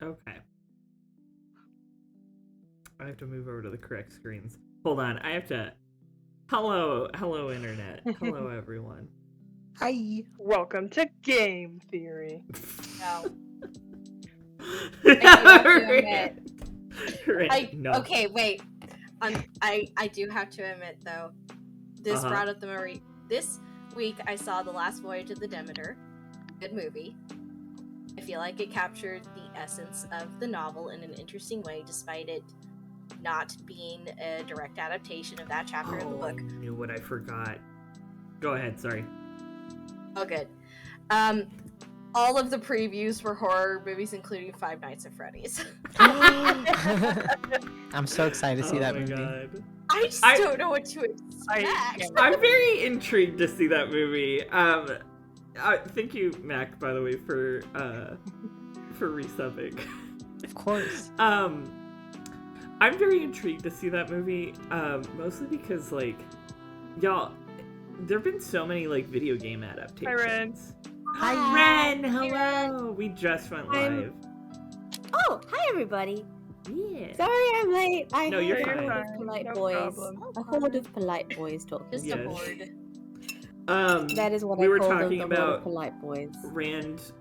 Okay. I have to move over to the correct screens. Hold on, I have to... Hello, internet. Hello, everyone. Hi. Welcome to Game Theory. No. I do have to admit. Okay, wait. I do have to admit though. This brought up the Marie. This week I saw The Last Voyage of the Demeter. Good movie. I feel like it captured the essence of the novel in an interesting way, despite it not being a direct adaptation of that chapter of the book. I knew what I forgot. Go ahead, sorry. Oh, good. All of the previews for horror movies, including Five Nights at Freddy's. I'm so excited to see that movie. God. I just don't know what to expect. I'm very intrigued to see that movie. Thank you, Mac, by the way, for resubbing. Of course. I'm very intrigued to see that movie, mostly because, like, y'all, there have been so many, like, video game adaptations. Hi, Ren. Hi, Ren! Hello! We just went live. Oh, hi, everybody. Yeah. Sorry I'm late. No, you're heard fine. a horde of polite No boys. problem. A horde of polite boys talking. Just Yes. a board. That is what we I were call talking them, a horde of about polite boys. Rand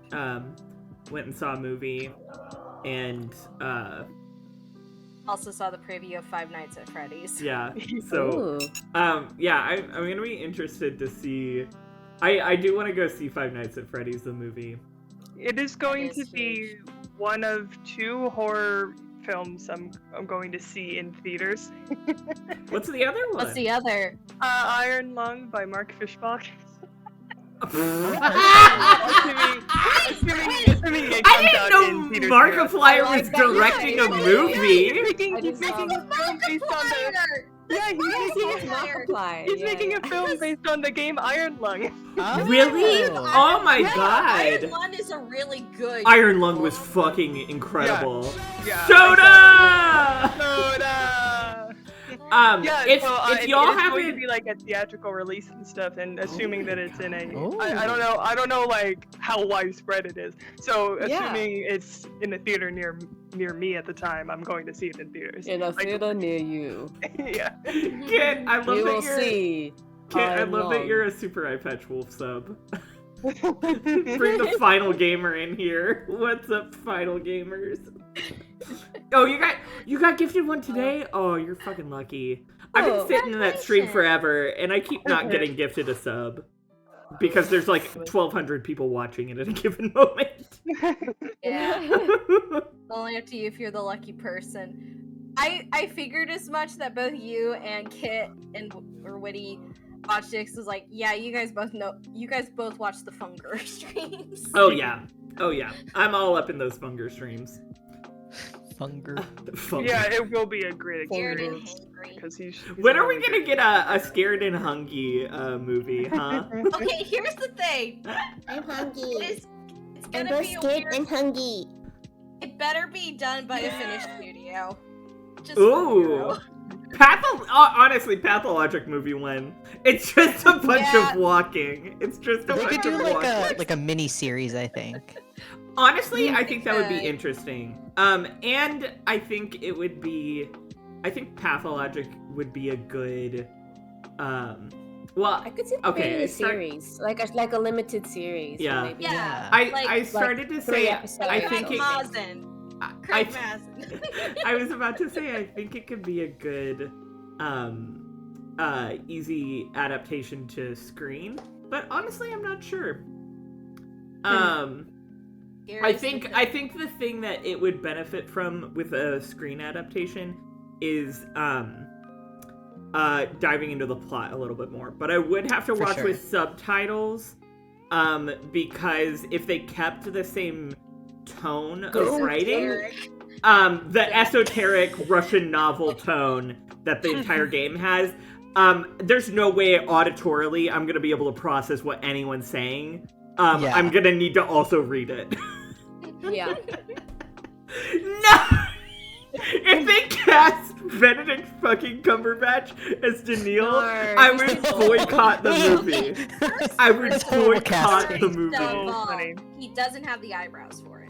went and saw a movie, and Also saw the preview of Five Nights at Freddy's. yeah. So Ooh. yeah, I'm gonna be interested to see. I do want to go see Five Nights at Freddy's the movie. It is going That is to be one of 2 horror films I'm going to see in theaters. What's the other one? What's the other? Iron Lung by Mark Fishbach. Assuming it I comes out in didn't theaters know here. Markiplier was directing a movie. He's making a film based on the... Yeah, he's making a film based on the game Iron Lung. Oh. Really? Oh my Iron god! Lung is a really good. Iron Lung was fucking incredible. Yeah. Soda! Soda! Yeah, if it's y'all going to haven't, be like a theatrical release and stuff, and assuming that it's in a, Oh. I don't know like how widespread it is. So Yeah. assuming it's in a theater near me at the time, I'm going to see it in theaters. In a theater near you. Yeah. Kit, I love You will that you're. see. Kit, I Iron love that Lung. you're a Super Eye Patch Wolf sub. Bring the final gamer in here. What's up, final gamers? Oh, you got gifted one today? Oh, you're fucking lucky. I've been Oh, sitting in that stream forever, and I keep not getting gifted a sub. Because there's like 1,200 people watching it at a given moment. Yeah. Only up to you if you're the lucky person. I figured as much that both you and Kit or Witty watched it. 'Cause it was like, yeah, you guys both watch the Funger streams. Oh yeah. I'm all up in those Funger streams. Funger. Funger. Yeah, it will be a great Scared and experience. hangry. Because he's When are we gonna get a Scared and Hungry movie, huh? Okay, here's the thing. I'm hungry. It's I'm gonna both be a scared weird. and hungry. It better be done by a Finnish studio. Just Ooh. Honestly, Pathologic movie one. It's just a bunch of walking. It's just a They bunch could do of like walking. a mini series, I think. Honestly, I think that would be Good. interesting. And I think it would be. I think Pathologic would be a good. Well, I could see it Okay, being a it's not- series, like a limited series. Yeah. Maybe. Yeah. I started to 3 say. episodes. I Craig think it. Mazin. I, Craig Mazin. I was about to say I think it could be a good easy adaptation to screen, but honestly I'm not sure. I think the thing that it would benefit from with a screen adaptation is diving into the plot a little bit more. But I would have to For watch sure. with subtitles because if they kept the same tone of writing, the esoteric Russian novel tone that the entire game has, there's no way auditorily I'm gonna be able to process what anyone's saying. Yeah. I'm gonna need to also read it. Yeah. No! If they cast Benedict fucking Cumberbatch as Daniil, Darn. I would boycott the movie. I would That's horrible boycott casting. the movie. So funny. He doesn't have the eyebrows for it.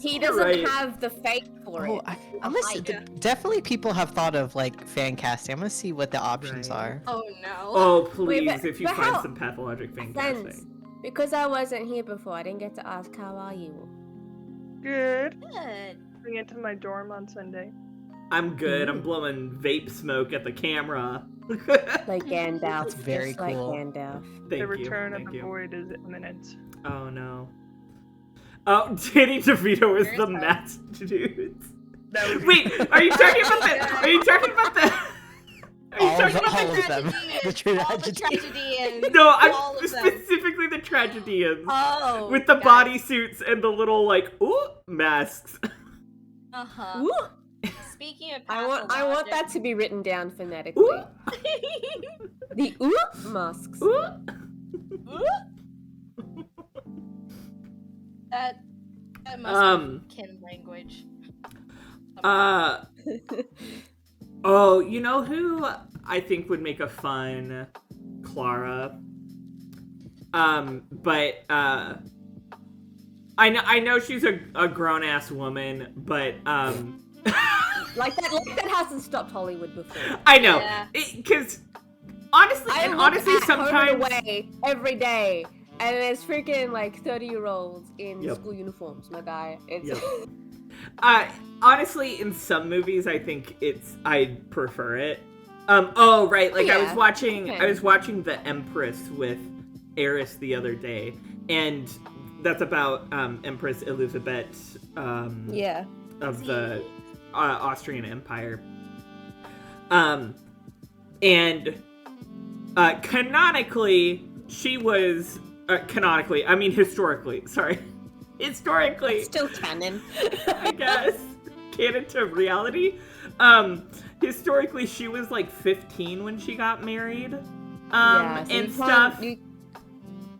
he doesn't have the face for it. Definitely people have thought of like fan casting. I'm gonna see what the options are. Oh no. Oh please, Wait, if you find some pathologic fan casting. Because I wasn't here before, I didn't get to ask how are you. Good. Good. Bring it to my dorm on Sunday. I'm good. I'm blowing vape smoke at the camera. Like Gandalf. That's very just cool. Like Gandalf. The return of the void is imminent. Oh no. Oh, Danny DeVito is the masked dudes. Wait, are you talking about the? Are you talking about the? All of them. The tragedians. No, I'm specifically the tragedians. Oh. With the bodysuits and the little like masks. Uh-huh. Speaking of I want that to be written down phonetically. The masks. That must be kin language. Oh, you know who I think would make a fun Clara? But I know she's a grown ass woman, but like that hasn't stopped Hollywood before. I know, Yeah. Because honestly, honestly, sometimes away every day, and there's freaking like 30-year-olds in school uniforms. My guy, it's. Honestly, in some movies, I think I prefer it. Oh right, like I was watching The Empress with Eris the other day, and that's about Empress Elizabeth of the Austrian Empire. And canonically, she was I mean historically, sorry. Historically. Still canon. I guess. Canon to reality. Historically, she was like 15 when she got married. And stuff.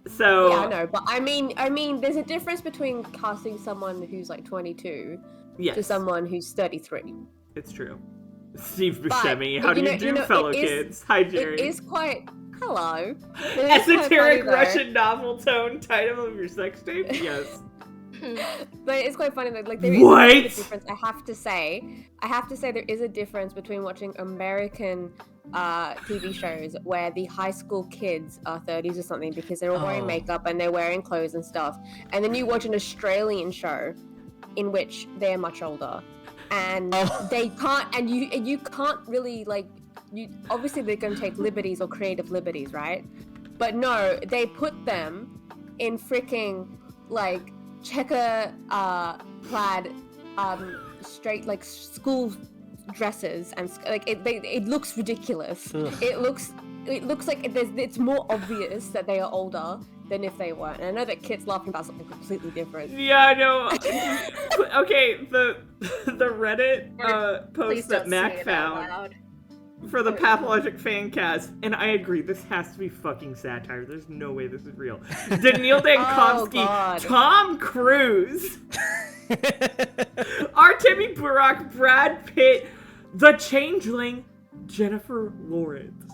So yeah, I know, but I mean, there's a difference between casting someone who's like 22 to someone who's 33. It's true. Steve Buscemi, how do you do, fellow kids? Hi, Jerry. It is quite. Hello. Esoteric Russian novel tone title of your sex tape? Yes. But it's quite funny, like there is a difference. I have to say there is a difference between watching American TV shows where the high school kids are 30s or something because they're all wearing makeup and they're wearing clothes and stuff, and then you watch an Australian show in which they're much older and they can't, and you can't really like. Obviously they're going to take liberties or creative liberties, right? But no, they put them in freaking like checker plaid straight like school dresses, and like it looks ridiculous. It looks like it's more obvious that they are older than if they weren't. And I know that Kit's laughing about something completely different. Yeah, I know. Okay, the Reddit post that Mac found for the pathologic fan cast, and I agree, this has to be fucking satire. There's no way this is real. Daniil Dankovsky, Tom Cruise, Artemi Burak, Brad Pitt, The Changeling, Jennifer Lawrence.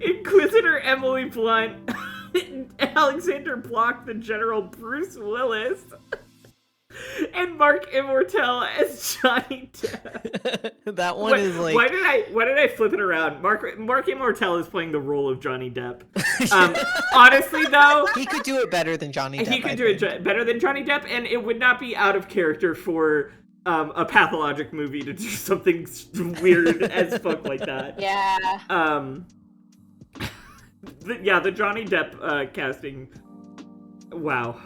Inquisitor Emily Blunt, Alexander Block, the General Bruce Willis, and Mark Immortal as Johnny Depp. That one is like. Why did I flip it around? Mark Immortal is playing the role of Johnny Depp. Honestly, though, he could do it better than Johnny Depp. He could do it better than Johnny Depp, and it would not be out of character for a pathologic movie to do something weird as fuck like that. Yeah. The Johnny Depp casting. Wow.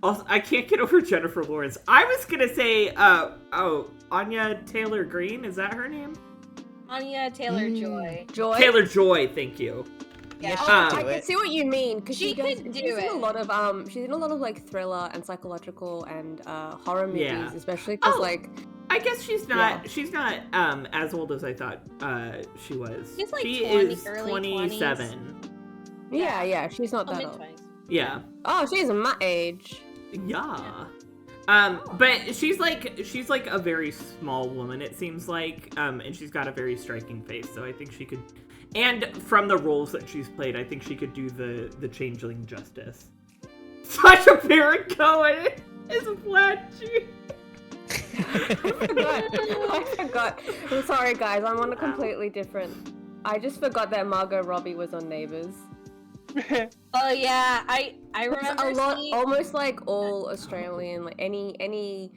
Also, I can't get over Jennifer Lawrence. I was gonna say, Anya Taylor-Green, is that her name? Anya Taylor-Joy. Taylor-Joy, thank you. Yeah, I can see what you mean because she could do it. She's in a lot of like thriller and psychological and horror movies, especially because like. I guess she's not as old as I thought she was. She's like she 20, is early 27. 20s. Yeah, she's not that old. Yeah. Oh, she's my age. Yeah. But she's like a very small woman, it seems like, and she's got a very striking face, so I think she could, and from the roles that she's played, I think she could do the changeling justice. Sacha Baron Cohen is Flat G. I forgot. I'm sorry, guys. I'm on a completely different. I just forgot that Margot Robbie was on Neighbours. Oh yeah, I remember A lot, seeing... almost like all Australian, like any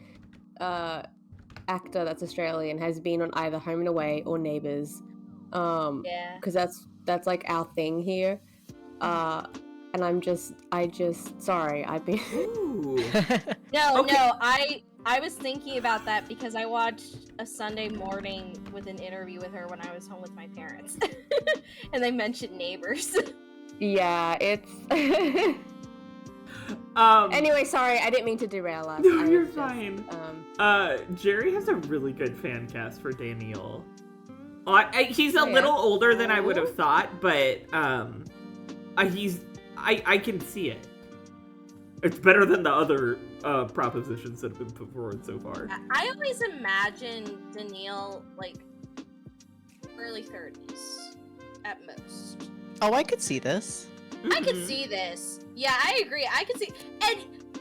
actor that's Australian has been on either Home and Away or Neighbours. Yeah. Because that's like our thing here. And I just sorry, I've been. Ooh. No, Okay. no, I was thinking about that because I watched a Sunday morning with an interview with her when I was home with my parents. And they mentioned Neighbours. Yeah, it's. Anyway, sorry, I didn't mean to derail us. No, I you're was fine. Just, Jerry has a really good fan cast for Daniel. He's a Oh, yeah? little older than I would have thought, but I can see it. It's better than the other propositions that have been put forward so far. I always imagine Daniil like early 30s at most. Oh, I could see this. I could see this. Yeah, I agree. I could see. And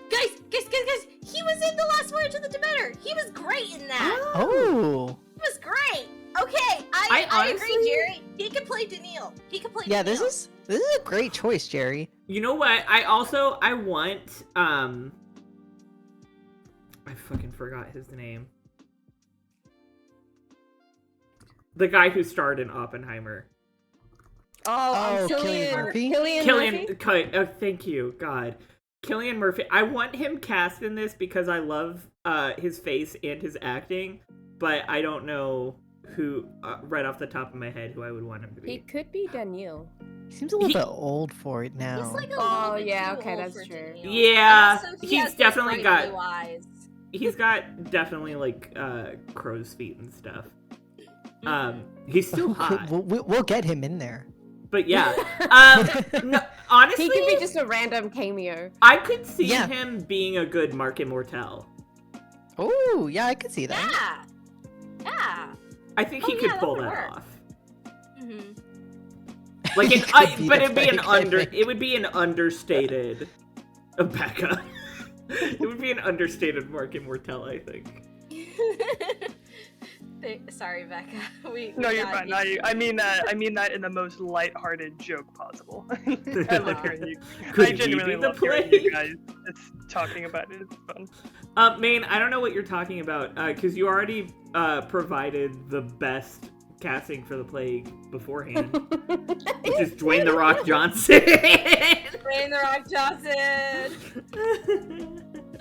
guys, he was in The Last Voyage of the Demeter. He was great in that. Oh. He was great. Okay, I honestly- agree, Jerry. He could play Daniil. Yeah, this is a great choice, Jerry. You know what? I want I fucking forgot his name. The guy who starred in Oppenheimer. Oh, Cillian Murphy? Cillian, thank you, God. Cillian Murphy. I want him cast in this because I love his face and his acting, but I don't know who, right off the top of my head, who I would want him to he be. could be Daniel. He seems a little bit old for it now. He's like a Oh, little bit yeah, too okay, old that's for true. Daniil. Yeah, And also, he he's has those definitely bright got- blue eyes. He's got definitely like crow's feet and stuff. He's still hot, We'll get him in there. but yeah. No, honestly, He could be just a random cameo. I could see Yeah. him being a good Mark Immortel. Oh, yeah, I could see that. Yeah. I think he Oh, could yeah, pull that would that work. off. Mm-hmm. Like, He an, could be but the it'd be an Frank. it would be an understated Becca. It would be an understated Mark Immortel, I think. Sorry, Becca. No, you're got fine. you. I mean that in the most lighthearted joke possible. I love hearing you. Could I he genuinely be the love hearing plague? you guys just talking about it. It's fun. Maine, I don't know what you're talking about, because you already provided the best casting for the Plague beforehand, which is Dwayne The Rock Johnson. Dwayne The Rock Johnson.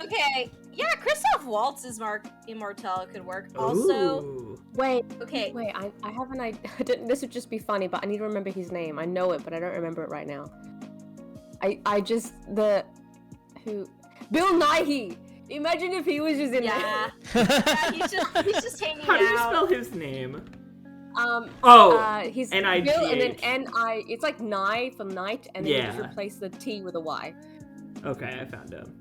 Okay, yeah, Christoph Waltz's Mark Immortel could work. Also, Ooh. Wait, okay, I have an idea. This would just be funny, but I need to remember his name. I know it, but I don't remember it right now. Bill Nighy. Imagine if he was just in yeah. there. Yeah, he's just hanging How do you out. spell his name? He's N-I-G-H. Bill and then N-I. It's like Nye for night, and then you just Yeah. replace the T with a Y. Okay, I found him.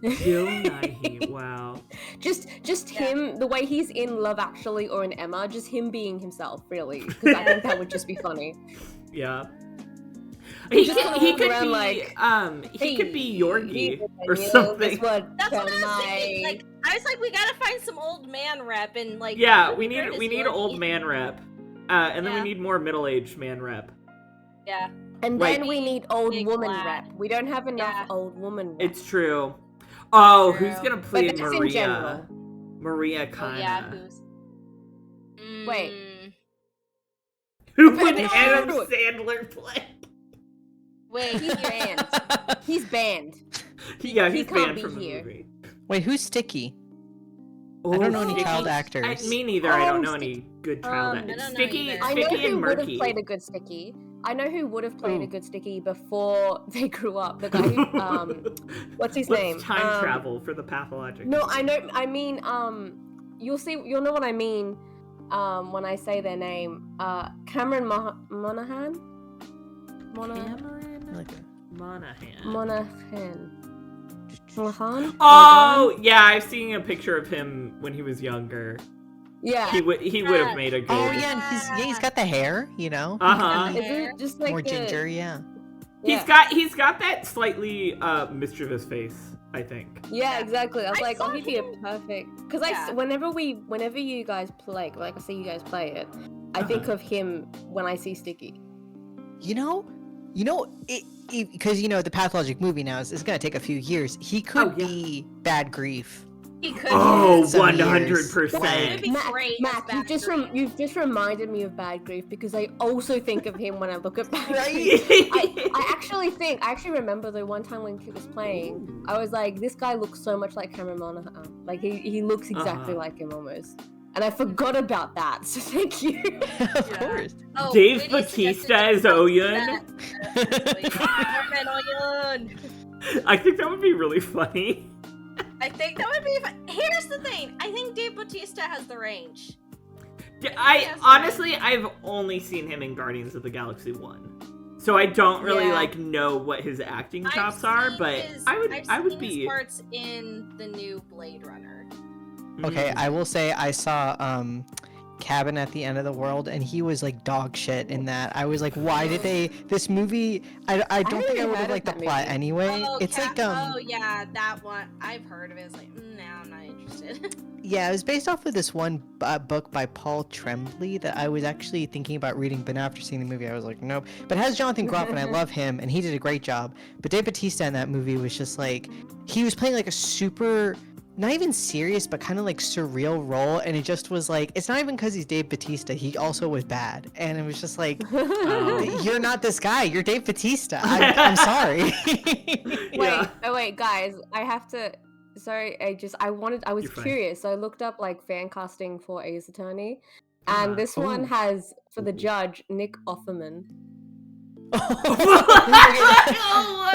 Bill Nighy, wow. Just him, the way he's in Love Actually or in Emma, just him being himself, really. Because I think that would just be funny. Yeah. He's He just could, gonna he walk could around be like, he could be Yorgi or That's something. what That's what I was my- thinking. Like, I was like, we gotta find some old man rep and like. Yeah, who we would need be we great need as old Yorkie? man rep, and then we Yeah. need more middle-aged man rep. Yeah. And Like- then we need old Big woman lad. rep. We don't have enough Yeah. old woman rep. It's true. Oh, True. who's gonna play But that's in Maria? general. Maria Oh Kana. yeah. Who's? Wait. Who Wait, would no. Adam Sandler play? Wait, He's banned. He's banned. Yeah, He he's can't banned be from the here. movie. Wait, who's Sticky? Oh, I don't know any Sticky. child actors. Me neither. I don't Oh, know any good child I actors. don't know Sticky, either. I know Sticky who and would have Murky. played a good Sticky. I know who would have played Ooh. a good Sticky before they grew up. The guy who, what's his Let's name? time travel for the pathologic. No, I know. I mean, you'll know what I mean, when I say their name. Cameron Monaghan. Cameron Like- Monaghan. Monaghan. Oh, yeah, I've seen a picture of him when he was younger. Yeah. He would have made a good. Oh yeah, and he's got the hair, you know. Uh huh. Is it just like More a- ginger, yeah. He's got that slightly mischievous face, I think. Yeah, exactly. I was like, saw he'd be a perfect. Because whenever you guys play, like I see you guys play it, I think of him when I see Sticky. You know, because the Pathologic movie now is gonna take a few years. He could be Bad Grief. He could. Oh, some 100%. It'd be great. Matt, you've just reminded me of Bad Grief because I also think of him when I look at Bad Grief. I actually remember the one time when he was playing, I was like, this guy looks so much like Cameron Monaghan. Like he looks exactly like him almost. And I forgot about that, so thank you. Of course. Oh, Dave Bautista as Oyun. I think that would be really funny. I think that would be fun. Here's the thing. I think Dave Bautista has the range. I've only seen him in Guardians of the Galaxy 1. So I don't really know what his acting chops are, but I would be his parts in the new Blade Runner. Okay, I will say I saw Cabin at the End of the World, and he was like dog shit in that. I was like, why did this movie? I don't think I would have liked the plot anyway. It's oh yeah, that one I've heard of it. It's like, no, I'm not interested. Yeah, it was based off of this one book by Paul Tremblay that I was actually thinking about reading, but after seeing the movie, I was like, nope. But it has Jonathan Groff, and I love him, and he did a great job. But Dave Bautista in that movie was just like, he was playing like a super, not even serious, but kind of like surreal role, and it just was like, it's not even because he's Dave Bautista, he also was bad, and it was just like, you're not this guy, you're Dave Bautista. I'm sorry. Wait, guys, I have to. Sorry, I was curious, so I looked up like fan casting for Ace Attorney, and this one has for the judge Nick Offerman. But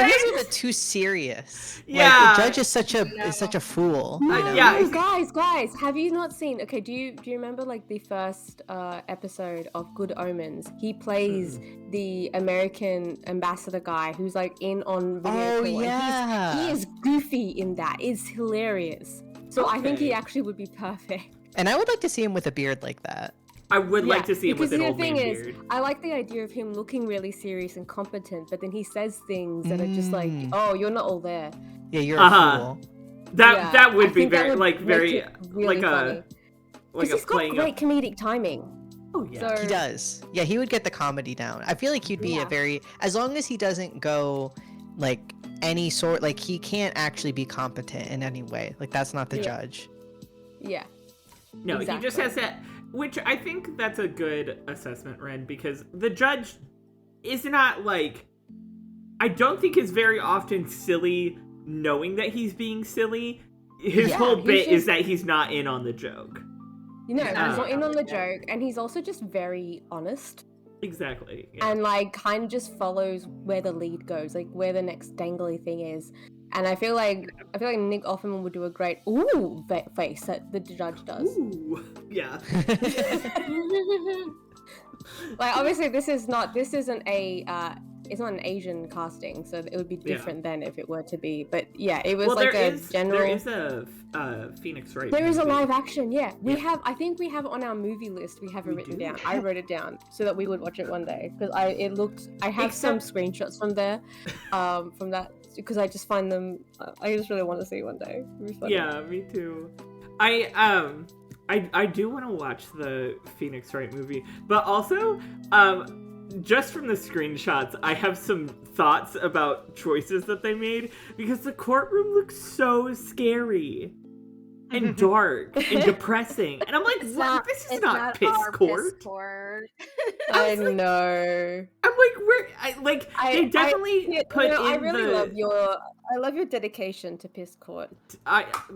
his was too serious. Yeah, like, the judge is such a fool. Guys, have you not seen? Okay, do you remember like the first episode of Good Omens? He plays the American ambassador guy who's like in on video call. Yeah, he is goofy in that. It's hilarious. So I think he actually would be perfect. And I would like to see him with a beard like that. I would like to see him with an old man beard. I like the idea of him looking really serious and competent, but then he says things that are just like, "Oh, you're not all there." Yeah, you're a fool. That would be very really funny. Like he's got great comedic timing. Oh yeah, so, he does. Yeah, he would get the comedy down. I feel like he'd be as long as he doesn't go like any sort, like he can't actually be competent in any way. Like that's not the judge. Yeah. No, he just has that. Which I think that's a good assessment, Ren, because the judge is not like, I don't think is very often silly knowing that he's being silly. His whole bit is that he's not in on the joke. He's not in on the joke, and he's also just very honest. Exactly. Yeah. And like kind of just follows where the lead goes, like where the next dangly thing is. And I feel like Nick Offerman would do a great face that the judge does. Ooh, yeah. Like obviously it's not an Asian casting, so it would be different than if it were to be. But yeah, it was general. There is a Phoenix Wright. There is a live action. Yeah, I think we have on our movie list. We have it written down. I wrote it down so that we would watch it one day because I have some screenshots from there, from that. Because I just find them, I just really want to see one day. It'd be funny. Yeah, me too. I do want to watch the Phoenix Wright movie, but also, just from the screenshots, I have some thoughts about choices that they made because the courtroom looks so scary and dark and depressing, and I'm like, what? This is not piss court. I know. I'm like, they definitely put in I really love your dedication to piss court.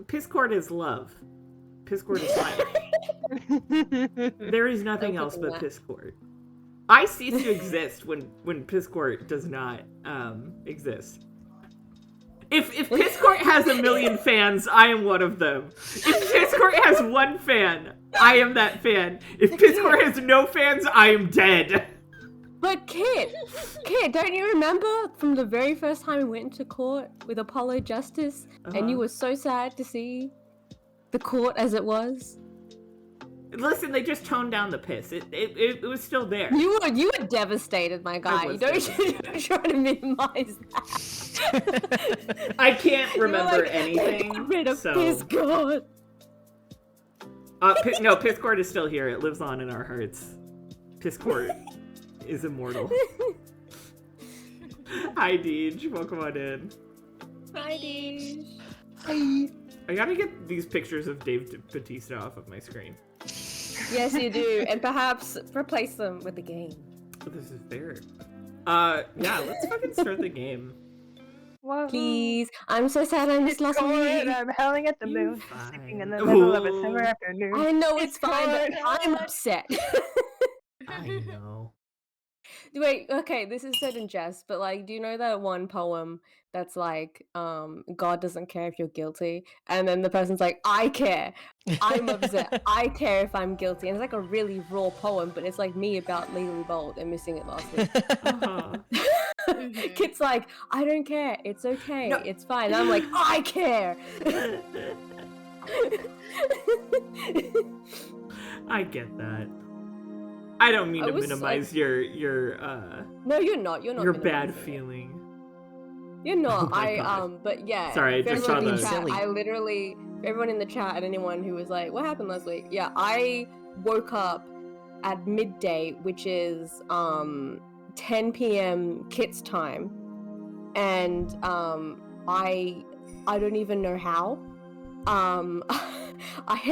Piss court is love. Piss court is life. There is nothing else but piss court. I cease to exist when piss court does not exist. If piss court has 1 million fans, I am one of them. If piss court has 1 fan, I am that fan. If piss court has no fans, I am dead. But Kit, don't you remember from the very first time we went into court with Apollo Justice, and you were so sad to see the court as it was? Listen, they just toned down the piss. It was still there. You were devastated, my guy. You don't try to minimize that. I can't remember anything. Get rid of so... Piscord. No, Piscord is still here. It lives on in our hearts. Piscord is immortal. Hi, Deej. Welcome on in. Hi, Deej. Hi. I gotta get these pictures of Dave Bautista off of my screen. Yes, you do, and perhaps replace them with the game. Oh, this is fair. Yeah, let's fucking start the game. Whoa. Please. I'm so sad I missed last week. I'm howling at the You're moon, fine. sleeping in the middle of a Ooh. summer afternoon. I know it's fine, but cold. I'm upset. I know. Wait, okay, this is said in jest, but like, do you know that one poem that's like, God doesn't care if you're guilty, and then the person's like, I care, I'm upset, I care if I'm guilty, and it's like a really raw poem, but it's like me about Legally Bold and missing it last week. Uh-huh. Kit's like, I don't care, it's okay, No. it's fine. And I'm like, I care. I get that. I don't mean I to was, minimize your No, you're not. You're not. your minimizing bad it. feeling. You're not. Oh my God. But yeah. Sorry, I for just everyone saw in the the- chat, Silly. I literally, for everyone in the chat and anyone who was like, "What happened last week?" Yeah, I woke up at midday, which is 10 p.m. Kit's time, and I don't even know how. I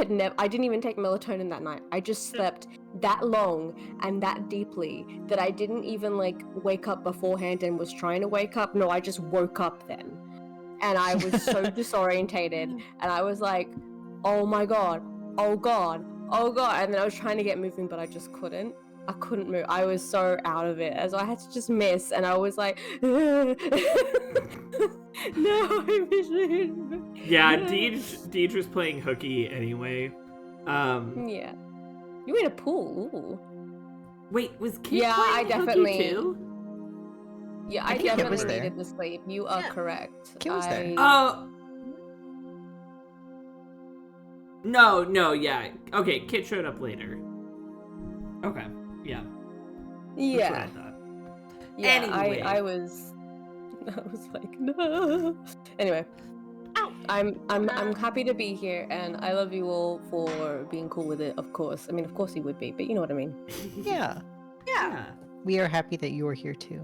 didn't even take melatonin that night. I just slept that long and that deeply that I didn't even like wake up beforehand and was trying to wake up. No, I just woke up then. And I was so disorientated, and I was like, oh my god, oh god, oh god. And then I was trying to get moving, but I just couldn't. I couldn't move. I was so out of it, as I had to just miss, and I was like, no, I'm missing. Yeah, Deej was playing hooky anyway. Yeah. You in a pool. Ooh. Wait, was Kit Yeah, I playing definitely- hooky too? Yeah, I I think Kit was definitely there. needed the sleep. You are Yeah. correct. Kit was there. Oh. No, yeah. Okay, Kit showed up later. Okay, yeah. That's what I Yeah. thought. Yeah, Anyway. I was like, no. Anyway, I'm happy to be here, and I love you all for being cool with it. Of course, I mean, of course you would be, but you know what I mean. Yeah. Yeah. We are happy that you are here too.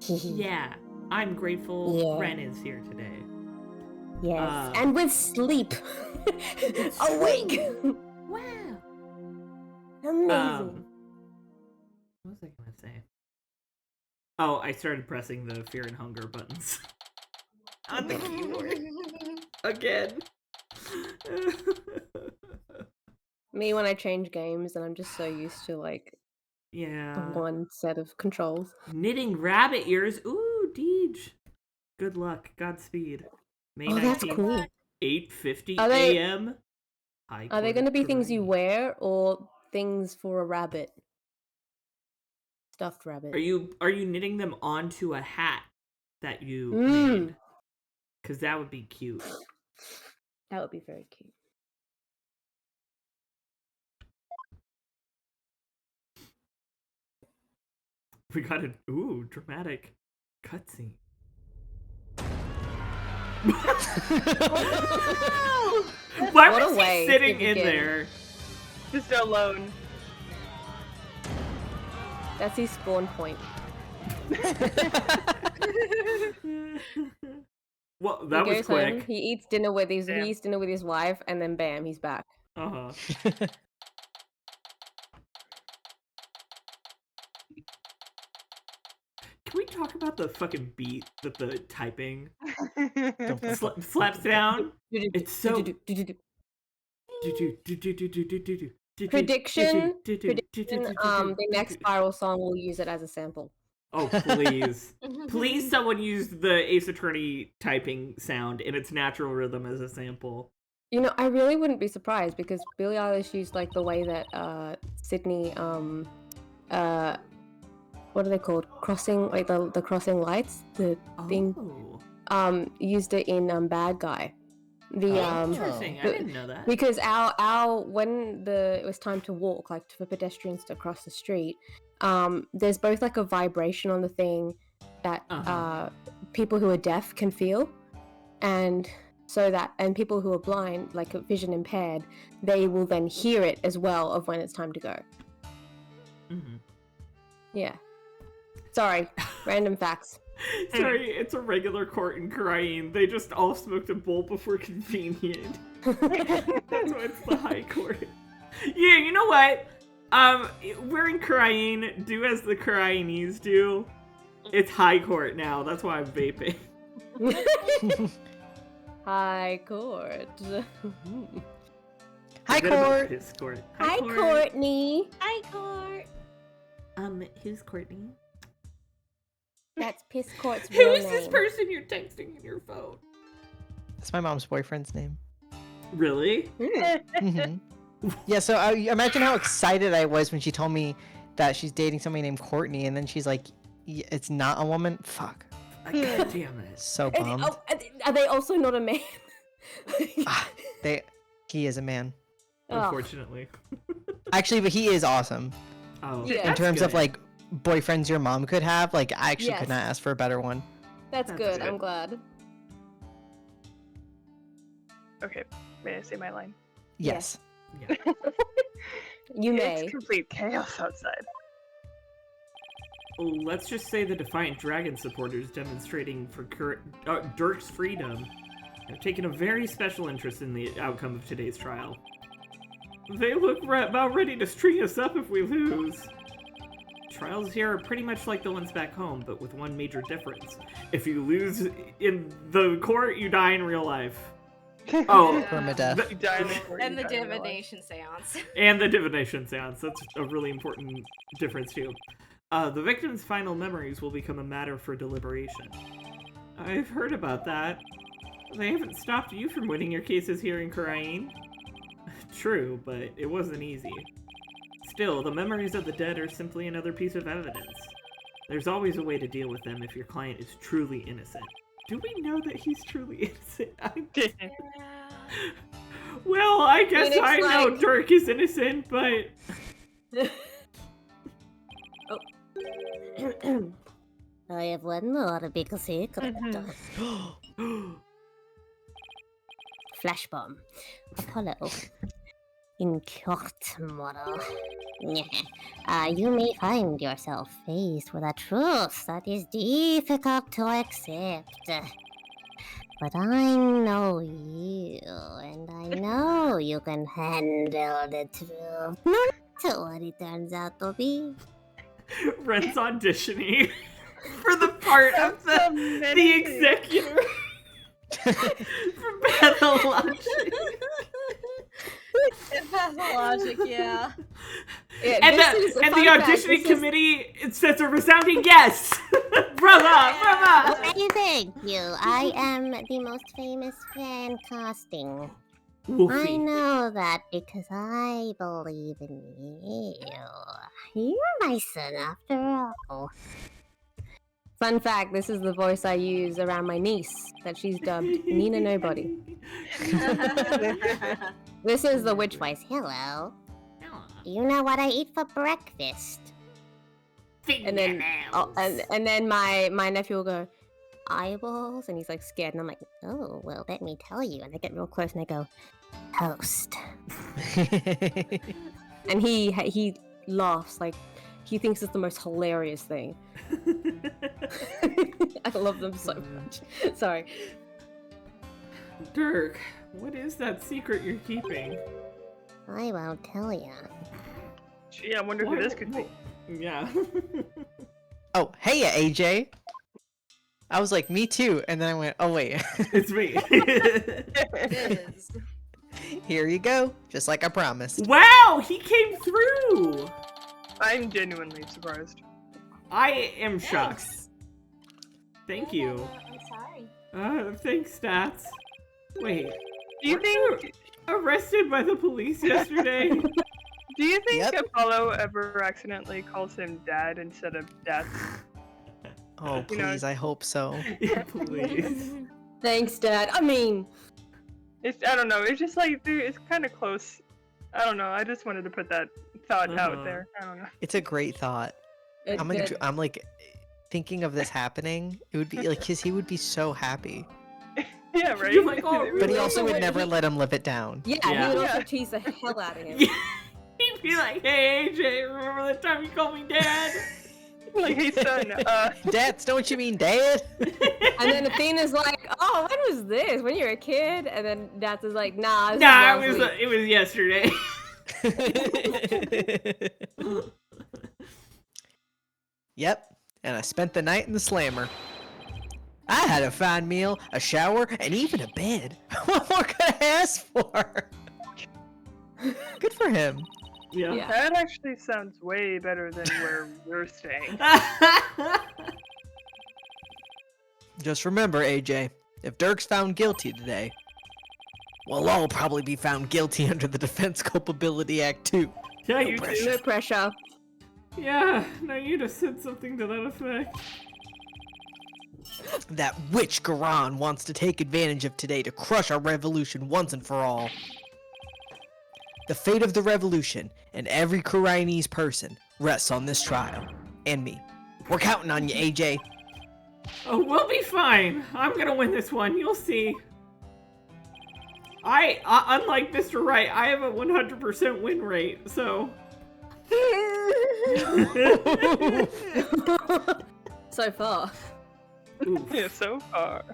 Yeah. I'm grateful Yeah. Ren is here today. Yes, and with sleep, awake. Wow. Amazing. What was I gonna say? Oh, I started pressing the fear and hunger buttons on the keyboard again. Me when I change games, and I'm just so used to like Yeah. one set of controls. Knitting rabbit ears. Ooh, Deej. Good luck. Godspeed. May Oh, that's 19th, cool. 8:50 Are they- a.m. Are they going to be things you Terrain. wear or things for a rabbit? Stuffed rabbit. Are you knitting them onto a hat that you Mm. made? Because that would be cute. That would be very cute. We got a dramatic cutscene. Why What a was way he to sitting in begin. there? Just alone. That's his spawn point. Well, that He was goes home, quick. he eats dinner with his Damn. he eats dinner with his wife, and then bam, he's back. Uh-huh. Can we talk about the fucking beat that the typing slaps down? It's so... Prediction, the next spiral song will use it as a sample. Oh, please. Please someone use the Ace Attorney typing sound in its natural rhythm as a sample. You know, I really wouldn't be surprised because Billie Eilish used like the way that Sydney what are they called? Crossing, like the crossing lights, the thing Oh. used it in Bad Guy. Interesting. I didn't know that. Because our when it was time to walk, like for pedestrians to cross the street, there's both like a vibration on the thing that people who are deaf can feel, and people who are blind, like vision impaired, they will then hear it as well of when it's time to go. Mm-hmm. Yeah. Sorry, random facts. Sorry, it's a regular court in Korean. They just all smoked a bowl before convenient. That's why it's the high court. Yeah, you know what? We're in Korean. Do as the Koreanese do. It's high court now. That's why I'm vaping. High court. Hi, court. His court. Hi, Courtney. Hi, Court. Who's Courtney? That's Piss Court's Who real is this name. person you're texting in your phone? That's my mom's boyfriend's name. Really? Mm-hmm. Yeah, so imagine how excited I was when she told me that she's dating somebody named Courtney, and then she's like, it's not a woman? Fuck. God damn it. So bummed. Are they also not a man? He is a man. Unfortunately. Actually, but he is awesome. Oh, Yeah. In terms of good. like boyfriends your mom could have, like I actually Yes. could not ask for a better one. That's That's good. good. I'm glad. Okay, may I say my line? Yes. Yeah. You may. It's complete chaos outside. Let's just say the Defiant Dragon supporters demonstrating for Dirk's freedom have taken a very special interest in the outcome of today's trial. They look about ready to string us up if we lose. Trials here are pretty much like the ones back home, but with one major difference. If you lose in the court, you die in real life. Oh, Permadeath. You die in the court, And you the die in real life. divination seance. and the divination seance. That's a really important difference, too. The victim's final memories will become a matter for deliberation. I've heard about that. They haven't stopped you from winning your cases here in Korean. True, but it wasn't easy. Still, the memories of the dead are simply another piece of evidence. There's always a way to deal with them if your client is truly innocent. Do we know that he's truly innocent? Well, I guess Phoenix, I know like- Dirk is innocent, but... I have one more big secret. Flash bomb. Apollo. In court tomorrow. You may find yourself faced with a truth that is difficult to accept. But I know you, and I know you can handle the truth, no matter what it turns out to be. Ren's auditioning for the part of the executor for pathologic. Pathologic, yeah. And the auditioning committee, it says a resounding yes. Brava. Why, thank you. I am the most famous fan casting. I Wolfie. know that because I believe in you. You're my son after all. Fun fact, this is the voice I use around my niece that she's dubbed Nina Nobody. This is the witch voice. Hello. Do you know what I eat for breakfast? And then and then my nephew will go, eyeballs, and he's like scared, and I'm like, Oh, well, let me tell you. And I get real close and I go, toast. and he laughs like he thinks it's the most hilarious thing. I love them so much. Sorry. Dirk, what is that secret you're keeping? I won't tell you. Gee, I wonder who this could be. Yeah. Oh, hey, AJ. I was like, me too. And then I went, oh, wait. It's me. It is. Here you go. Just like I promised. Wow, he came through. I'm genuinely surprised. I am shocked. Thank you. I'm sorry. Thanks, Stats. Wait, Do you think? arrested by the police yesterday? Do you think Yep. Apollo ever accidentally calls him Dad instead of Death? Oh, You know- please. I hope so. Yeah, please. Thanks, Dad. I mean, I don't know. It's just like, dude, it's kind of close. I don't know. I just wanted to put that thought out there. I don't know. It's a great thought. I'm like thinking of this happening. It would be like he would be so happy. Yeah, right. You're like, oh, really? But he also would never let him live it down. Yeah, Yeah. he would also tease the hell out of him. Yeah. He'd be like, hey AJ, remember that time you called me dad? Like, hey son, Dads, don't you mean dad? And then Athena's like, oh, when was this? When you were a kid? And then Dats is like, nah, this Nah, was last week." it was yesterday. Yep, and I spent the night in the slammer. I had a fine meal, a shower, and even a bed. What more could I ask for? Good for him. Yeah. Yeah. that actually sounds way better than where we're staying. Just remember, AJ, if Dirk's found guilty today, we'll all probably be found guilty under the Defense Culpability Act too. Yeah, you No pressure. Yeah, no, you just said something to that effect. That witch Garan wants to take advantage of today to crush our revolution once and for all. The fate of the revolution and every Kurainese person rests on this trial. And me. We're counting on you, AJ. Oh, we'll be fine. I'm gonna win this one. You'll see. Unlike Mr. Wright, I have a 100% win rate, so. So far. Oof. Yeah, so far.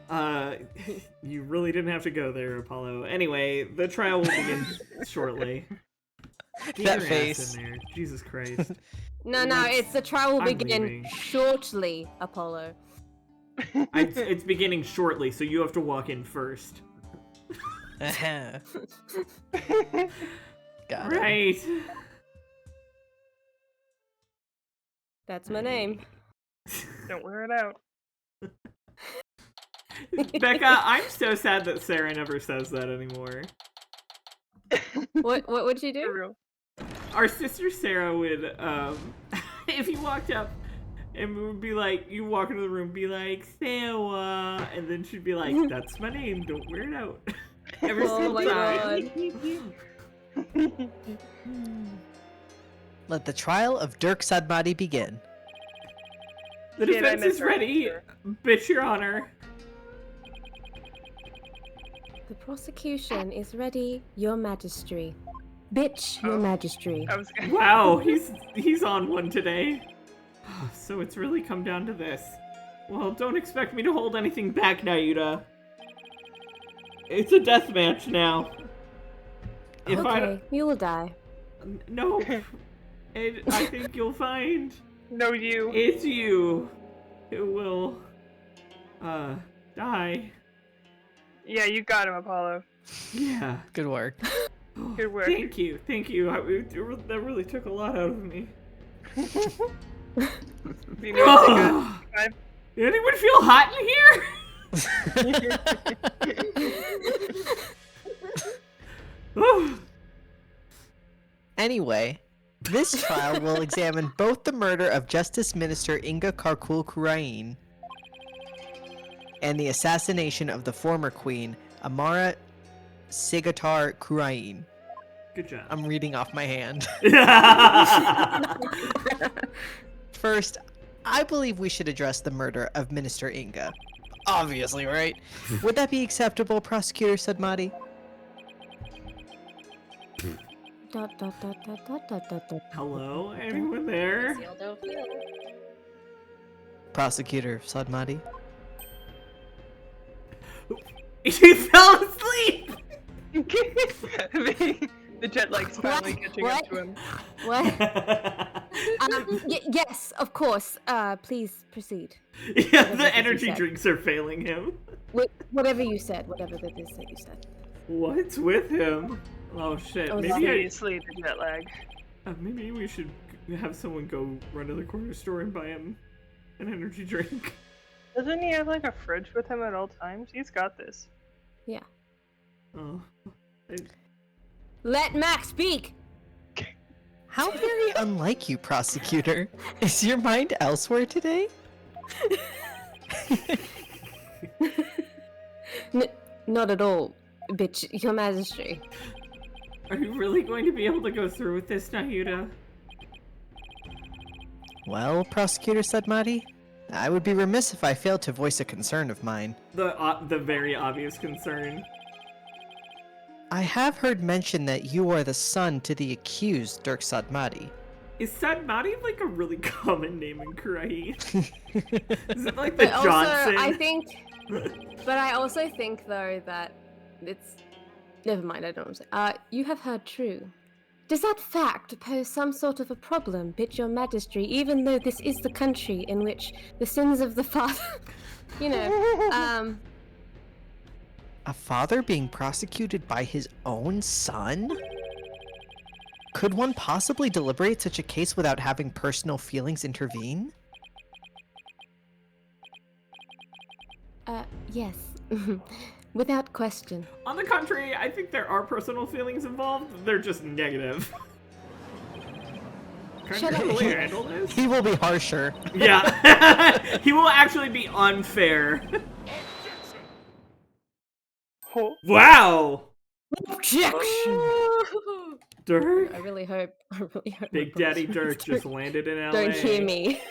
You really didn't have to go there, Apollo. Anyway, the trial will begin shortly. Get That your face. ass in there. Jesus Christ. No, it's the trial will I'm begin leaving. shortly, Apollo. It's beginning shortly, so you have to walk in first. Got it. Right. That's my name. Don't wear it out. Becca, I'm so sad that Sarah never says that anymore. What would you For do? real. Our sister Sarah would, if you walked up and would be like, you walk into the room, be like, Sarah, and then she'd be like, that's my name, don't wear it out. Every Oh single my time. god. Let the trial of Dirk Sadmati begin. The Shit, I defense is misread ready, her. bitch, your honor. The prosecution is ready, your majesty. Bitch, your majesty. I was gonna. Wow, he's on one today. So it's really come down to this. Well, don't expect me to hold anything back, Nayuta. It's a death match now. If Okay, you will die. No, I think you'll find No, you. it's you who will, die. Yeah, you got him, Apollo. Yeah. Good work. Good work. Thank you. That really took a lot out of me. You know, it's like Anyone feel hot in here? Oh. Anyway, this trial will examine both the murder of Justice Minister Inga Karkul Kurain and the assassination of the former queen, Amara Sigatar Kurain. Good job. I'm reading off my hand. First, I believe we should address the murder of Minister Inga. Obviously, right? Would that be acceptable, Prosecutor Sadmati? Hello? Anyone there? Prosecutor Sadmati? He fell asleep! The jet lag's finally catching up to him. What? Yes, of course. Please proceed. Yeah, the you energy said. drinks are failing him. Whatever you said, whatever that is that you said. What's with him? Oh shit, Oh, Seriously, the jet lag. maybe we should have someone go run to the corner store and buy him an energy drink. Doesn't he have like a fridge with him at all times? He's got this. Yeah. Oh. Let Max speak! How very unlike you, Prosecutor. Is your mind elsewhere today? Not at all. Bitch, your majesty. Are you really going to be able to go through with this, Nayuta? Well, Prosecutor Sudmati, I would be remiss if I failed to voice a concern of mine. The very obvious concern. I have heard mention that you are the son to the accused, Dirk Sadmati. Is Sadmati like a really common name in Karahi? Is it like the But Johnson? also, I think... But I also think, though, that it's... Never mind, I don't know what I'm saying. You have heard true. Does that fact pose some sort of a problem, bid your majesty, even though this is the country in which the sins of the father... you know, A father being prosecuted by his own son? Could one possibly deliberate such a case without having personal feelings intervene? Yes. Without question. On the contrary, I think there are personal feelings involved. They're just negative. Shut up. Can you handle this? He will be harsher. Yeah. He will actually be unfair. Wow! Objection! Dirk? I really hope. Big Daddy Dirk just landed in LA. Don't hear me.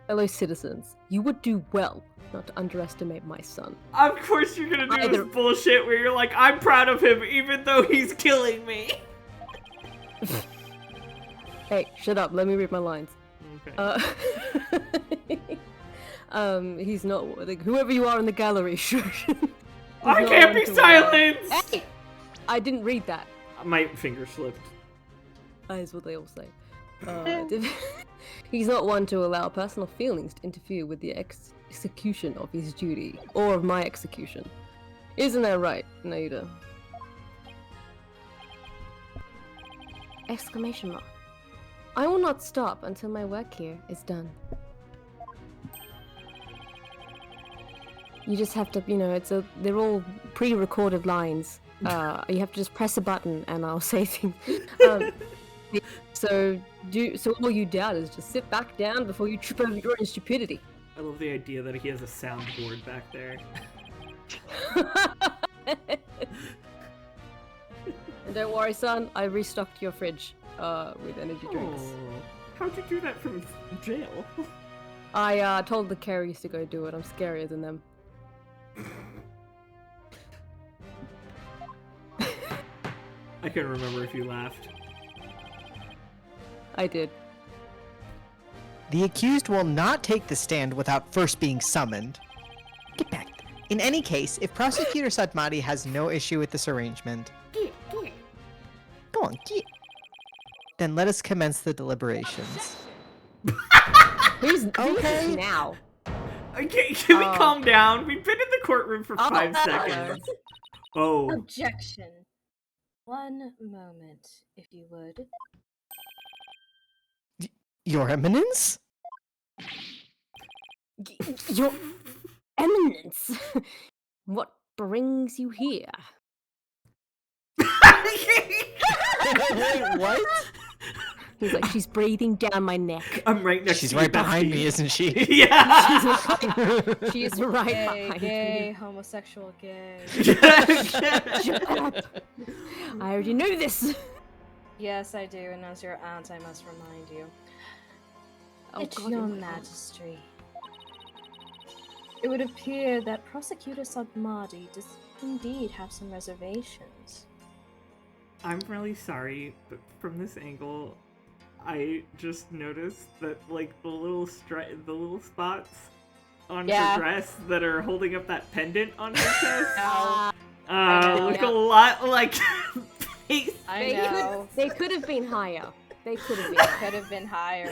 Hello, citizens. You would do well not to underestimate my son. Of course you're gonna do this bullshit where you're like, I'm proud of him even though he's killing me. Hey, shut up. Let me read my lines. Okay. He's not like whoever you are in the gallery. I can't be silenced! Hey! I didn't read that. My finger slipped. That is what they all say. He's not one to allow personal feelings to interfere with the execution of his duty, or of my execution. Isn't that right, Naida? Exclamation mark. I will not stop until my work here is done. You just have to, you know, they're all pre-recorded lines. You have to just press a button and I'll say things. So all you doubt is just sit back down before you trip over your own stupidity. I love the idea that he has a soundboard back there. And don't worry, son, I restocked your fridge with energy drinks. Oh, how'd you do that from jail? I told the carriers to go do it. I'm scarier than them. I can remember if you laughed. I did. The accused will not take the stand without first being summoned. Get back. In any case, if Prosecutor Sadmati has no issue with this arrangement, go on, get. Then let us commence the deliberations. Who's okay now? Okay, can we calm down? We've been in the courtroom for 5 seconds. Oh. Objection. One moment, if you would. Your Eminence? Your Eminence? What brings you here? Wait, what? He's like, she's breathing down my neck. I'm right next to you. She's right behind me, isn't she? Yeah! She's right behind gay, me. homosexual, gay. Shut up. I already know this. Yes, I do, and as your aunt, I must remind you. It's Your Majesty. It would appear that Prosecutor Sadmati does indeed have some reservations. I'm really sorry, but from this angle, I just noticed that, like, the little spots on her dress that are holding up that pendant on her chest look a lot like face. They could have been higher. They could have been. Could have been higher.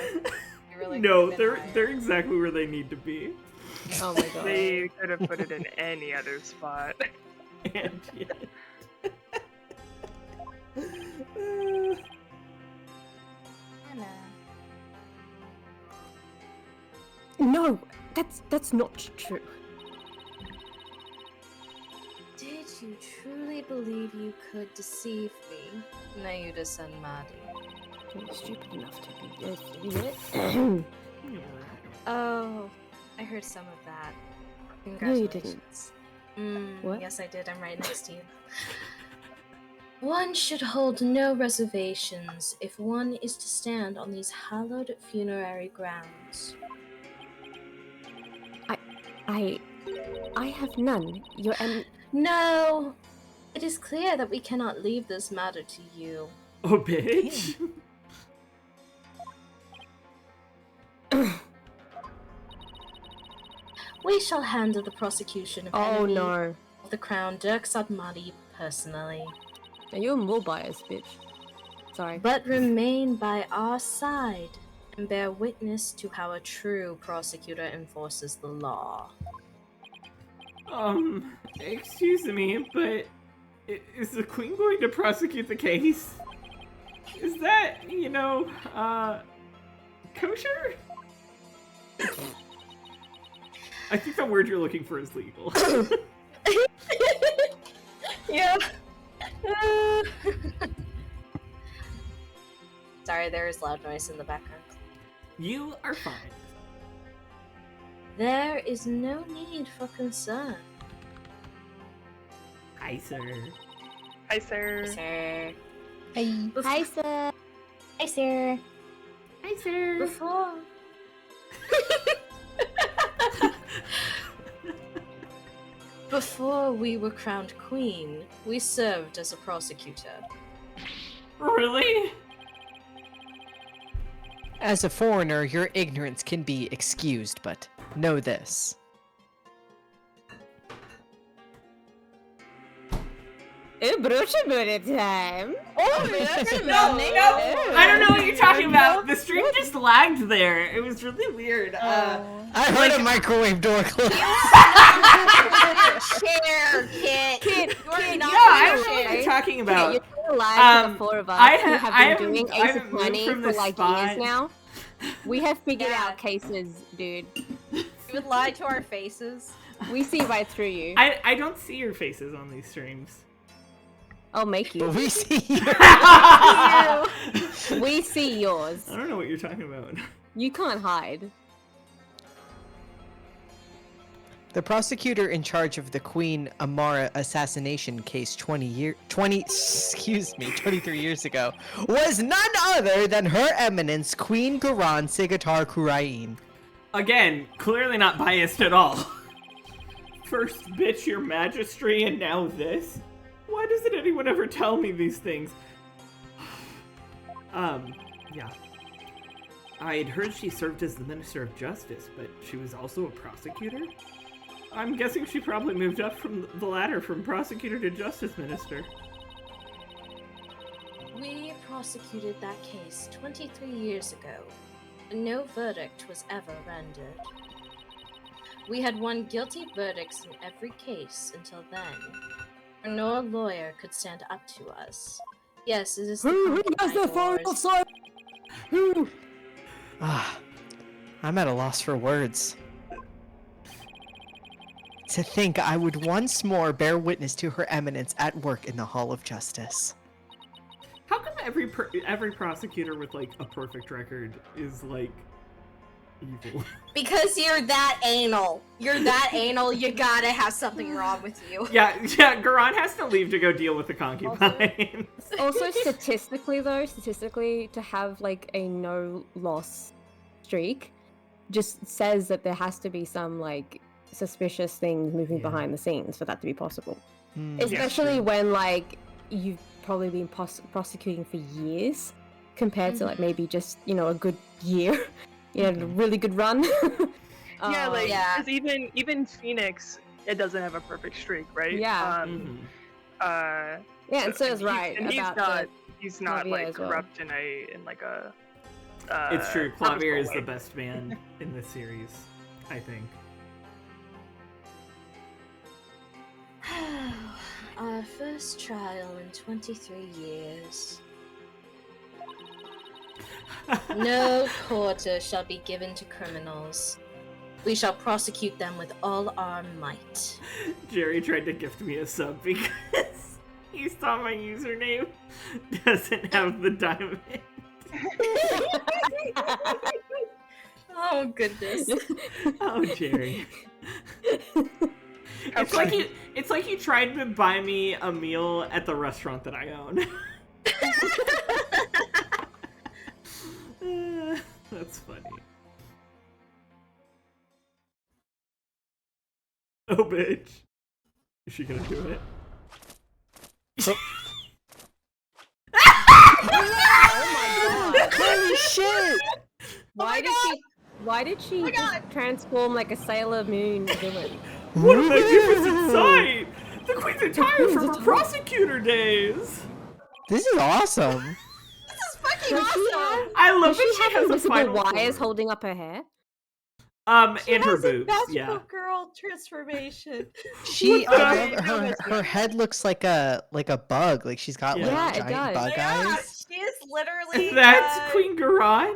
Really no, they're exactly where they need to be. Oh my god. They could have put it in any other spot. And yeah. No, that's not true. Did you truly believe you could deceive me, Nayuta Sanmadi? You're stupid enough to be. Oh, I heard some of that. No, you Congratulations. didn't. What? Yes, I did. I'm right next to you. One should hold no reservations if one is to stand on these hallowed funerary grounds. I have none. No! It is clear that we cannot leave this matter to you. Oh, bitch. We shall handle the prosecution of Oh enemy no. of the crown, Dirk Sadmadi, personally. Are you a more biased, bitch? Sorry. But remain by our side and bear witness to how a true prosecutor enforces the law. Excuse me, but is the queen going to prosecute the case? Is that, kosher? I think the word you're looking for is legal. Yeah. Sorry, there is loud noise in the background. You are fine. There is no need for concern. Hi, sir. Hi, sir. Sir. Hi, sir. Hi, sir. Hi, sir. Before. Before we were crowned queen, we served as a prosecutor. Really? As a foreigner, your ignorance can be excused, but know this. Oh, brocha time. Oh, No, I don't know what you're talking about. The stream just lagged there. It was really weird. I heard a microwave door close. Share, Kit. I don't know what you're talking about. You're still alive with the four of us who have been doing Ace haven't Attorney moved from for the like spot. years now. We have figured Yeah. out cases, dude. You would lie to our faces. We see right through you. I don't see your faces on these streams. I'll make you. But we see you. We see yours. I don't know what you're talking about. You can't hide. The prosecutor in charge of the Queen Amara assassination case 23 years ago was none other than Her Eminence Queen Garan Sigatar Kurain. Again, clearly not biased at all. First, bitch, your magistry, and now this? Why doesn't anyone ever tell me these things? Yeah. I'd heard she served as the Minister of Justice, but she was also a prosecutor? I'm guessing she probably moved up from the ladder from prosecutor to justice minister. We prosecuted that case 23 years ago, and no verdict was ever rendered. We had won guilty verdicts in every case until then. No lawyer could stand up to us. Yes, it is the wars. I'm at a loss for words. To think I would once more bear witness to Her Eminence at work in the Hall of Justice. How come every prosecutor with like a perfect record is like evil? Because you're that anal. You're that anal, you gotta have something wrong with you. Yeah, Garan has to leave to go deal with the concubines. Also, statistically, to have like a no loss streak just says that there has to be some like suspicious things moving behind the scenes for that to be possible. Especially when like you've probably been prosecuting for years compared to like maybe just a good year. You had a really good run. Because even Phoenix, it doesn't have a perfect streak, right? Yeah. And so is Wright. And he's not Clavier like as well. corrupt in like a. It's true. Clavier is purposeful the way. best man in this series, I think. Our first trial in 23 years. No quarter shall be given to criminals. We shall prosecute them with all our might. Jerry tried to gift me a sub because he saw my username doesn't have the diamond. Oh, goodness. Oh, Jerry. It's like you tried to buy me a meal at the restaurant that I own. That's funny. Oh, bitch. Is she gonna do it? Oh my god! Holy shit! Why did she just transform like a Sailor Moon villain? What a magnificent sight! The Queen's attire from her prosecutor days! This is awesome! This is fucking awesome! I love Does that she she have has a invisible final wires form. holding up her hair? She and her has a boobs, magical yeah. girl transformation. Her head looks like a bug. Like she's got Yeah, like it giant does. bug eyes. She is literally. That's Queen Garan?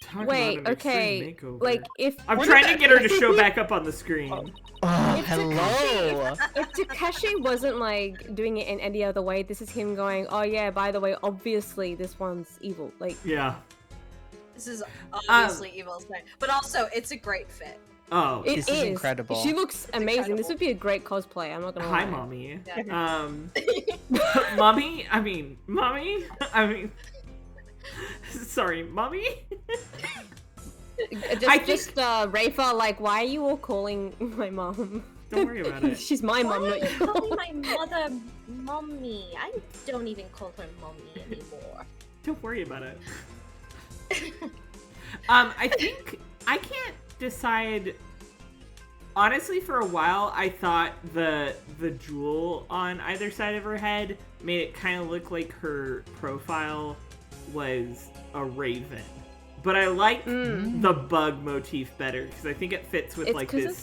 Talk Wait, about an extreme okay. makeover. Like if I'm trying to get her to show back up on the screen. Oh, hello! if Takeshi wasn't like doing it in any other way, this is him going, oh yeah, by the way, obviously this one's evil. Like Yeah. This is obviously evil, but also it's a great fit. Oh, This is incredible. She looks amazing. This would be a great cosplay. I'm not gonna lie. hi, mommy. Yeah. Mommy? Mommy? Sorry, mommy? Just Rafa, like, why are you all calling my mom? Don't worry about it. She's my mom, not Why yours. call my mother mommy? I don't even call her mommy anymore. Don't worry about it. I think I can't decide. Honestly, for a while, I thought the jewel on either side of her head made it kind of look like her profile was a raven. But I like the bug motif better because I think it fits with like this.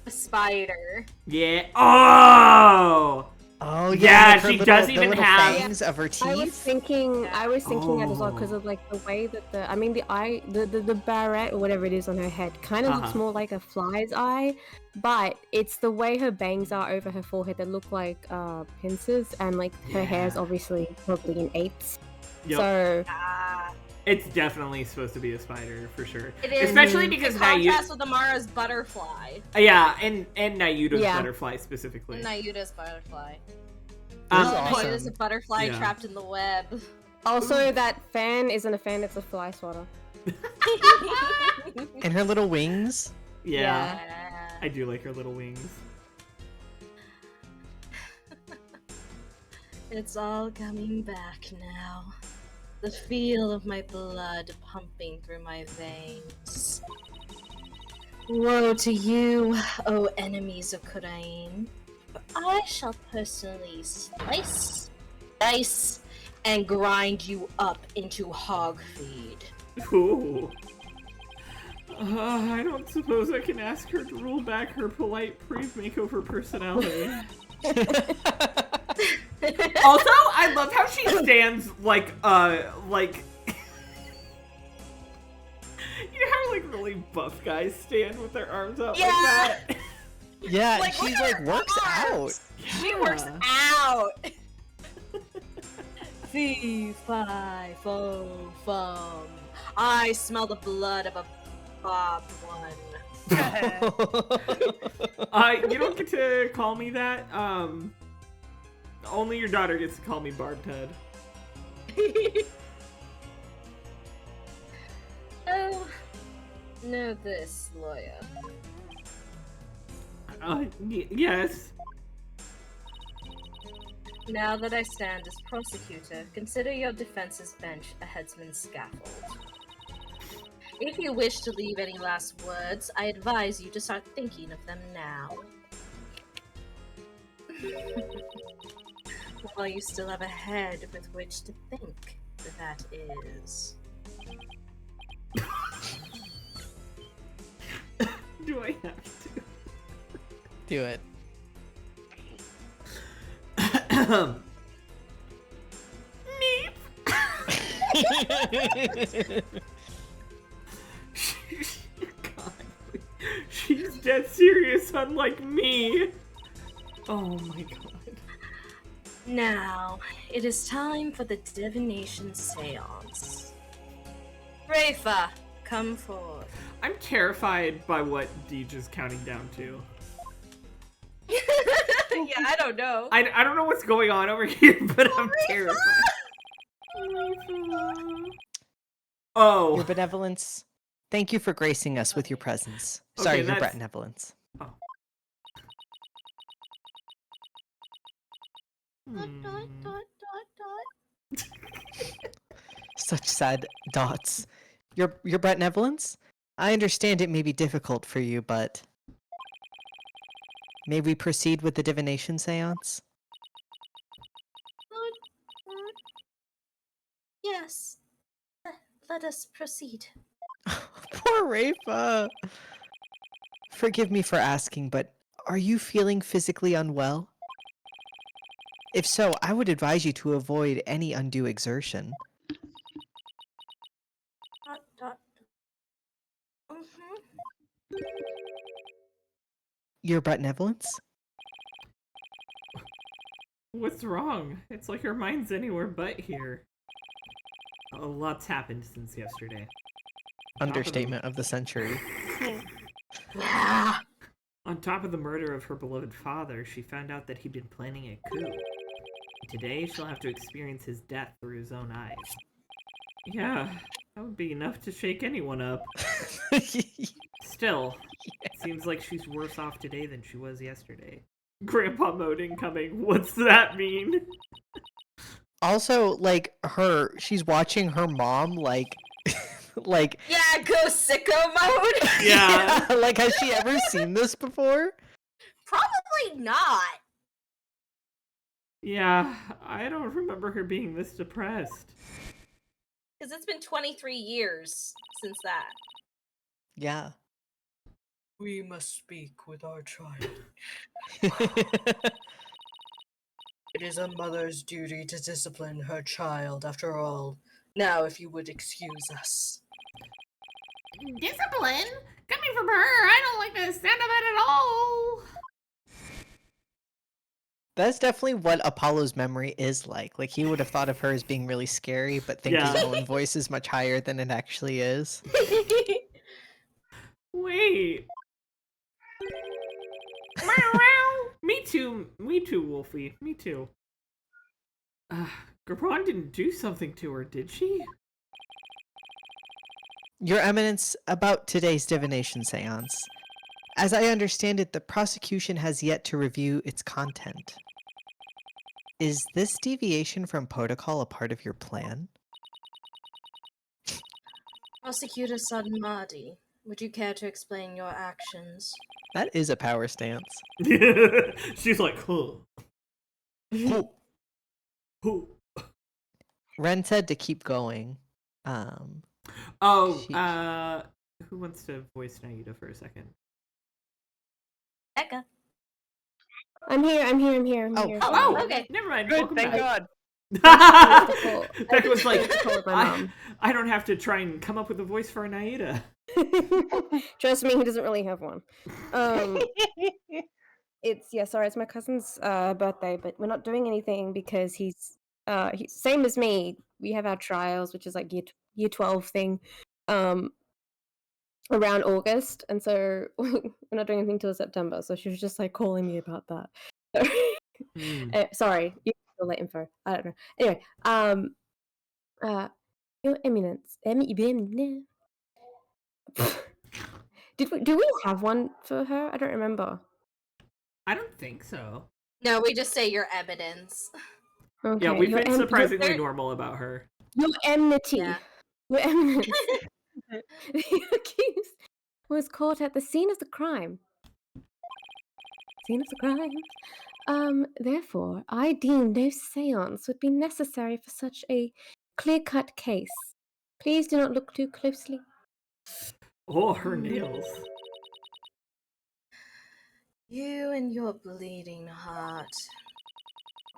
A spider. Yeah. Oh. Oh Yeah, like her she little- does the even little have- fangs of her teeth. I was thinking that as well because Oh. of like the way that the barrette or whatever it is on her head kind of looks more like a fly's eye, but it's the way her bangs are over her forehead that look like pincers, and like her hair's obviously probably in eighths. Yep. So It's definitely supposed to be a spider for sure. It is. Especially because in Nayuta. contrast with Amara's butterfly. Yeah, and Nayuta's Yeah. butterfly specifically. Nayuta's butterfly. This is Nayuta's a awesome. butterfly Yeah. trapped in the web. also that fan isn't a fan; it's a fly swatter. And her little wings. Yeah, I do like her little wings. It's all coming back now. The feel of my blood pumping through my veins. Woe to you, O enemies of Kurain. I shall personally slice, dice, and grind you up into hog feed. Ooh. I don't suppose I can ask her to roll back her polite pre-makeover personality. Also, I love how she stands like you know how like really buff guys stand with their arms out like that? Yeah, Like, she's look at like her works out. arms. She works out! Fee, fi, fo, fum. I smell the blood of a bobbed one. You don't get to call me that. Only your daughter gets to call me Barbed Head. Oh, know this, lawyer. Yes. Now that I stand as prosecutor, consider your defense's bench a headsman's scaffold. If you wish to leave any last words, I advise you to start thinking of them now. While you still have a head with which to think, that is. Do I have to? Do it. God. She's dead serious, unlike me. Oh my god. Now, it is time for the divination seance. Rafa, come forth. I'm terrified by what Deej is counting down to. Yeah, I don't know. I don't know what's going on over here, but I'm terrified. Oh. Your benevolence. Thank you for gracing us with your presence. Sorry, Okay, your that's... benevolence. Oh. Such sad dots. Your benevolence? I understand it may be difficult for you, but... May we proceed with the divination seance? Yes. Let us proceed. Poor Rafa! Forgive me for asking, but are you feeling physically unwell? If so, I would advise you to avoid any undue exertion. Your benevolence? What's wrong? It's like her mind's anywhere but here. A lot's happened since yesterday. Understatement of the century. Yeah. On top of the murder of her beloved father, she found out that he'd been planning a coup. Today, she'll have to experience his death through his own eyes. Yeah, that would be enough to shake anyone up. Still, it seems like she's worse off today than she was yesterday. Grandpa mode incoming. What's that mean? Also, like, she's watching her mom, like, like... Yeah, go sicko mode! Yeah. Like, has she ever seen this before? Probably not. Yeah, I don't remember her being this depressed. Because it's been 23 years since that. Yeah. We must speak with our child. It is a mother's duty to discipline her child, after all. Now, if you would excuse us. Discipline? Coming from her, I don't like the sound of it at all. That's definitely what Apollo's memory is like. Like, he would have thought of her as being really scary, but think his own voice is much higher than it actually is. Wait. Me too, Wolfie. Me too. Gabron didn't do something to her, did she? Your Eminence, about today's divination seance. As I understand it, the prosecution has yet to review its content. Is this deviation from protocol a part of your plan? Prosecutor Sadmadi, would you care to explain your actions? That is a power stance. She's like, huh. Who? Ren said to keep going. Who wants to voice Naida for a second? Becca. I'm here. Oh, okay. Never mind. Good, Welcome thank back. God. Becca was like, Mom. I don't have to try and come up with a voice for Naida. Trust me, he doesn't really have one. It's my cousin's birthday, but we're not doing anything because he's same as me. We have our trials, which is like year 12 thing, around August, and so we're not doing anything till September. So she was just like calling me about that. Sorry, you have late info. I don't know. Anyway, Your Eminence, do we have one for her? I don't remember. I don't think so. No, we just say your evidence. Okay. Yeah, we've been surprisingly normal about her. Your enmity. Yeah. Your Eminence. The accused was caught at the scene of the crime. Therefore, I deem no seance would be necessary for such a clear-cut case. Please do not look too closely. Oh, her nails. You and your bleeding heart.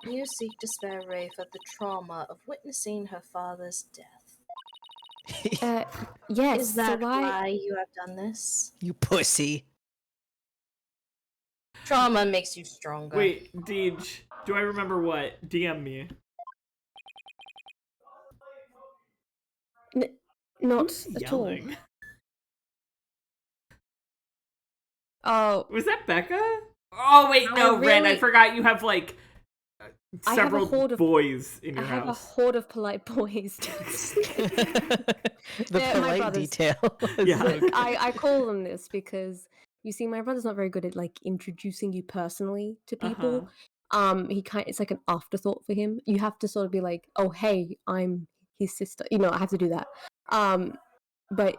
You seek to spare Rafe of the trauma of witnessing her father's death. Yes. Is that why you have done this? You pussy. Trauma makes you stronger. Wait, Deej, do I remember what? DM me. Not Who's at yelling? all. Oh. Was that Becca? Oh wait, no, Ren, I really- forgot you have like I have a several horde of- boys in I your have a house. horde of polite boys. The Yeah, my polite brothers. detail. Yeah. I call them this because you see, my brother's not very good at like introducing you personally to people. It's like an afterthought for him. You have to sort of be like, oh hey, I'm his sister. I have to do that. But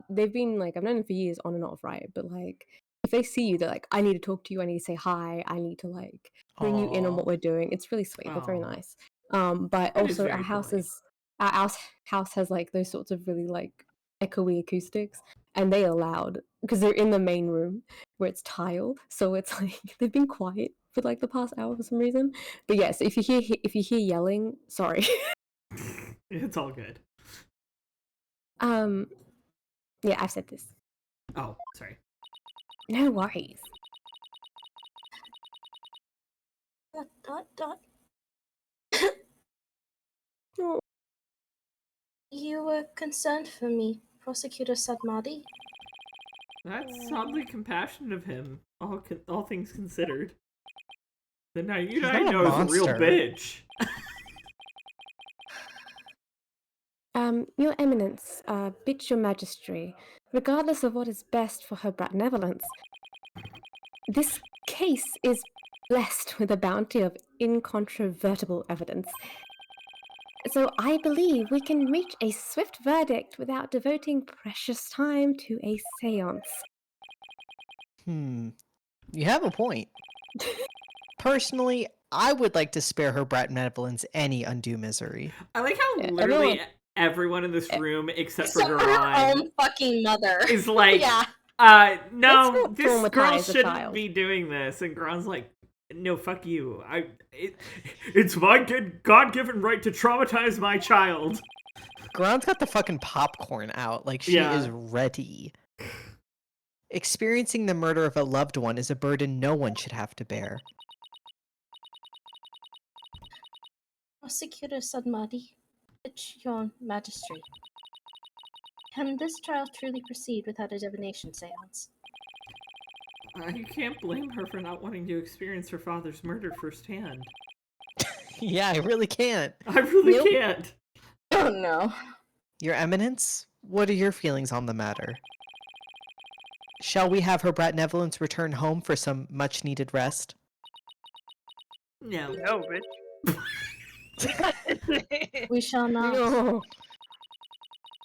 they've been like, I've known them for years on and off, right? But like, if they see you, they're like, I need to talk to you. I need to say hi. I need to like bring you in on what we're doing. It's really sweet. They're very Aw. nice. But That is also very polite. our house has like those sorts of really like echoey acoustics, and they are loud because they're in the main room where it's tile, so it's like they've been quiet for like the past hour for some reason. But yeah, so if you hear yelling, sorry. It's all good. Yeah, I've said this. Oh, sorry. No worries. Dot. Oh, You were concerned for me, Prosecutor Sadmadi. That's oddly compassionate of him, all things considered. The Nayuda I not a know is a real monster. bitch. Your Eminence, bitch your majesty, regardless of what is best for her benevolence, this case is blessed with a bounty of incontrovertible evidence. So I believe we can reach a swift verdict without devoting precious time to a seance. You have a point. Personally, I would like to spare her benevolence any undue misery. I like how Yeah, literally everyone in this room, except for Except for her Garan, own fucking mother. is like, Yeah. no, not this girl traumatize a shouldn't child. be doing this. And Garan's like, no, fuck you. It's my God-given right to traumatize my child. Gron's got the fucking popcorn out, like she Yeah. is ready. Experiencing the murder of a loved one is a burden no one should have to bear. Prosecutor Sadmadi, bitch your majesty. Can this trial truly proceed without a divination seance? I can't blame her for not wanting to experience her father's murder firsthand. Yeah, I really can't. I really Nope. can't. Oh no. Your Eminence, what are your feelings on the matter? Shall we have her benevolence return home for some much-needed rest? No. No, bitch. We shall not. No.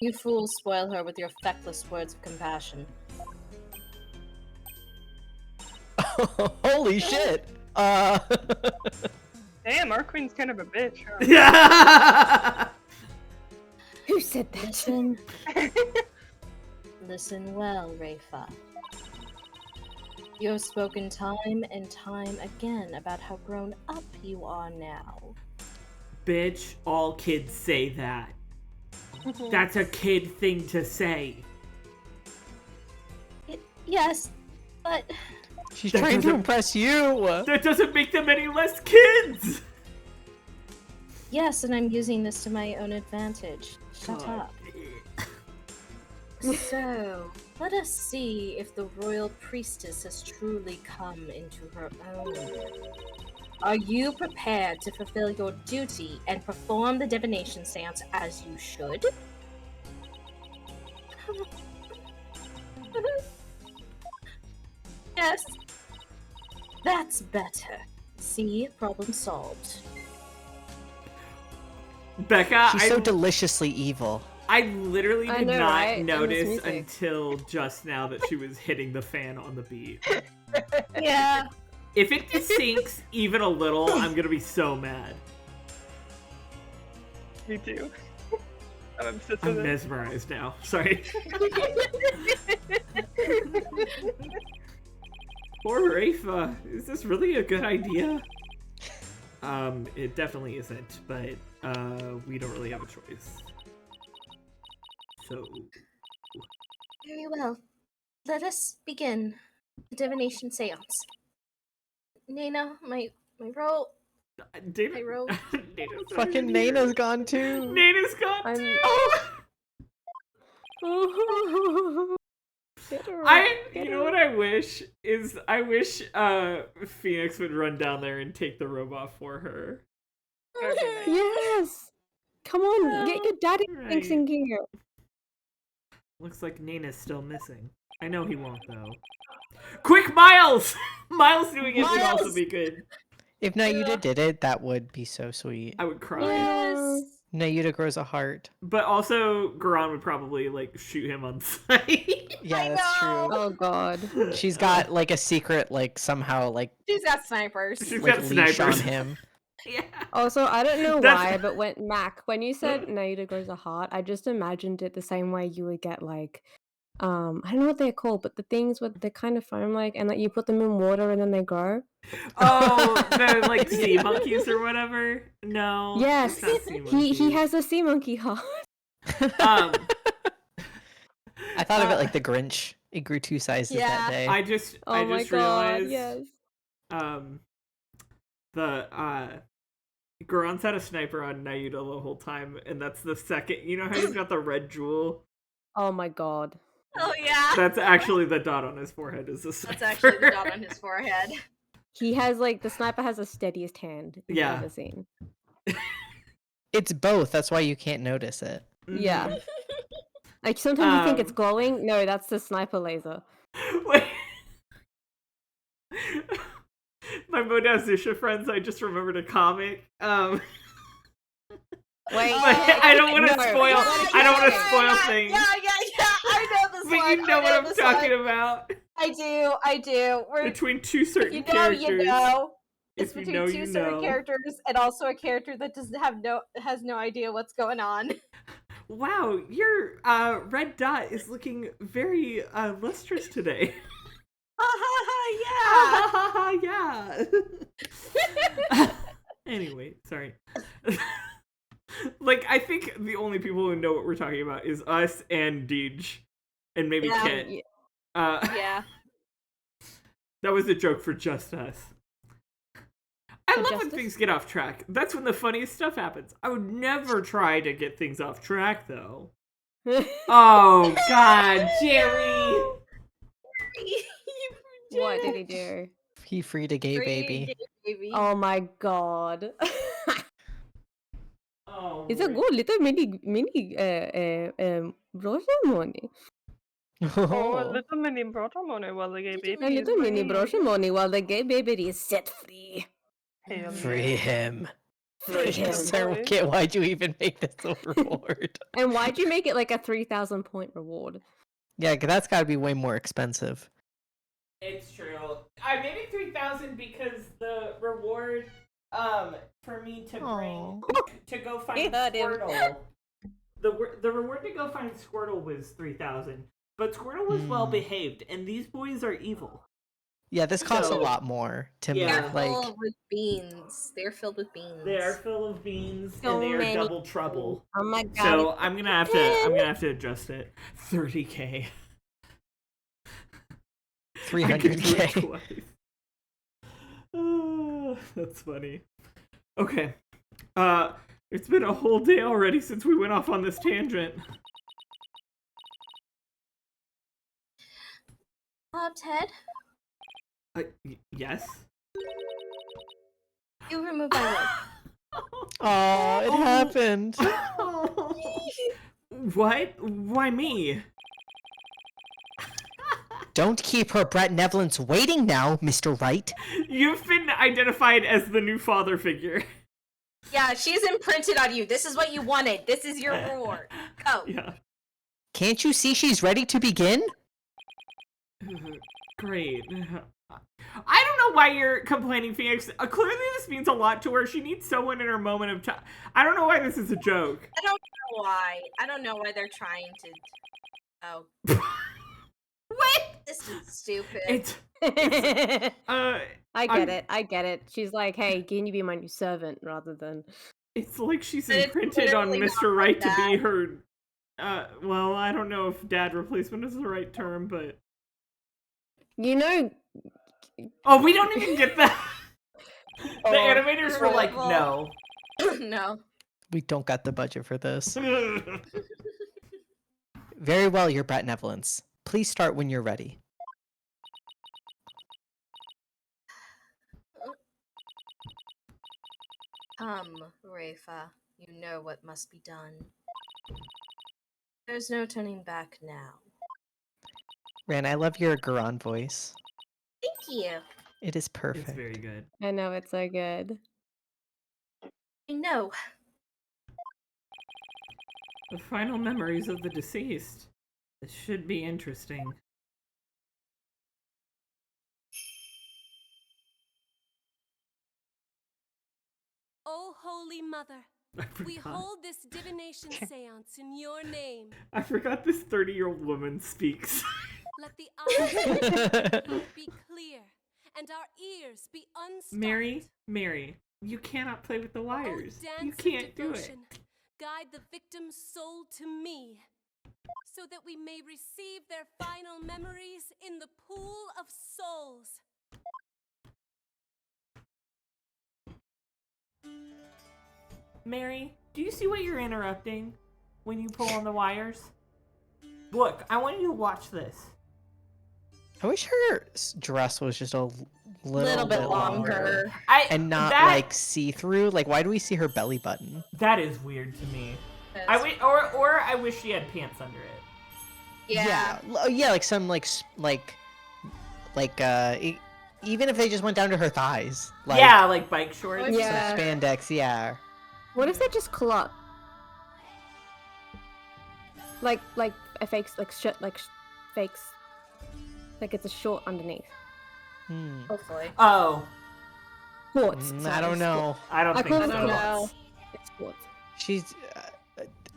You fools spoil her with your feckless words of compassion. Holy shit! Damn, our queen's kind of a bitch. Huh? Yeah. Who said that? Listen. Listen well, Rafa. You have spoken time and time again about how grown up you are now. Bitch, all kids say that. That's a kid thing to say. Yes, but She's That trying to doesn't- impress you! That doesn't make them any less kids! yes, and I'm using this to my own advantage. Shut God. up. So, let us see if the royal priestess has truly come into her own. Are you prepared to fulfill your duty and perform the divination seance as you should? Yes. That's better. See, problem solved. Becca, She's so deliciously evil. I literally I did know, not right? And this notice music. until just now that she was hitting the fan on the beat. Yeah. If it desinks even a little, I'm gonna be so mad. Me too. I'm obsessed I'm with it. mesmerized now. Sorry. Poor Rafa. Is this really a good idea? It definitely isn't, but we don't really have a choice. So Very well. Let us begin the divination seance. Nana, my roll. David, I wrote- Nana's not Fucking even here. Nana's gone too! Nana's gone I'm- too. Oh. You know what I wish is I wish Phoenix would run down there and take the robot for her. Yes. Come on, get your daddy things in gear. Looks like Nana's still missing. I know he won't though. Quick, Miles! Miles doing it would also be good. If Nayuta did it, that would be so sweet. I would cry. Yes. Nayuta grows a heart. But also, Garan would probably like shoot him on sight. Yeah, that's true. Oh god. She's got like a secret, like somehow, like She's got snipers. She's like, got leash snipers on him. Yeah. Also, I don't know That's- why, but when you said Naida grows a heart, I just imagined it the same way you would get like, I don't know what they're called, but the things with they're kind of foam like, and like you put them in water and then they grow. Oh, the like sea monkeys or whatever. No. Yes, it's not sea he monkeys. has a sea monkey heart. Um, I thought of it like the Grinch. It grew 2 sizes that day. I just Oh my god, realized. yes. Garon's had a sniper on Nayuta the whole time, and that's the second. You know how he's got the red jewel? Oh my god. Oh yeah. That's actually the dot on his forehead. Is the sniper. That's actually the dot on his forehead. He has like the sniper has the steadiest hand you've Yeah. ever seen. It's both. That's why you can't notice it. Yeah. Like sometimes you think it's glowing. No, that's the sniper laser. Wait. My Modazisha friends, I just remembered a comic. Wait, I don't want to no. spoil. I don't want to spoil things. Yeah. I know this But one. you know what I'm this talking one. about. I do. We're, Between two certain you characters. know. It's If you between know, two you certain know. characters and also a character that has no idea what's going on. Wow, your red dot is looking very lustrous today. Yeah. Yeah. Anyway, sorry. Like, I think the only people who know what we're talking about is us and Deej. And maybe Yeah. Kit. Yeah. That was a joke for just us. I For love when justice? things get off track. That's when the funniest stuff happens. I would never try to get things off track, though. Oh, God, Jerry! What did he do? He freed a gay baby. Oh my god. Oh, It's a good little mini brother money. Oh, little mini brother money while the gay baby A is little mini free. brother money while the gay baby is set free. Hell Free yeah. him. Free him. Sir, Kit, why'd you even make this a reward? And why'd you make it like a 3,000 point reward? Yeah, 'cause that's gotta be way more expensive. It's true. I made it 3,000 because the reward, for me to bring to go find Got him. Squirtle. The reward to go find Squirtle was 3,000, but Squirtle was well behaved, and these boys are evil. Yeah, this costs So- a lot more to Yeah. make, They're like... full with beans. They're filled with beans. They are full of beans, So and they are many double trouble. Oh my god. So I'm gonna have to adjust it. 30K. I could do it 300K. twice. That's funny. Okay. It's been a whole day already since we went off on this tangent. Ted, Yes? you removed my word. Oh, it happened. What? Why me? Don't keep her Brett Nevlins waiting now, Mr. Wright. You've been identified as the new father figure. Yeah, she's imprinted on you. This is what you wanted. This is your reward. Go. Yeah. Can't you see she's ready to begin? Great. I don't know why you're complaining, Phoenix. Clearly this means a lot to her. She needs someone in her moment of time. I don't know why this is a joke. I don't know why. I don't know why they're trying to. Oh. What? This is stupid. It's I get it. She's like, hey, can you be my new servant rather than... It's like she's But it's imprinted on literally Mr. not Wright like to be that. her. Well, I don't know if dad replacement is the right term, but. You know... Oh, we don't even get that. The Oh, animators were like, terrible. no. No. We don't got the budget for this. Very well, your Brett Nevlins. please start when you're ready. Come, Rafa. You know what must be done. There's no turning back now. Ran, I love your Garon voice. Thank you. It is perfect. It's very good. I know, it's so good. I know. The final memories of the deceased. This should be interesting. O Holy Mother, we hold this divination seance in your name. I forgot this 30-year-old woman speaks. Let the eyes be clear and our ears be unstopped. Mary, you cannot play with the wires. O You dance can't of do it. devotion, guide the victim's soul to me, so that we may receive their final memories in the pool of souls. Mary, do you see what you're interrupting when you pull on the wires? Look, I want you to watch this. I wish her dress was just a little bit longer. And not like see-through. Like, why do we see her belly button? That is weird to me. I wish she had pants under it. Yeah, like some even if they just went down to her thighs. Like, yeah, like bike shorts. Yeah. Some spandex, yeah. What if they just clot? Like a fake, fakes. Like it's a short underneath. Hopefully. Oh. Sports. I don't know. I don't think so. Know. It's sports. She's.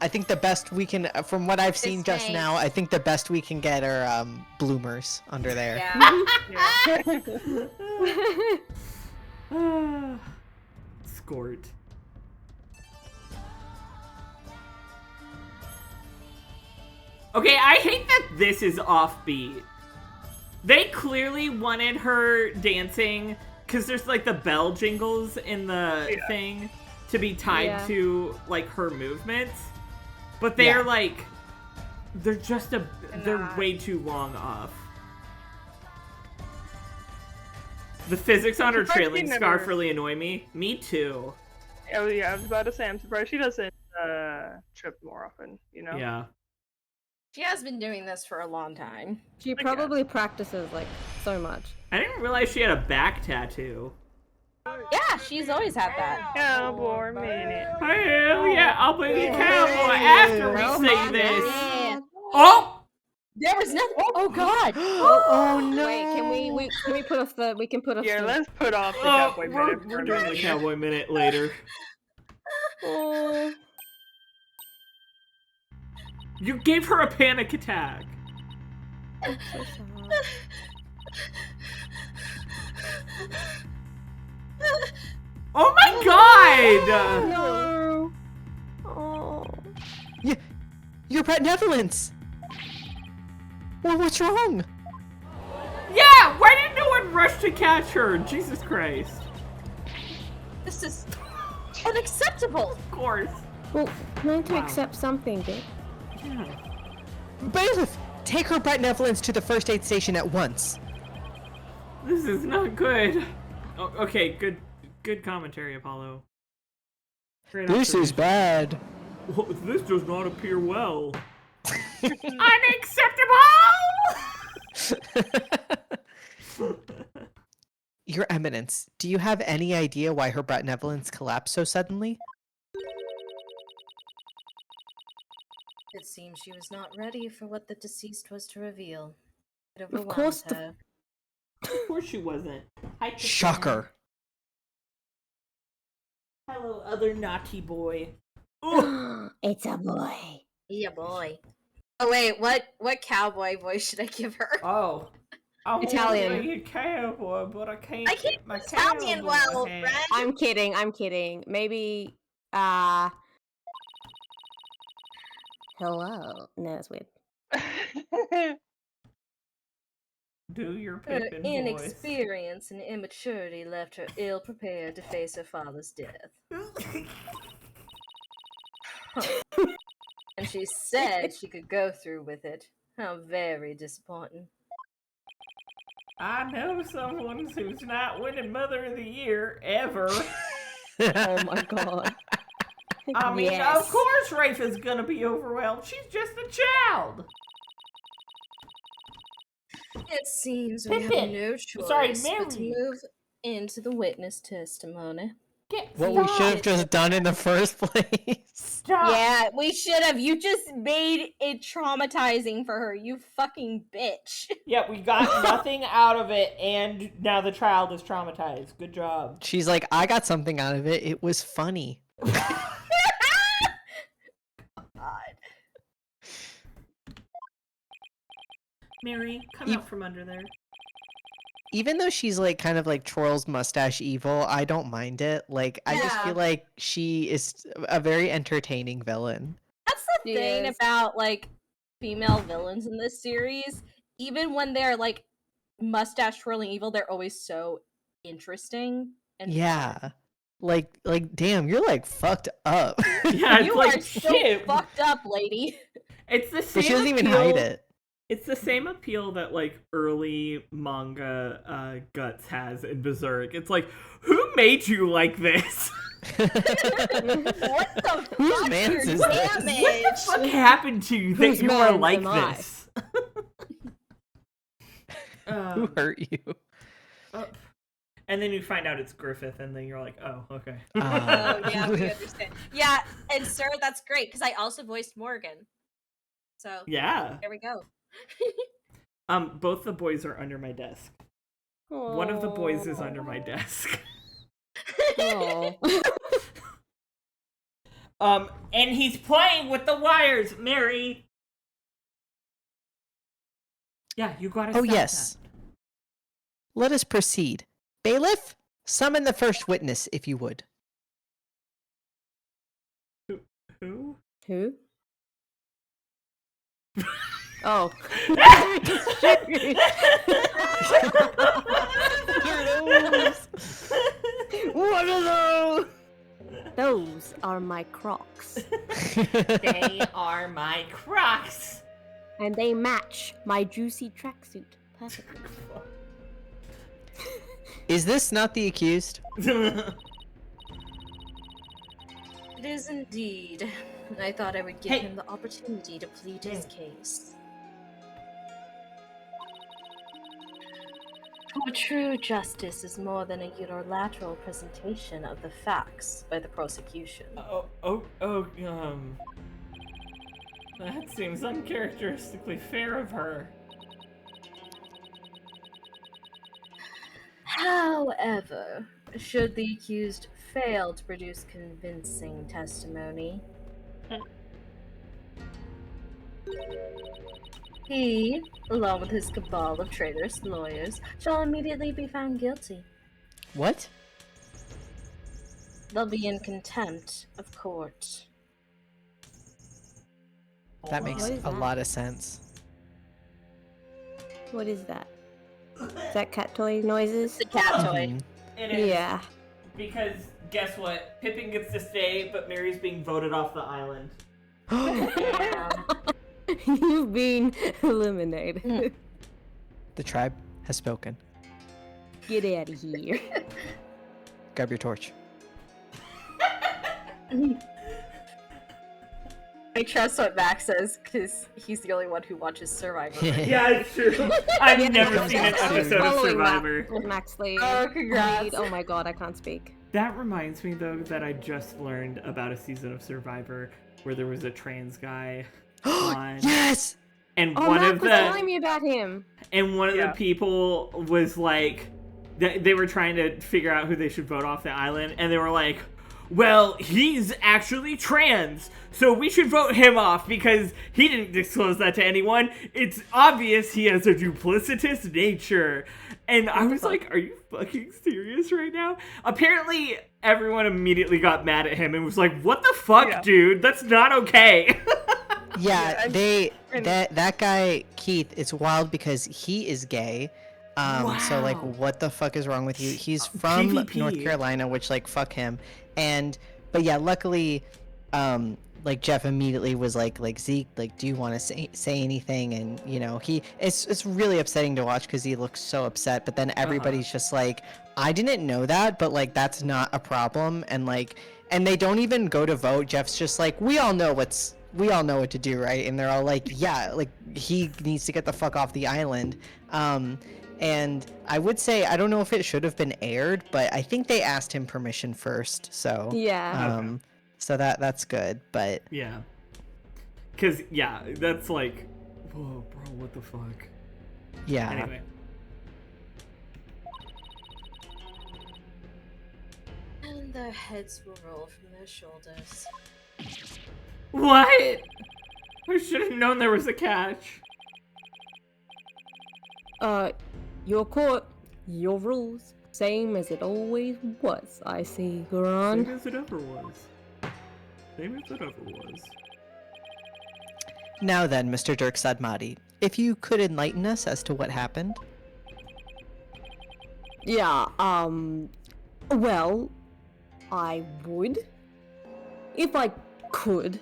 I think the best we can, from what I've seen just now, I think the best we can get are bloomers under there. Yeah. Skort. Okay, I hate that this is offbeat. They clearly wanted her dancing because there's like the bell jingles in the thing to be tied to like her movements, but they're like they're way too long off. The physics on her trailing scarf really annoy me. Me too. Oh yeah, I was about to say I'm surprised she doesn't trip more often. You know. Yeah. She has been doing this for a long time. She probably practices like so much. I didn't realize she had a back tattoo. Yeah, she's always had that. Cowboy minute. Hell yeah, I'll be the cowboy after we say this. Oh! There was nothing. Oh god. Oh no. Wait, can we put off the? We can put off. Yeah, the... let's put off the cowboy minute. We're doing the cowboy minute later. Oh. You gave her a panic attack. I'm so sad. Oh my god! No. Oh. You're Brett Netherlands. Well, what's wrong? Yeah, why didn't no one rush to catch her? Jesus Christ. This is unacceptable. Of course. Well, learn to accept something, dude. Yeah. Bailiff, take her Brett Netherlands to the first aid station at once. This is not good. Oh, okay, good commentary, Apollo. This is bad. Well, this does not appear well. Unacceptable! Your Eminence, do you have any idea why her Brett Netherlands collapsed so suddenly? It seems she was not ready for what the deceased was to reveal. It Of course, overwhelmed her. Of course she wasn't. Hi, Shocker. Hello, other naughty boy. It's a boy. Yeah, boy. Oh wait, what cowboy voice should I give her? Oh. I Italian. want to be a cowboy, but I can't I can't get my Italian cowboy well, hat. Brett. I'm kidding. Maybe, hello. No, that's weird. Do your Her Pippin voice. inexperience and immaturity left her ill-prepared to face her father's death. And she said she could go through with it. How very disappointing. I know someone who's not winning Mother of the Year ever. Oh my god. I mean, Yes. of course Rafa's gonna be overwhelmed. She's just a child. It seems we have Pippin. no choice Sorry, but to Mary. move into the witness testimony. What we should have just done in the first place. Stop. Yeah, we should have. You just made it traumatizing for her, you fucking bitch. Yeah, we got nothing out of it, and now the child is traumatized. Good job. She's like, I got something out of it. It was funny. God. Mary, come out from under there. Even though she's like kind of like Troll's mustache evil, I don't mind it. Like, I just Yeah. feel like she is a very entertaining villain. That's the She thing is. about like female villains in this series. Even when they're like mustache twirling evil, they're always so interesting and Yeah. Like, damn, you're like fucked up. Yeah, it's you like are so shit. fucked up, lady. It's the But same. she doesn't even appeal- hide it. It's the same appeal that like early manga Guts has in Berserk. It's like, who made you like this? What the Whose fuck? man's Your is this? damage? What the fuck happened to you that Whose you are man like am I? this? Who hurt you? And then you find out it's Griffith, and then you're like, oh, okay. Oh yeah, we understand. Yeah, and sir, that's great because I also voiced Morgan. So Yeah. there we go. Both the boys are under my desk. One of the boys is under my desk. Aw. And he's playing with the wires, Mary. Yeah, you gotta Oh, stop yes. Let us proceed. Bailiff, summon the first witness, if you would. that. Who? Who? Oh. What are those? Those are my Crocs. They are my Crocs. And they match my juicy tracksuit perfectly. Is this not the accused? It is indeed. I thought I would give Hey. him the opportunity to plead his case. For true justice is more than a unilateral presentation of the facts by the prosecution. That seems uncharacteristically fair of her. However, should the accused fail to produce convincing testimony, he, along with his cabal of traitorous lawyers, shall immediately be found guilty. What? They'll be in contempt of court. That makes What is a that? lot of sense. What is that? Is that cat toy noises? The cat toy. Mhm. It is. Yeah. Because guess what? Pippin gets to stay, but Mary's being voted off the island. You've been eliminated. The tribe has spoken. Get out of here. Grab your torch. I trust what Max says because he's the only one who watches Survivor. Yeah, it's true. I've never seen an that's true. episode of Following Survivor. With Max Lee. Oh, congrats. Oh my god, I can't speak. That reminds me, though, that I just learned about a season of Survivor where there was a trans guy on, Yes! and Oh, one Max of was the telling me about him. and one of the people was like, they were trying to figure out who they should vote off the island, and they were like, well, he's actually trans, so we should vote him off because he didn't disclose that to anyone. It's obvious he has a duplicitous nature. And I was like, are you fucking serious right now? Apparently, everyone immediately got mad at him and was like, what the fuck, dude? That's not okay. Yeah, that guy Keith, it's wild because he is gay. So like, Wow. what the fuck is wrong with you? He's from PvP. North Carolina, which like fuck him. But yeah, luckily like Jeff immediately was like Zeke, like, do you want to say anything? And it's really upsetting to watch because he looks so upset. But then everybody's just like, I didn't know that, but like that's not a problem. And they don't even go to vote. Jeff's just like, we all know what to do, right? And they're all like, yeah, like he needs to get the fuck off the island. And I would say, I don't know if it should have been aired, but I think they asked him permission first. So yeah. So that's good, but yeah, because that's like, whoa, bro, what the fuck? Yeah. Anyway. And their heads will roll from their shoulders. What? I should have known there was a catch. Your court, your rules, same as it always was. I see, Goran. Same as it ever was. Same as it ever was. Now then, Mr. Dirk Sadmati, if you could enlighten us as to what happened. Yeah, well, I would. If I could.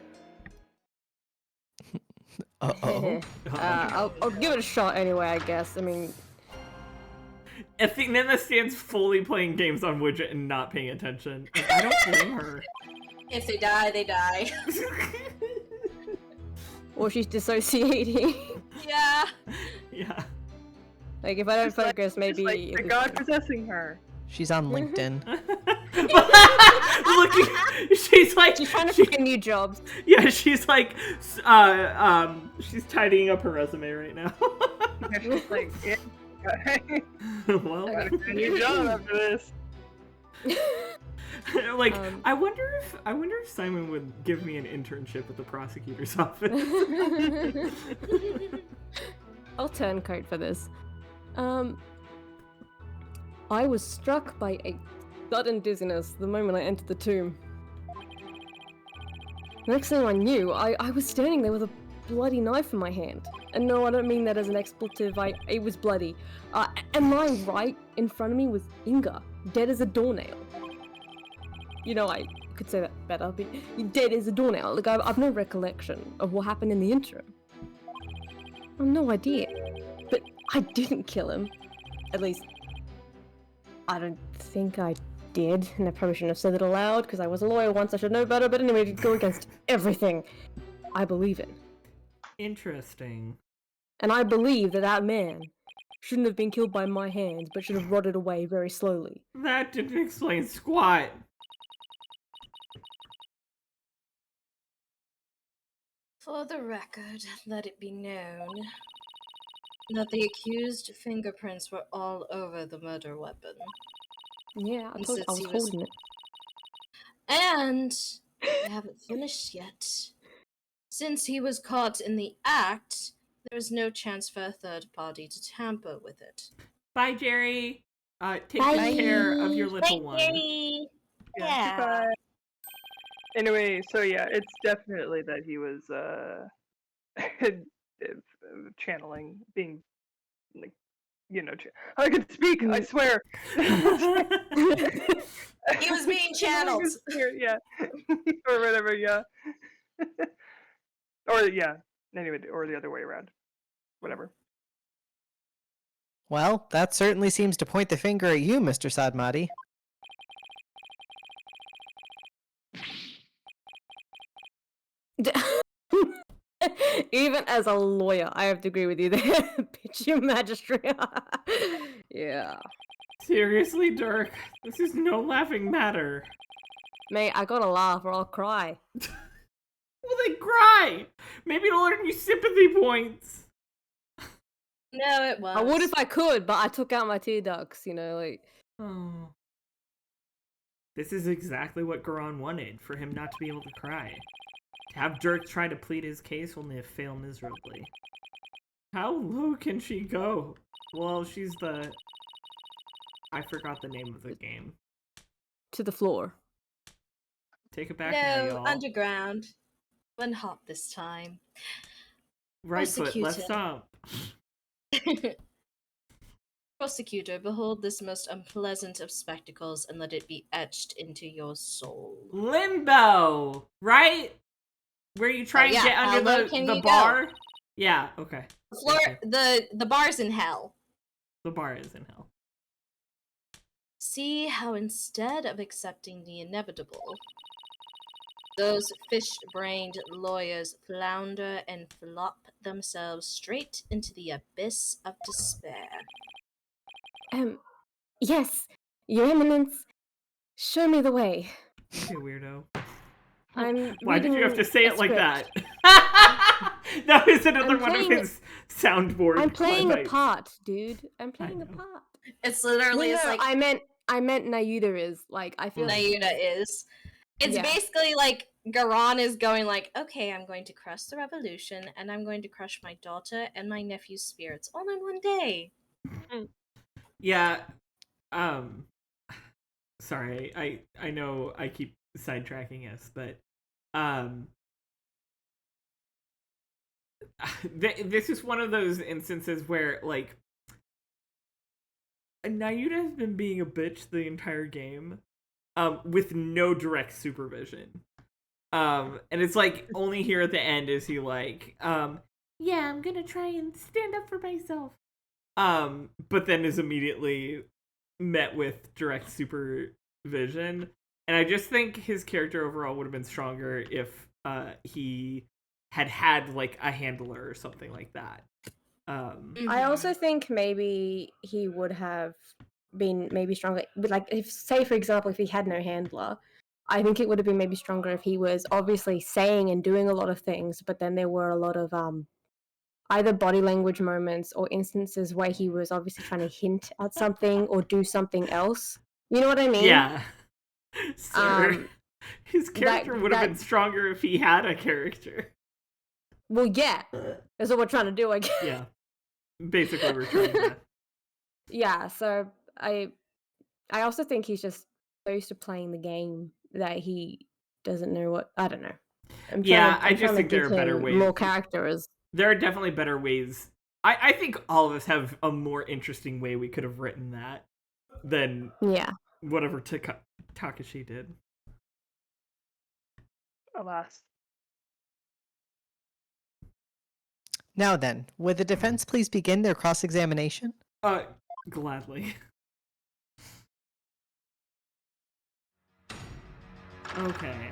Uh-oh. I'll give it a shot anyway, I guess. I mean... I think Nana stands fully playing games on Widget and not paying attention. Like, I don't blame her. If they die, they die. Or she's dissociating. Yeah. Yeah. Like, if I don't focus, maybe... Like the god possessing her. She's on LinkedIn. Looking, she's trying to find new jobs. Yeah, she's like, she's tidying up her resume right now. She's like, yeah. Well, I got a new job after this. Like, I wonder if Simon would give me an internship at the prosecutor's office. I'll turncoat for this. I was struck by a sudden dizziness the moment I entered the tomb. Next thing I knew, I was standing there with a bloody knife in my hand. And no, I don't mean that as an expletive, it was bloody. And lying right in front of me was Inga, dead as a doornail. You know, I could say that better, but dead as a doornail. Like, I've no recollection of what happened in the interim. I've no idea. But I didn't kill him. At least, I don't think I did, and I probably shouldn't have said it aloud, because I was a lawyer once, I should know better, but anyway, to go against everything I believe in. Interesting. And I believe that man shouldn't have been killed by my hands, but should have rotted away very slowly. That didn't explain squat. For the record, let it be known that the accused fingerprints were all over the murder weapon. Yeah, I was holding it. And I haven't finished yet. Since he was caught in the act, there is no chance for a third party to tamper with it. Bye, Jerry. Take good care of your little one. Jerry. Yeah. Goodbye. Anyway, so yeah, it's definitely that he was channeling, being like, I could speak, I swear. He was being channeled. Yeah. Or whatever, yeah. Or yeah, anyway, or the other way around. Whatever. Well, that certainly seems to point the finger at you, Mr. Sadmati. Even as a lawyer, I have to agree with you there. Bitch, you magistrate. Yeah. Seriously, Dirk, this is no laughing matter. Mate, I gotta laugh or I'll cry. Well, then cry! Maybe it'll earn you sympathy points. No, it was. I would if I could, but I took out my tear ducts, like... Oh. This is exactly what Goran wanted, for him not to be able to cry. To have Dirk try to plead his case only to fail miserably. How low can she go? Well, she's the... I forgot the name of the game. To the floor. Take it back now, y'all. No, underground. One hop this time. Right foot, left stomp. Prosecutor, behold this most unpleasant of spectacles and let it be etched into your soul. Limbo, right? Where you try and get under the bar? Go? Yeah, okay. The bar's in hell. The bar is in hell. See how instead of accepting the inevitable, those fish-brained lawyers flounder and flop themselves straight into the abyss of despair. Yes, Your Eminence, show me the way. Okay, weirdo. Why did you have to say it like that? That was another one of his soundboard. I'm playing a part, dude. I'm playing a part. It's literally like I meant Nayuda is like I feel Nayuda is. It's basically like Garan is going like, okay, I'm going to crush the revolution and I'm going to crush my daughter and my nephew's spirits all in one day. Yeah. Sorry, I know I keep sidetracking us, but this is one of those instances where like Nayuda has been being a bitch the entire game, with no direct supervision. And it's like only here at the end is he like, yeah, I'm gonna try and stand up for myself. But then is immediately met with direct supervision. And I just think his character overall would have been stronger if he had like a handler or something like that. I also think maybe he would have been maybe stronger. But like, if say for example, if he had no handler, I think it would have been maybe stronger if he was obviously saying and doing a lot of things, but then there were a lot of either body language moments or instances where he was obviously trying to hint at something or do something else. You know what I mean? Yeah. Sir, his character would have been stronger if he had a character. Well, yeah. That's what we're trying to do, I guess. Yeah. Basically, we're trying to. Yeah, so I also think he's just so used to playing the game that he doesn't know what... I don't know. I just think there are better ways. More characters. There are definitely better ways. I think all of us have a more interesting way we could have written that than whatever Takashi did. Alas. Now then, would the defense please begin their cross-examination? Gladly. Okay.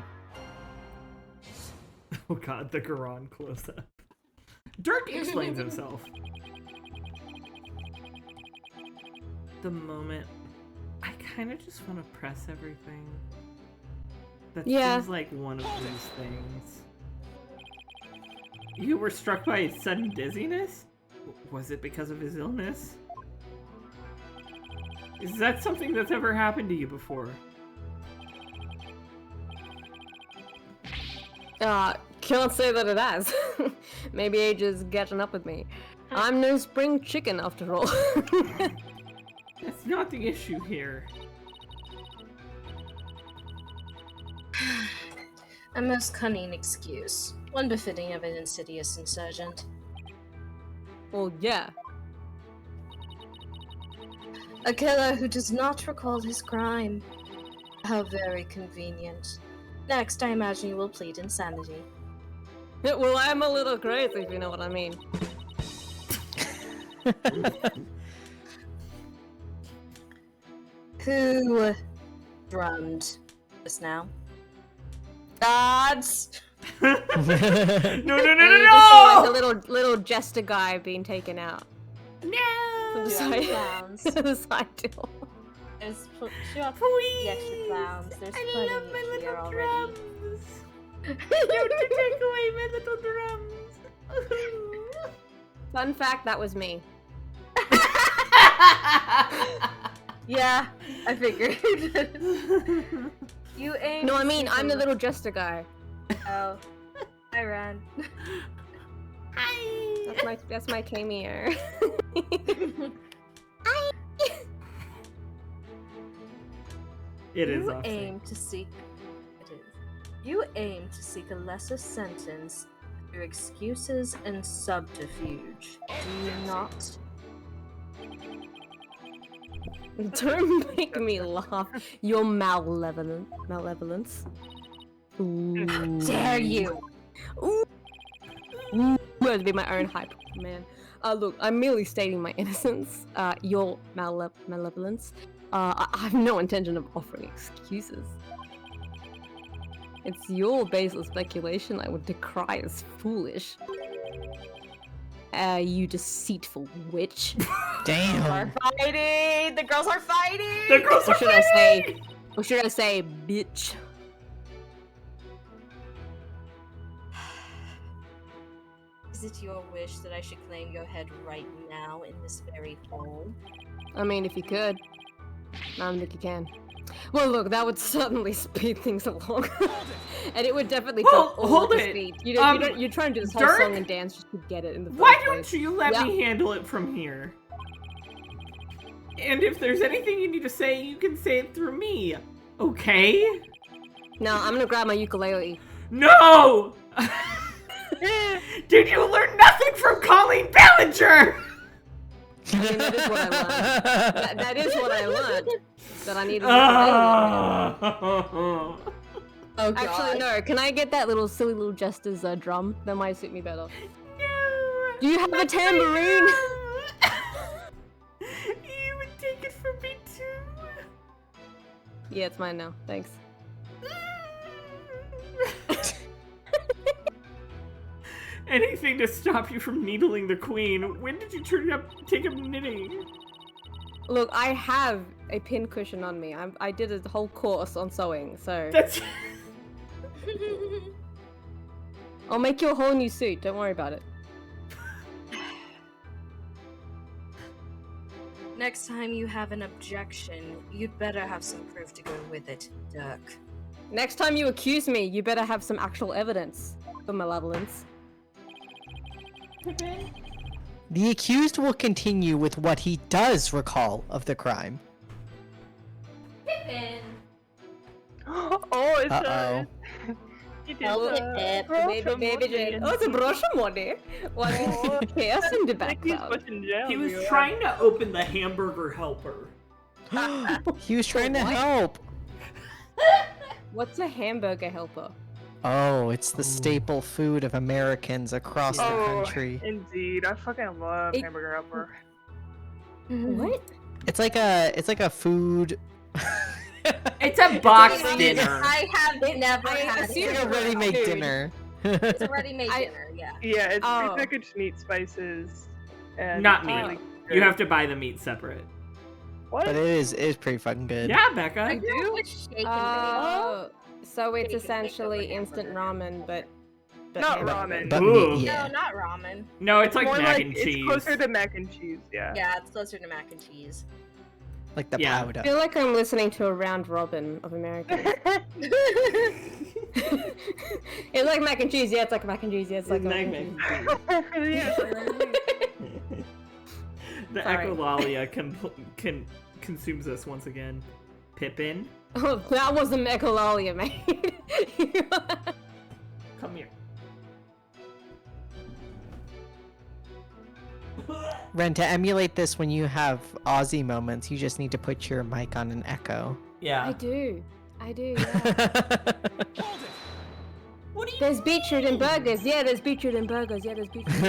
Oh god, the Garan close-up. Dirk explains himself. The moment... I kind of just want to press everything. That seems like one of those things. You were struck by a sudden dizziness? Was it because of his illness? Is that something that's ever happened to you before? Can't say that it has. Maybe age is catching up with me. I'm no spring chicken after all. That's not the issue here. A most cunning excuse. One befitting of an insidious insurgent. Well, yeah. A killer who does not recall his crime. How very convenient. Next, I imagine you will plead insanity. Well, I'm a little crazy, if you know what I mean. Who drummed just now? Gods! No! Like a little jester guy being taken out. No! From the side clowns. The side door. There's the extra clowns. There's plenty here already. Don't take away my little drums. Fun fact, that was me. Yeah, I figured. You aim. No, I mean, I'm the little jester guy. Oh. I ran. Hi. That's my cameo. Hi. It is. You aim to seek. It is. You aim to seek a lesser sentence through excuses and subterfuge. Do you not? Don't make me laugh. Your malevolence. Ooh. Dare you? Ooh. Would be my own hype, man. Look, I'm merely stating my innocence. Your malevolence. I have no intention of offering excuses. It's your baseless speculation I would decry as foolish. You deceitful witch. Damn. Fighting! The girls are fighting! The girls are fighting! Or should I say, bitch? Is it your wish that I should claim your head right now in this very home? I mean, if you could. I don't think you can. Well, look, that would certainly speed things along. And it would definitely drop all the speed. You're trying to do this whole Dirk? song and dance just to get it in the first Why place. don't you let me handle it from here? And if there's anything you need to say, you can say it through me. Okay? No, I'm gonna grab my ukulele. No! Did you learn nothing from Colleen Ballinger? I mean, that is what I learned. That is what I learned. That I need a ukulele. Oh, God. Actually, no. Can I get that little silly little Jester's drum? That might suit me better. No. Do you have a tambourine? You would take it from me too. Yeah, it's mine now. Thanks. Anything to stop you from needling the queen. When did you take up knitting? Look, I have a pin cushion on me. I did a whole course on sewing, so... That's... I'll make you a whole new suit. Don't worry about it. Next time you have an objection, you'd better have some proof to go with it, Dirk. Next time you accuse me, you better have some actual evidence for malevolence. The accused will continue with what he does recall of the crime. Pippin! Oh, it's Uh-oh. Baby Jane. Oh, it's a brush money. What is chaos in the background? He was trying to open the hamburger helper. He was trying to help. What's a hamburger helper? Oh, it's the staple food of Americans across the country. Indeed, I fucking love hamburger helper. What? It's like a food. It's a box dinner. I have never had It's like a ready-made dinner. It's a ready-made dinner, yeah. Yeah, it's prepackaged meat, spices, and Not meat. You have to buy the meat separate. What? But it is pretty fucking good. Yeah, Becca. I do. So it's essentially instant ramen, but not ramen. But No, not ramen. No, it's like More mac like, and cheese. It's closer to mac and cheese, yeah. Yeah, it's closer to mac and cheese. Like the Yeah. powder. I feel like I'm listening to a round robin of Americans. It's like mac and cheese. Yeah, it's like mac and cheese. Yeah, it's like mac and cheese. The echolalia consumes us once again. Pippin, Oh, that was a echolalia, mate. come here. Ren, to emulate this when you have Aussie moments, you just need to put your mic on an echo. Yeah. I do, yeah. What are you There's beetroot and burgers. Yeah, there's beetroot and burgers. Yeah, there's beetroot.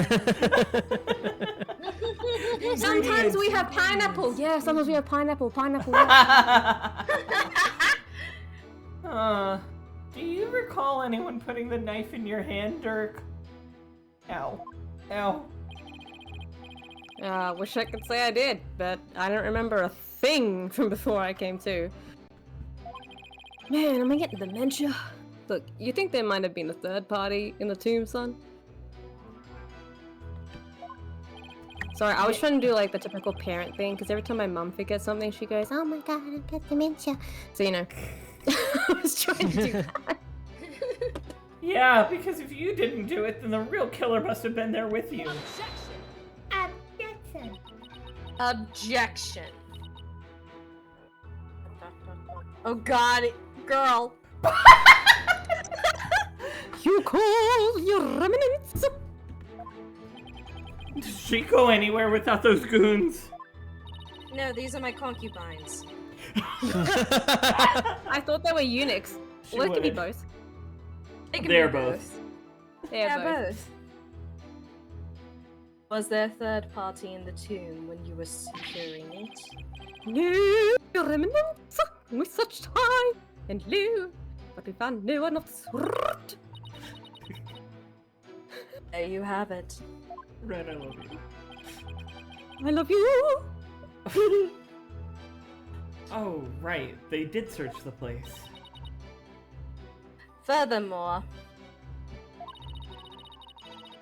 Sometimes we have pineapple. Yeah, sometimes we have pineapple. Pineapple. Yeah. Do you recall anyone putting the knife in your hand, Dirk? Ow. Ow. Wish I could say I did, but I don't remember a thing from before I came to. Man, am I getting dementia? Look, you think there might have been a third party in the tomb, son? Sorry, I was trying to do like the typical parent thing, because every time my mom forgets something, she goes, "Oh my god, I've got dementia." So, you know, I was trying to do that. Yeah, because if you didn't do it, then the real killer must have been there with you. Objection. Oh god, girl. You call your remnants? Did she go anywhere without those goons? No, these are my concubines. I thought they were eunuchs. Well, it could be both. They're both. They're both. Was there a third party in the tomb when you were securing it? No remnants with such time and live, but we found no one of the sort. There you have it. Red, I love you. I love you. Oh, right. They did search the place. Furthermore,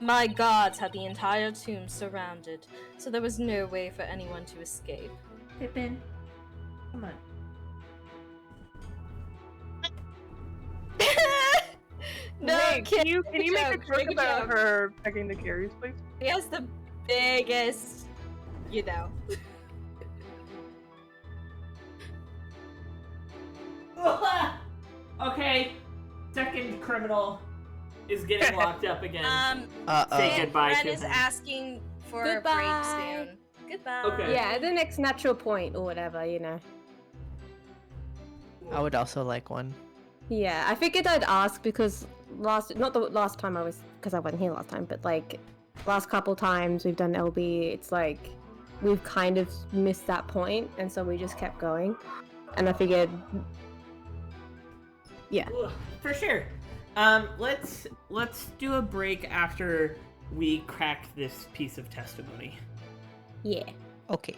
my guards had the entire tomb surrounded, so there was no way for anyone to escape. Pippin, come on. No, Wait, can you make a joke about joke. her checking the carries, please? He has the biggest, you know. Okay, second criminal is getting locked up again. Say goodbye Ren to is him. asking for a break Goodbye. soon. Goodbye. Okay. Yeah, at the next natural point or whatever, you know. I would also like one. Yeah, I figured I'd ask because not the last time I was, because I wasn't here last time, but like last couple times we've done LB, it's like we've kind of missed that point, and so we just kept going. And I figured, yeah. For sure. Let's do a break after we crack this piece of testimony. Yeah. Okay.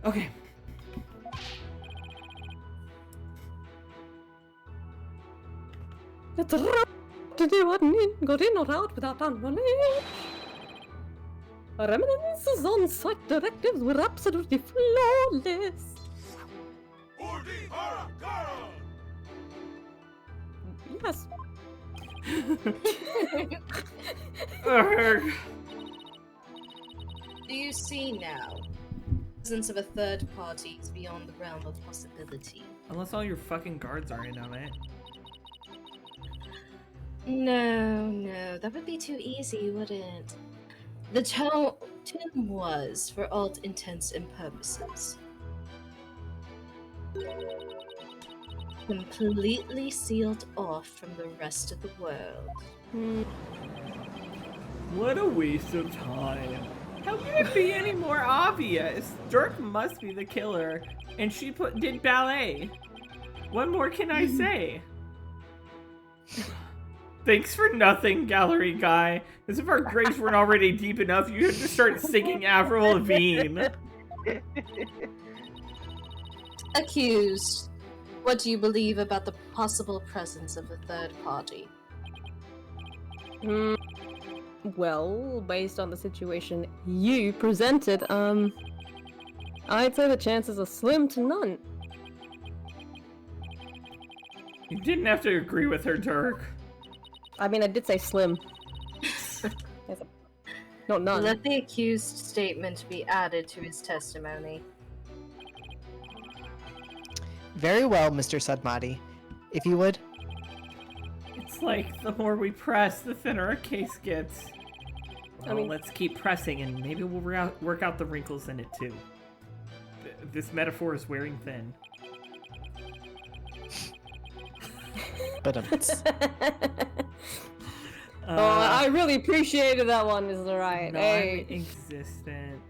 Okay. It's to do what got in or out without knowledge. Remnants on-site directives were absolutely flawless. Yes. Do you see now? The presence of a third party is beyond the realm of possibility. Unless all your fucking guards are in on it. No, that would be too easy, wouldn't it? The tomb was, for all intents and purposes, completely sealed off from the rest of the world. What a waste of time. How can it be any more obvious? Dirk must be the killer, and she did ballet. What more can I say? Thanks for nothing, gallery guy. As if our graves weren't already deep enough, you had to start singing Avril Lavigne. Accused, what do you believe about the possible presence of a third party? Well, based on the situation you presented, I'd say the chances are slim to none. You didn't have to agree with her, Dirk. I mean, I did say slim. Not none. Let the accused statement be added to his testimony. Very well, Mr. Sudmati. If you would. It's like the more we press, the thinner our case gets. Well, let's keep pressing and maybe we'll work out the wrinkles in it too. This metaphor is wearing thin. But I really appreciated that one, Mr. Wright. Hey. Non-existent.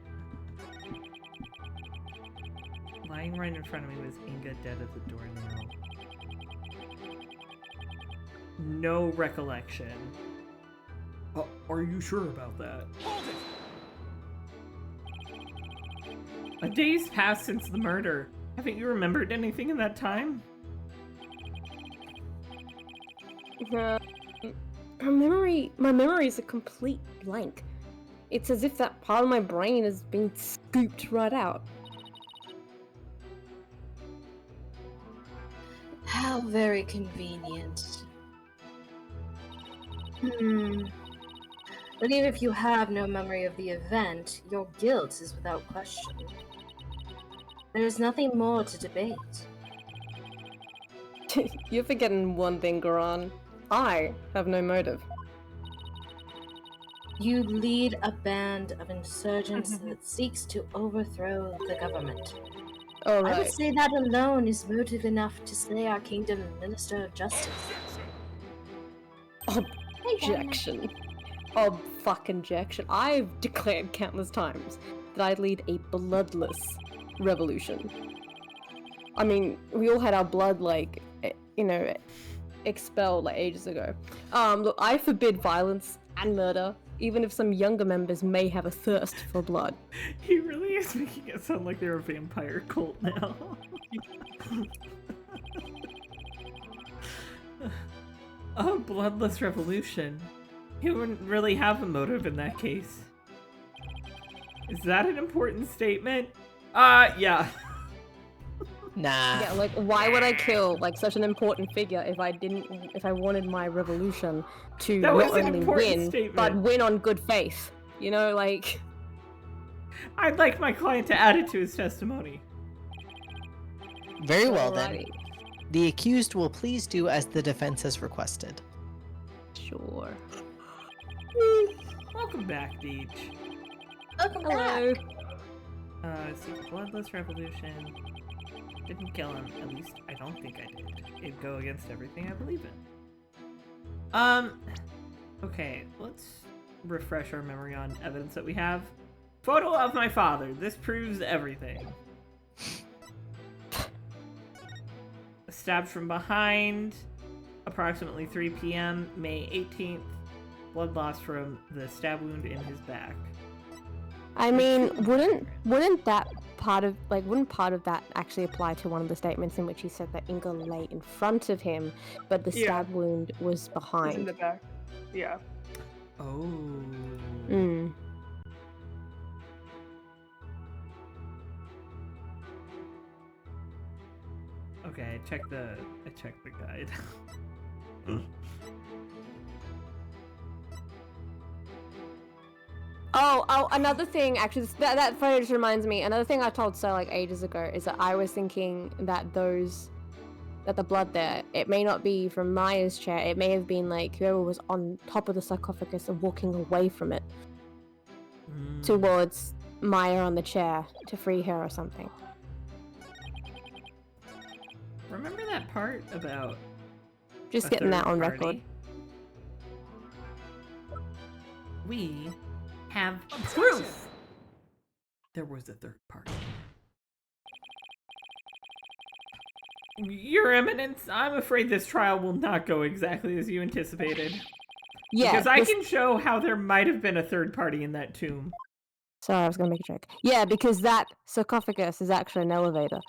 Lying right in front of me was Inga dead at the doornail. No recollection. Are you sure about that? Hold it! A day's passed since the murder. Haven't you remembered anything in that time? My memory is a complete blank. It's as if that part of my brain has been scooped right out. How very convenient. But even if you have no memory of the event, your guilt is without question. There is nothing more to debate. You're forgetting one thing, Goran. I have no motive. You lead a band of insurgents that seeks to overthrow the government. All I would right. say that alone is motive enough to slay our kingdom minister of justice. Objection. Fucking-jection. I've declared countless times that I'd lead a bloodless revolution. I mean, we all had our blood, like, expelled, like, ages ago. Look, I forbid violence and murder, even if some younger members may have a thirst for blood. He really is making it sound like they're a vampire cult now. A bloodless revolution. He wouldn't really have a motive in that case. Is that an important statement? Yeah. Nah. Yeah, like, why would I kill, like, such an important figure if I wanted my revolution to That not was an only important win, statement. but win on good faith? You know, like... I'd like my client to add it to his testimony. Very well then. Alrighty. The accused will please do as the defense has requested. Sure. Welcome back, Deej. Welcome Hello. Let's see, bloodless revolution. Didn't kill him. At least I don't think I did. It'd go against everything I believe in. Okay, let's refresh our memory on evidence that we have. Photo of my father. This proves everything. Stabbed from behind, approximately 3 p.m., May 18th. Blood loss from the stab wound in his back. I mean, wouldn't part of that actually apply to one of the statements in which he said that Inga lay in front of him, but the stab wound was It's in behind? the back. Yeah. Oh. Mm. Okay, I checked the guide. Oh, another thing, actually, that photo just reminds me, another thing I told Sir, like, ages ago, is that I was thinking that the blood there, it may not be from Maya's chair, it may have been, like, whoever was on top of the sarcophagus and walking away from it towards Maya on the chair to free her or something. Remember that part about Just a getting that third on party? record. We have proof! There was a third party. Your Eminence, I'm afraid this trial will not go exactly as you anticipated. Yeah, Because I can show how there might have been a third party in that tomb. Sorry, I was gonna make a joke. Yeah, because that sarcophagus is actually an elevator.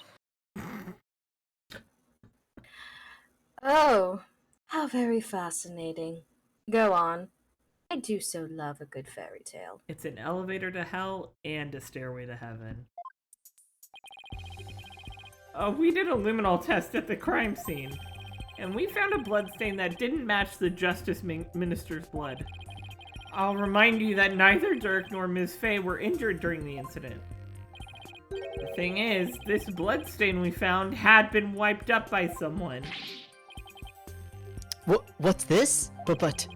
Oh, how very fascinating. Go on. I do so love a good fairy tale. It's an elevator to hell and a stairway to heaven. We did a luminol test at the crime scene, and we found a bloodstain that didn't match the Justice Minister's blood. I'll remind you that neither Dirk nor Ms. Faye were injured during the incident. The thing is, this bloodstain we found had been wiped up by someone. What's this? But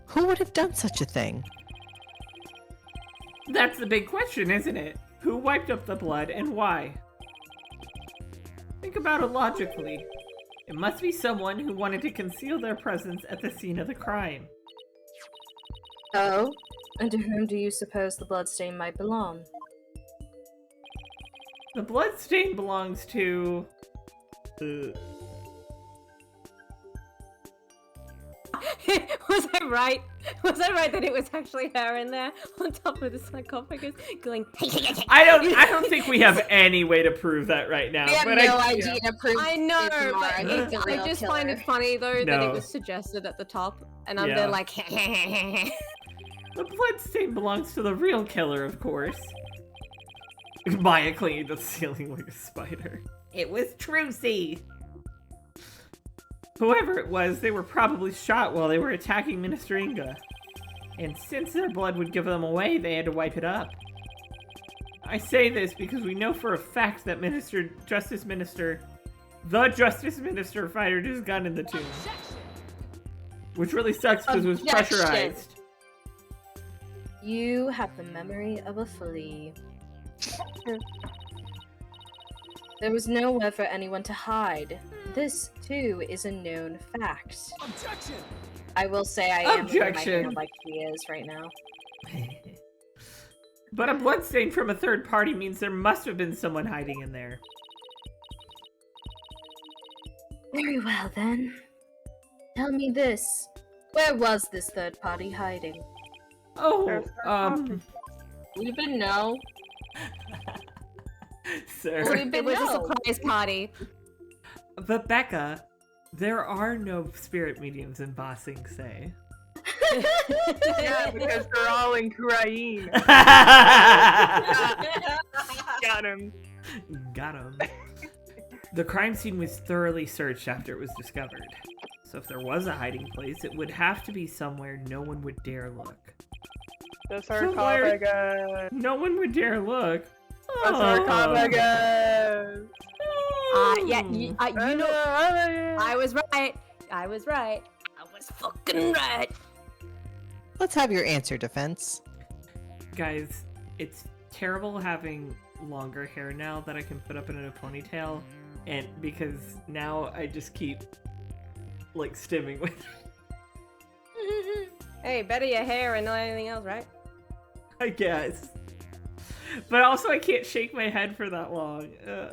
who would have done such a thing? That's the big question, isn't it? Who wiped up the blood and why? Think about it logically. It must be someone who wanted to conceal their presence at the scene of the crime. Oh? And to whom do you suppose the bloodstain might belong? The bloodstain belongs to... Was I right? Was I right that it was actually her in there on top of the sarcophagus going? I don't think we have any way to prove that right now. We have but no idea to prove I know, it's but Mara, the I real just killer. find it funny though that No. it was suggested at the top, and I'm Yeah. there like, The bloodstain belongs to the real killer, of course. Maya clinging to the ceiling like a spider. It was Trucy! Whoever it was, they were probably shot while they were attacking Minister Inga. And since their blood would give them away, they had to wipe it up. I say this because we know for a fact that the Justice Minister fired his gun in the tomb. Which really sucks because it was Objection. pressurized. You have the memory of a flea. There was nowhere for anyone to hide. This, too, is a known fact. Objection! I will say I am moving my Objection. hand like he is right now. But a bloodstain from a third party means there must have been someone hiding in there. Very well, then. Tell me this. Where was this third party hiding? Oh, We've been no. sir. It was a surprise party. But Becca, there are no spirit mediums in Ba Sing Se. Yeah, because they're all in Ukraine. Got him. Got him. The crime scene was thoroughly searched after it was discovered. So if there was a hiding place, it would have to be somewhere no one would dare look. The sarcophagus. No one would dare look. The sarcophagus. Yeah, you know, I was right. I was right. I was fucking right. Let's have your answer, Defense. Guys, it's terrible having longer hair now that I can put up in a ponytail, and because now I just keep like stimming with it. Hey, better your hair and not anything else, right? I guess. But also I can't shake my head for that long. Oh,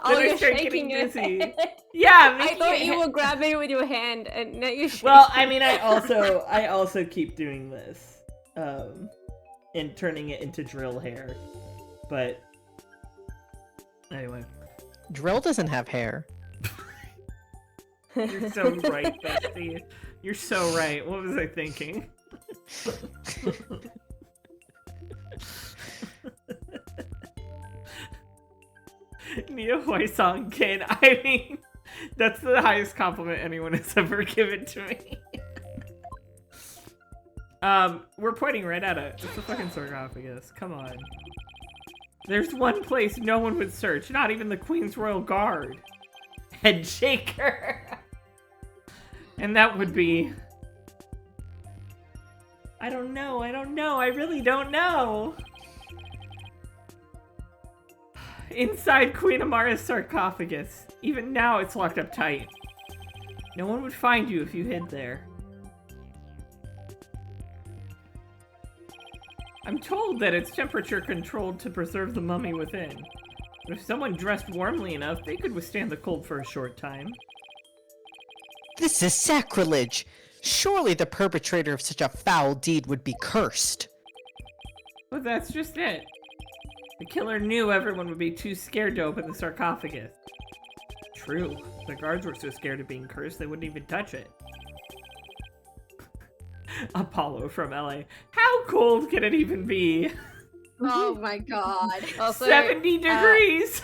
I you're start shaking getting your dizzy. head. Yeah, I thought you were grabbing it with your hand, and now you're shaking. Well, I mean, I also keep doing this, and turning it into drill hair, but anyway. Drill doesn't have hair. You're so right, Bestie. You're so right. What was I thinking? Nia Huaisong Kin. I mean, that's the highest compliment anyone has ever given to me. We're pointing right at it. It's a fucking sarcophagus. Come on. There's one place no one would search, not even the Queen's Royal Guard. Head shaker. And that would be... I don't know. I really don't know. Inside Queen Amara's sarcophagus. Even now it's locked up tight. No one would find you if you hid there. I'm told that it's temperature controlled to preserve the mummy within. But if someone dressed warmly enough, they could withstand the cold for a short time. This is sacrilege! Surely the perpetrator of such a foul deed would be cursed. But that's just it. The killer knew everyone would be too scared to open the sarcophagus. True. The guards were so scared of being cursed they wouldn't even touch it. Apollo from LA. How cold can it even be? Oh my god. Also, 70 degrees!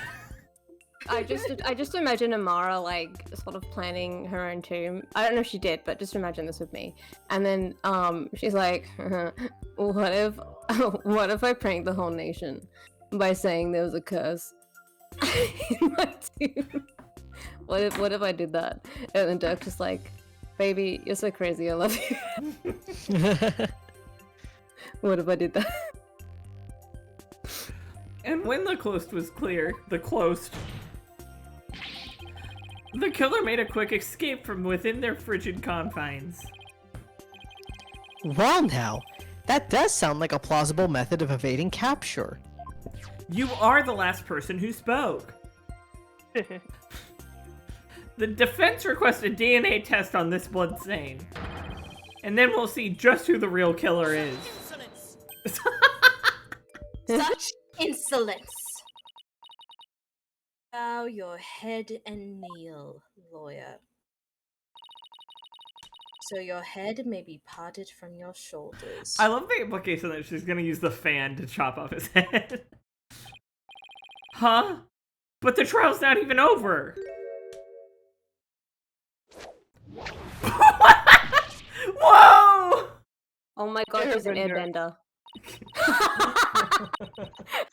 I just imagine Amara like sort of planning her own tomb. I don't know if she did, but just imagine this with me. And then she's like, what if I pranked the whole nation by saying there was a curse in my tomb? What if I did that? And then Dirk's just like, baby, you're so crazy, I love you. What if I did that? And when the coast was clear, the killer made a quick escape from within their frigid confines. Well now, that does sound like a plausible method of evading capture. You are the last person who spoke. The defense requested a DNA test on this blood stain. And then we'll see just who the real killer is. Such insolence. Bow your head and kneel, lawyer. So your head may be parted from your shoulders. I love the implication that she's gonna use the fan to chop off his head. Huh? But the trial's not even over! Whoa! Oh my god, she's an airbender.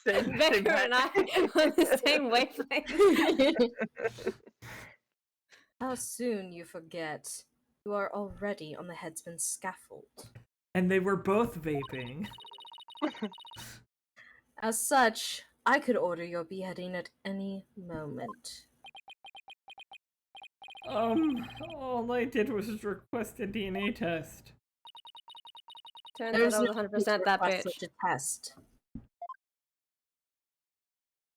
Becca and I on the same wavelength. How soon you forget. You are already on the headsman's scaffold. And they were both vaping. As such, I could order your beheading at any moment. All I did was request a DNA test. Turns out I was 100% that bitch. Such a test.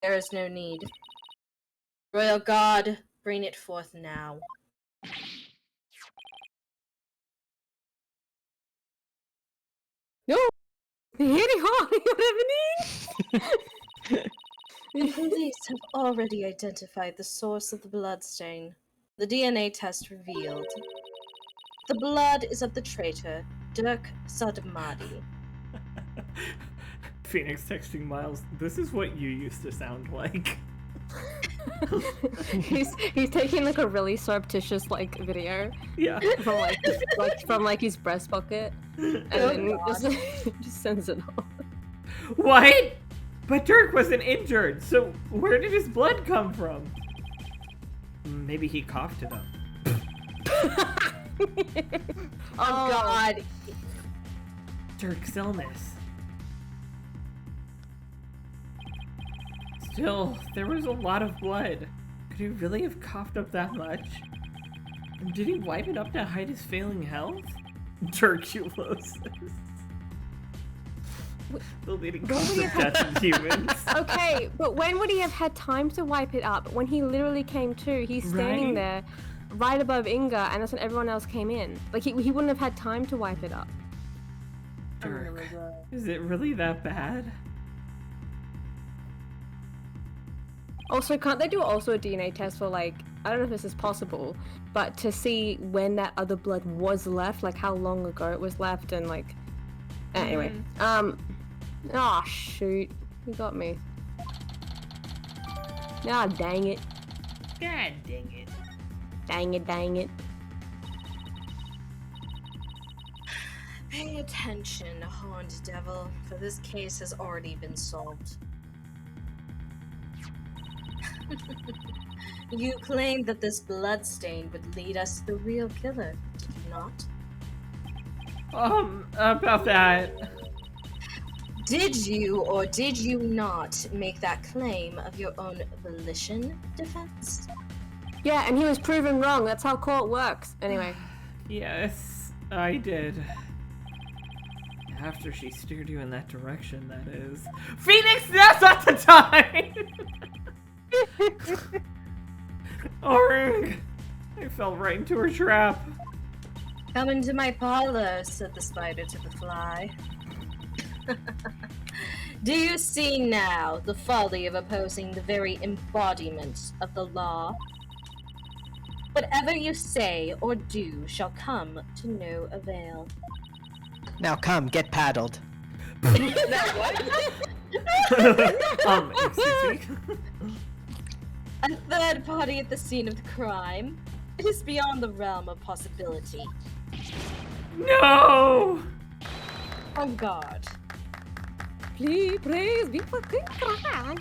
There is no need. Royal God, bring it forth now. No! The police have already identified the source of the bloodstain. The DNA test revealed. The blood is of the traitor, Dirk Sadmadi. Phoenix texting Miles, this is what you used to sound like. he's taking like a really surreptitious like video. Yeah. From his breast pocket. And then just sends it off. What? But Dirk wasn't injured, so where did his blood come from? Maybe he coughed it up. Oh God. Dirk's illness. Still, there was a lot of blood. Could he really have coughed up that much? And did he wipe it up to hide his failing health? Tuberculosis. The leading cause of death in humans. Okay, but when would he have had time to wipe it up? When he literally came to, he's standing there right above Inga, and that's when everyone else came in. Like, he wouldn't have had time to wipe it up. Dirk, is it really that bad? Also, can't they do also a DNA test for, like, I don't know if this is possible, but to see when that other blood was left, like how long ago it was left, and like, anyway. Oh shoot, you got me. Ah, dang it. God dang it. Dang it. Pay attention, horned devil, for this case has already been solved. You claimed that this bloodstain would lead us to the real killer, did you not? About that. Did you or did you not make that claim of your own volition, defense? Yeah, and he was proven wrong. That's how court works. Anyway. Yes, I did. After she steered you in that direction, that is. Phoenix, that's not the time! Arg! I fell right into her trap. Come into my parlor, said the spider to the fly. Do you see now the folly of opposing the very embodiment of the law? Whatever you say or do shall come to no avail. Now come, get paddled. Excuse me. A third party at the scene of the crime? It is beyond the realm of possibility. No! On guard. Please, praise be for King Cry.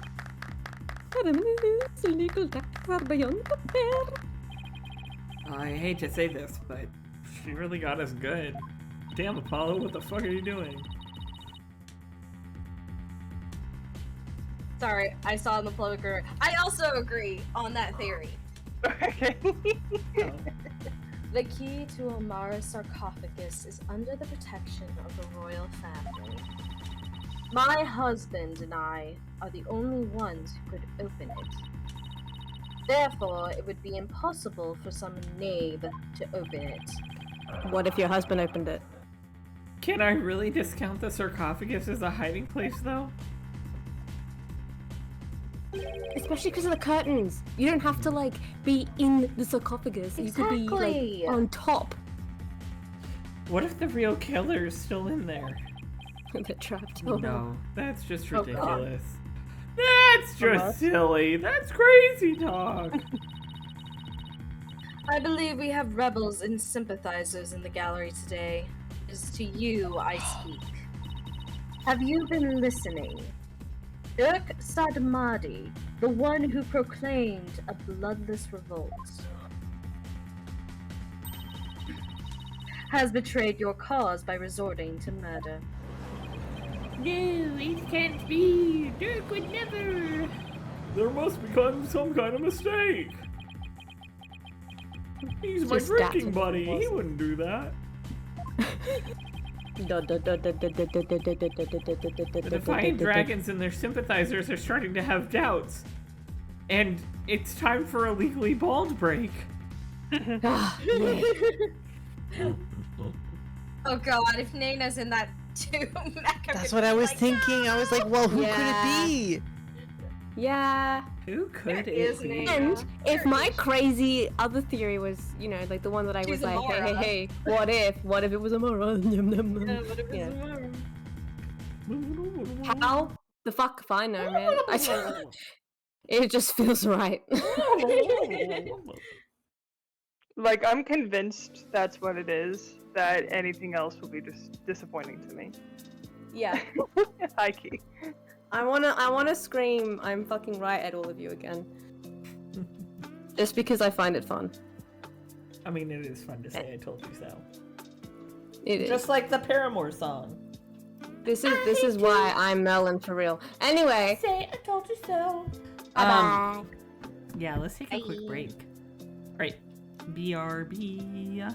Legal tactics are beyond compare. I hate to say this, but she really got us good. Damn, Apollo, what the fuck are you doing? Sorry, I saw in the Plover. I also agree on that theory. Okay. Oh. The key to Omara's sarcophagus is under the protection of the royal family. My husband and I are the only ones who could open it. Therefore, it would be impossible for some knave to open it. What if your husband opened it? Can I really discount the sarcophagus as a hiding place, though? Especially because of the curtains. You don't have to, like, be in the sarcophagus. Exactly. You could be, like, on top. What if the real killer is still in there? They're trapped. No, that's just Oh, God. ridiculous. That's just silly. That's crazy talk. I believe we have rebels and sympathizers in the gallery today. It is to you I speak. Have you been listening? Dirk Sadmadi, the one who proclaimed a bloodless revolt. has betrayed your cause by resorting to murder. No, it can't be. Dirk would never. There must be some kind of mistake. He's my drinking buddy. He wouldn't do that. The Defiant Dragons and their sympathizers are starting to have doubts. And it's time for a Legally Bald break. Oh god, if Nana's in that too, that's what I was thinking. I was like, well, who could it be? Yeah. Who could it be? And if my crazy other theory was, like the one that I was like, hey, what if it was Amara? What if it's Amara? How the fuck if I know, man? It just feels right. Like, I'm convinced that's what it is, that anything else will be just disappointing to me. Yeah. High key. I wanna scream I'm fucking right at all of you again. Just because I find it fun. I mean, it is fun to say I told you so. It is. Just like the Paramore song. This is why I'm Melon for real. Anyway. Say I told you so. Bye. Yeah, let's take a quick break. Right. BRB.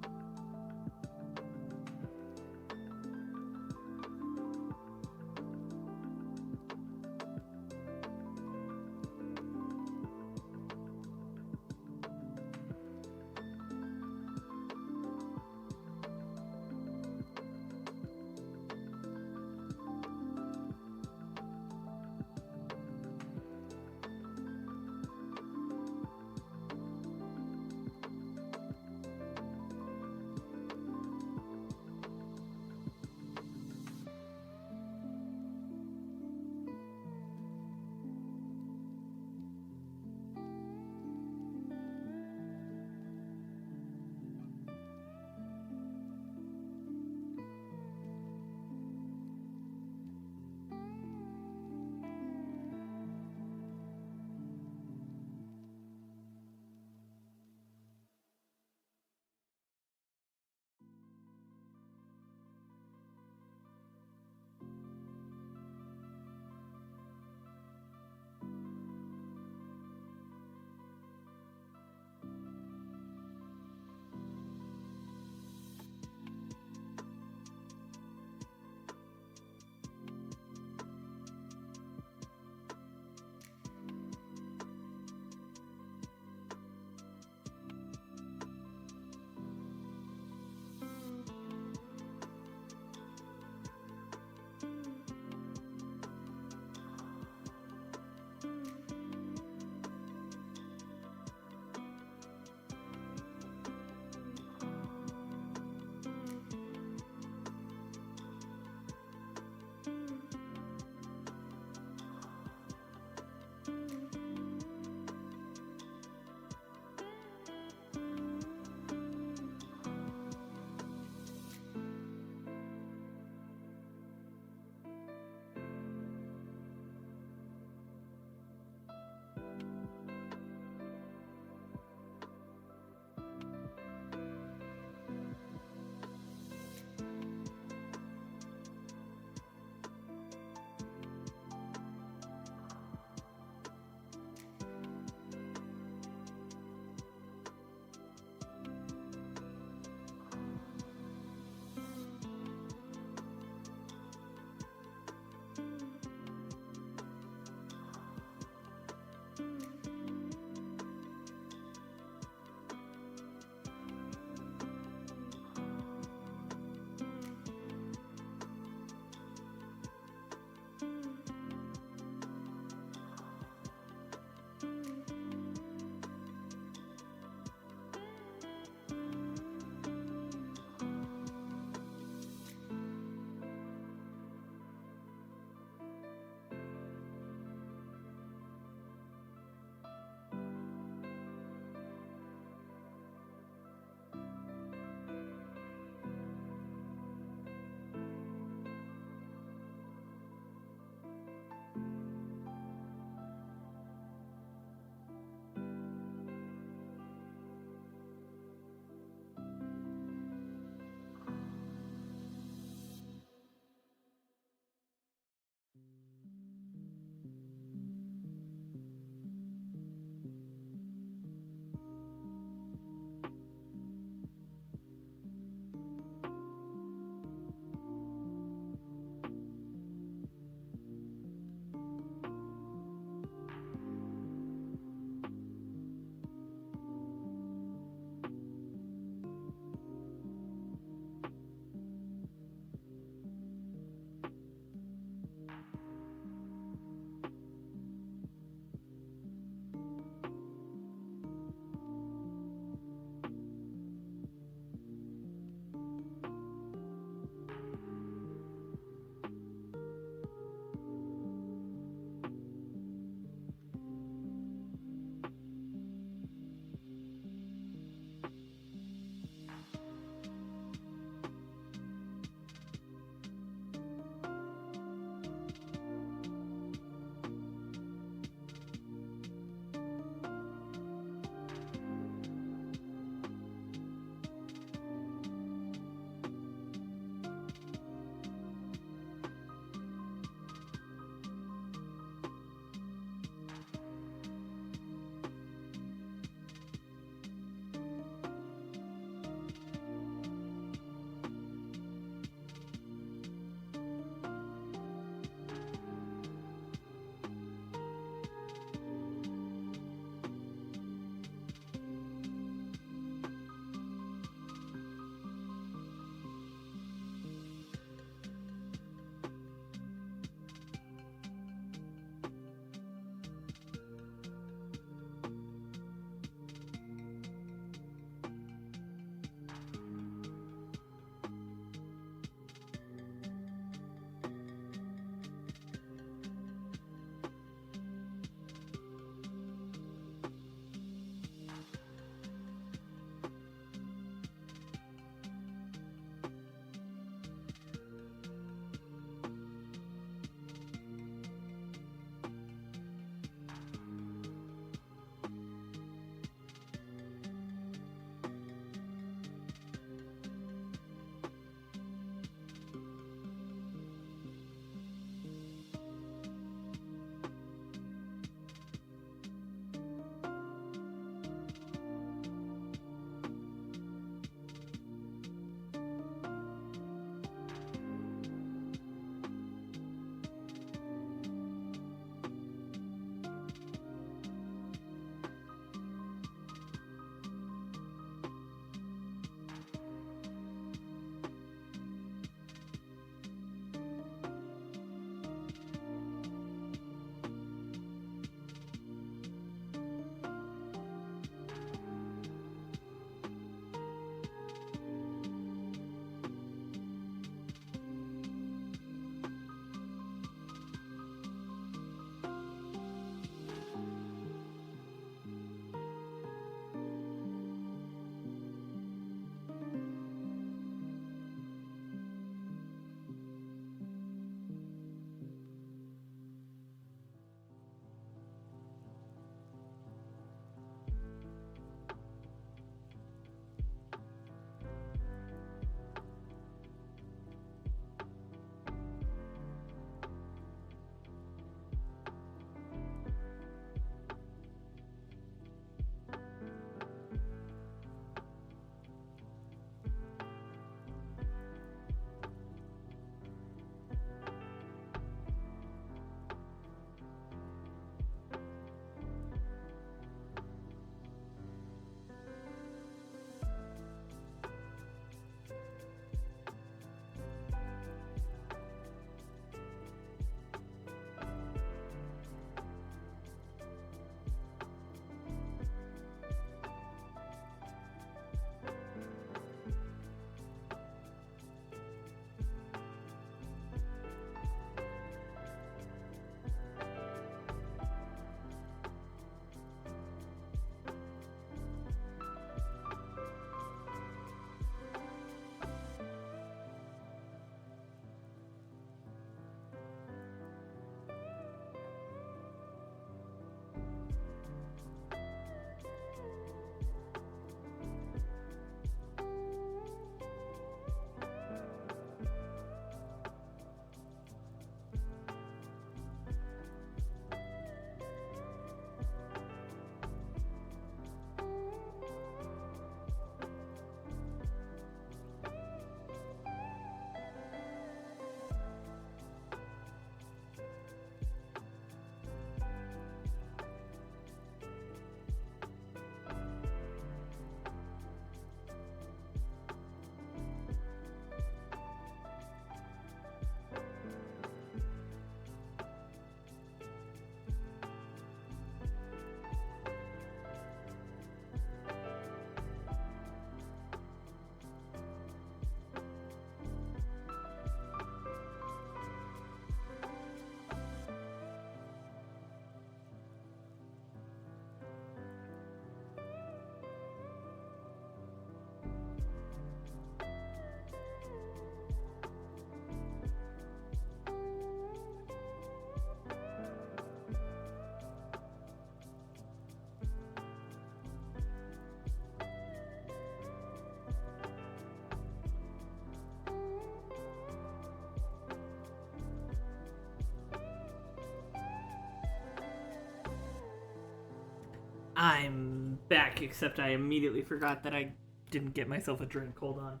I'm back, except I immediately forgot that I didn't get myself a drink. Hold on.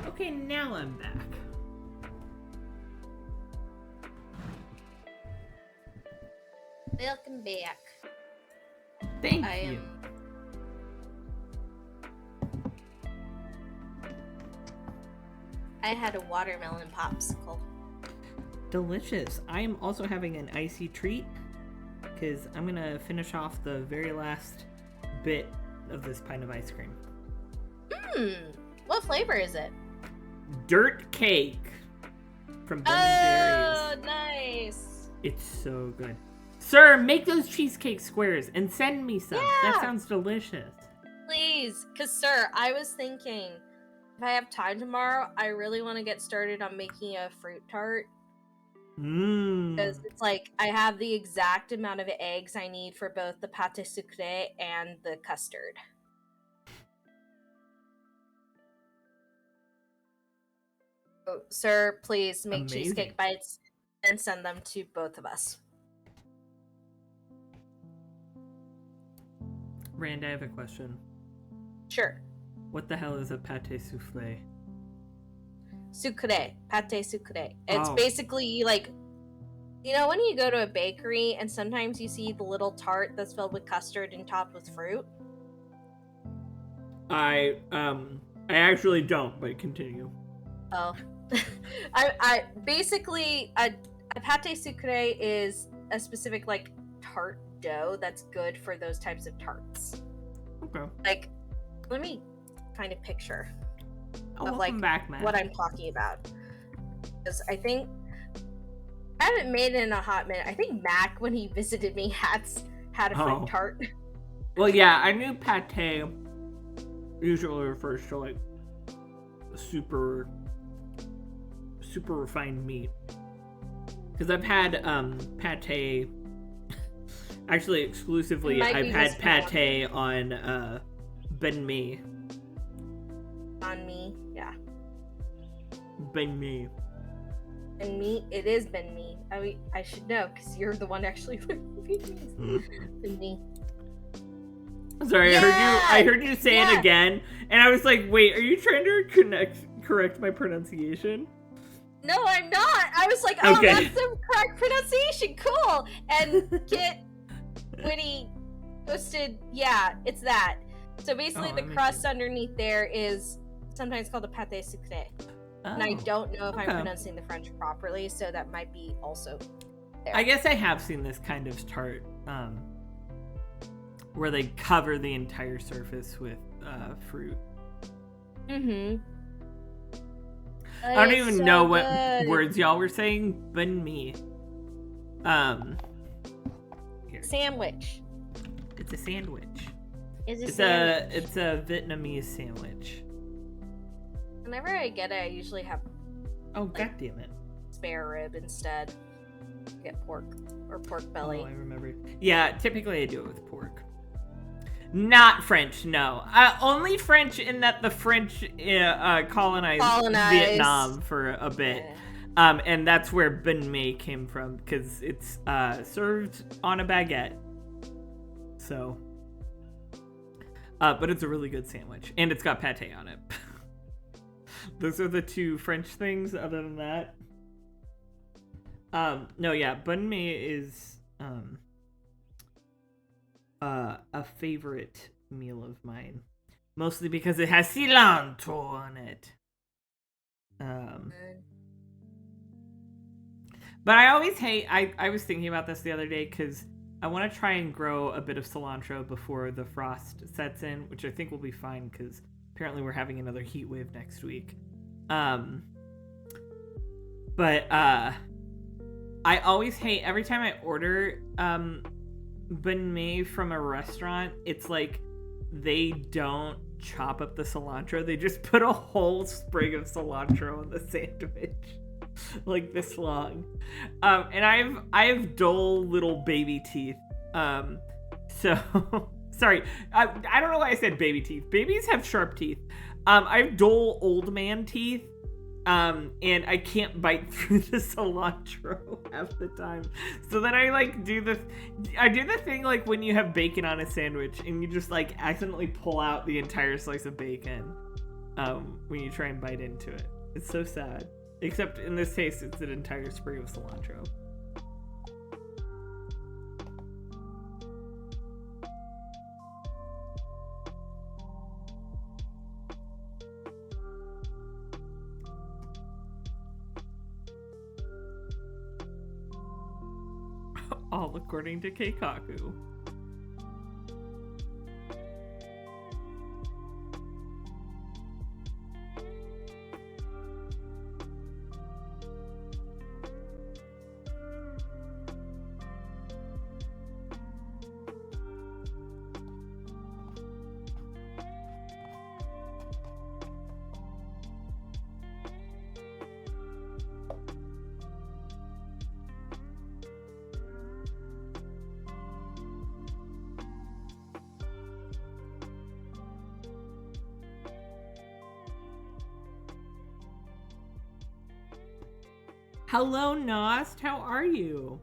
Okay, now I'm back. Welcome back. Thank you. I had a watermelon popsicle. Delicious. I am also having an icy treat because I'm gonna finish off the very last bit of this pint of ice cream. What flavor is it? Dirt cake from Ben Oh, and Jerry's. nice. It's so good. Sir, make those cheesecake squares and send me some. Yeah. That sounds delicious. Please, because, sir, I was thinking, if I have time tomorrow, I really want to get started on making a fruit tart. Because it's like, I have the exact amount of eggs I need for both the pâte sucré and the custard. So, sir, please make Amazing. cheesecake bites and send them to both of us. Rand, I have a question. Sure. What the hell is a pâté soufflé? Sucré. Pâté sucré. It's Oh. basically like, you know, when you go to a bakery and sometimes you see the little tart that's filled with custard and topped with fruit? I actually don't, but continue. Oh. I basically, a pâté sucré is a specific, like, tart dough that's good for those types of tarts. Okay. Like, let me find a picture Oh, of, welcome like, back, Matt. what I'm talking about. Because I think, I haven't made it in a hot minute. I think Mac, when he visited me, had a fruit tart. Well, yeah, I knew pâté usually refers to, like, super refined meat. Because I've had pâté, actually exclusively, I've had pâté on banh mi. On me, yeah. Banh mi. And me, it is been me. I should know because you're the one actually been me. Sorry, Yeah! I heard you say it again, and I was like, wait, are you trying to correct my pronunciation? No, I'm not. I was like, oh, Okay. that's the correct pronunciation. Cool. And get witty, toasted. Yeah, it's that. So basically, the crust underneath there is sometimes called a pâté sucré. And I don't know if I'm pronouncing the French properly, so that might be also there. I guess I have seen this kind of tart, where they cover the entire surface with fruit. Mm-hmm. I don't even know what words y'all were saying. Banh mi. Here. Sandwich. It's a sandwich. It's a Vietnamese sandwich. Whenever I get it, I usually have God damn it. spare rib instead. get pork or pork belly. Oh, I remember. Yeah, typically I do it with pork. Not French, no. Only French in that the French colonized Vietnam for a bit. Yeah. And that's where banh mi came from, because it's served on a baguette. So, but it's a really good sandwich, and it's got pate on it. Those are the two French things. Other than that, no, yeah, banh mi is a favorite meal of mine, mostly because it has cilantro on it. But I always hate. I was thinking about this the other day because I want to try and grow a bit of cilantro before the frost sets in, which I think will be fine because apparently we're having another heat wave next week. But I always hate every time I order banh mi from a restaurant, it's like they don't chop up the cilantro. They just put a whole sprig of cilantro on the sandwich. Like this long. And I have dull little baby teeth. So sorry. I don't know why I said baby teeth. Babies have sharp teeth. I have dull old man teeth. And I can't bite through the cilantro half the time. So then I like do the thing like when you have bacon on a sandwich and you just like accidentally pull out the entire slice of bacon when you try and bite into it. It's so sad. Except in this case, it's an entire sprig of cilantro. All according to Keikaku. Hello, Nost. How are you?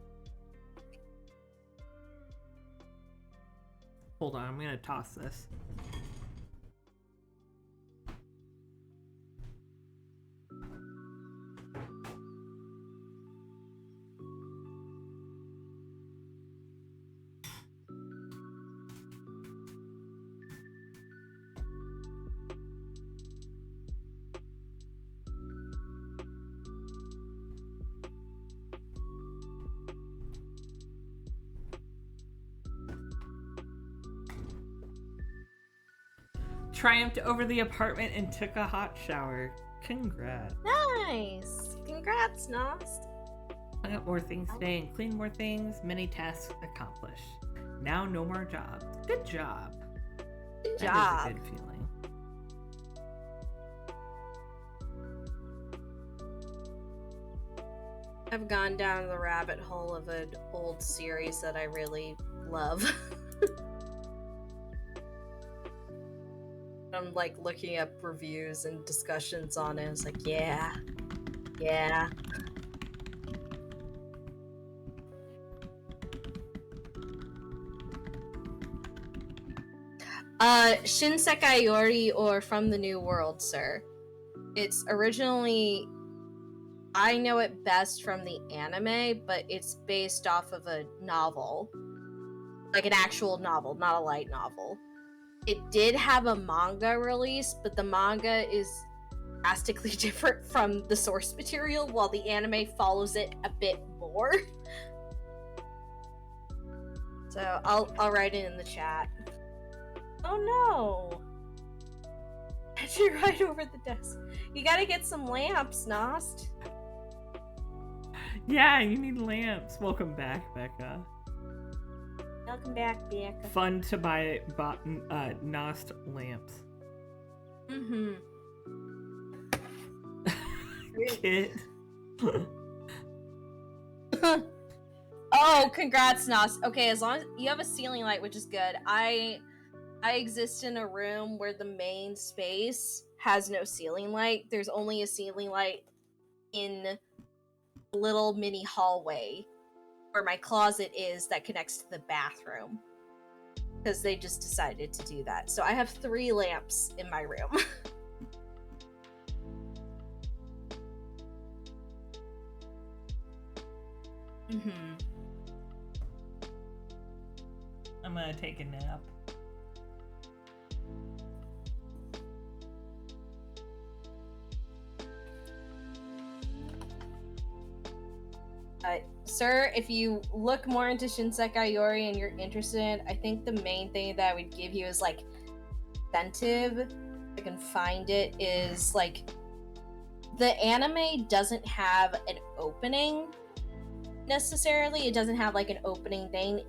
Hold on, I'm gonna toss this. Triumphed over the apartment and took a hot shower. Congrats. Nice. Congrats, Nost. I got more things today and clean more things. Many tasks accomplished. Now no more jobs. Good job. Good job. That is a good feeling. I've gone down the rabbit hole of an old series that I really love. I'm like looking up reviews and discussions on it. It's like, yeah. Shinsekai Yori or From the New World, sir. It's originally, I know it best from the anime, but it's based off of a novel. Like an actual novel, not a light novel. It did have a manga release, but the manga is drastically different from the source material, while the anime follows it a bit more. So I'll write it in the chat. Oh no! That's right over the desk. You gotta get some lamps, Nost. Yeah, you need lamps. Welcome back, Becca. Welcome back, Becca. Fun to buy Nost lamps. Mm-hmm. Kid. Oh, congrats, Nos. Okay, as long as you have a ceiling light, which is good. I exist in a room where the main space has no ceiling light. There's only a ceiling light in a little mini hallway where my closet is that connects to the bathroom. Because they just decided to do that. So I have 3 lamps in my room. I'm gonna take a nap. Sir, if you look more into Shinsekai Yori and you're interested, I think the main thing that I would give you is like incentive. If I can find it, is like the anime doesn't have an opening necessarily. It doesn't have like an opening thing.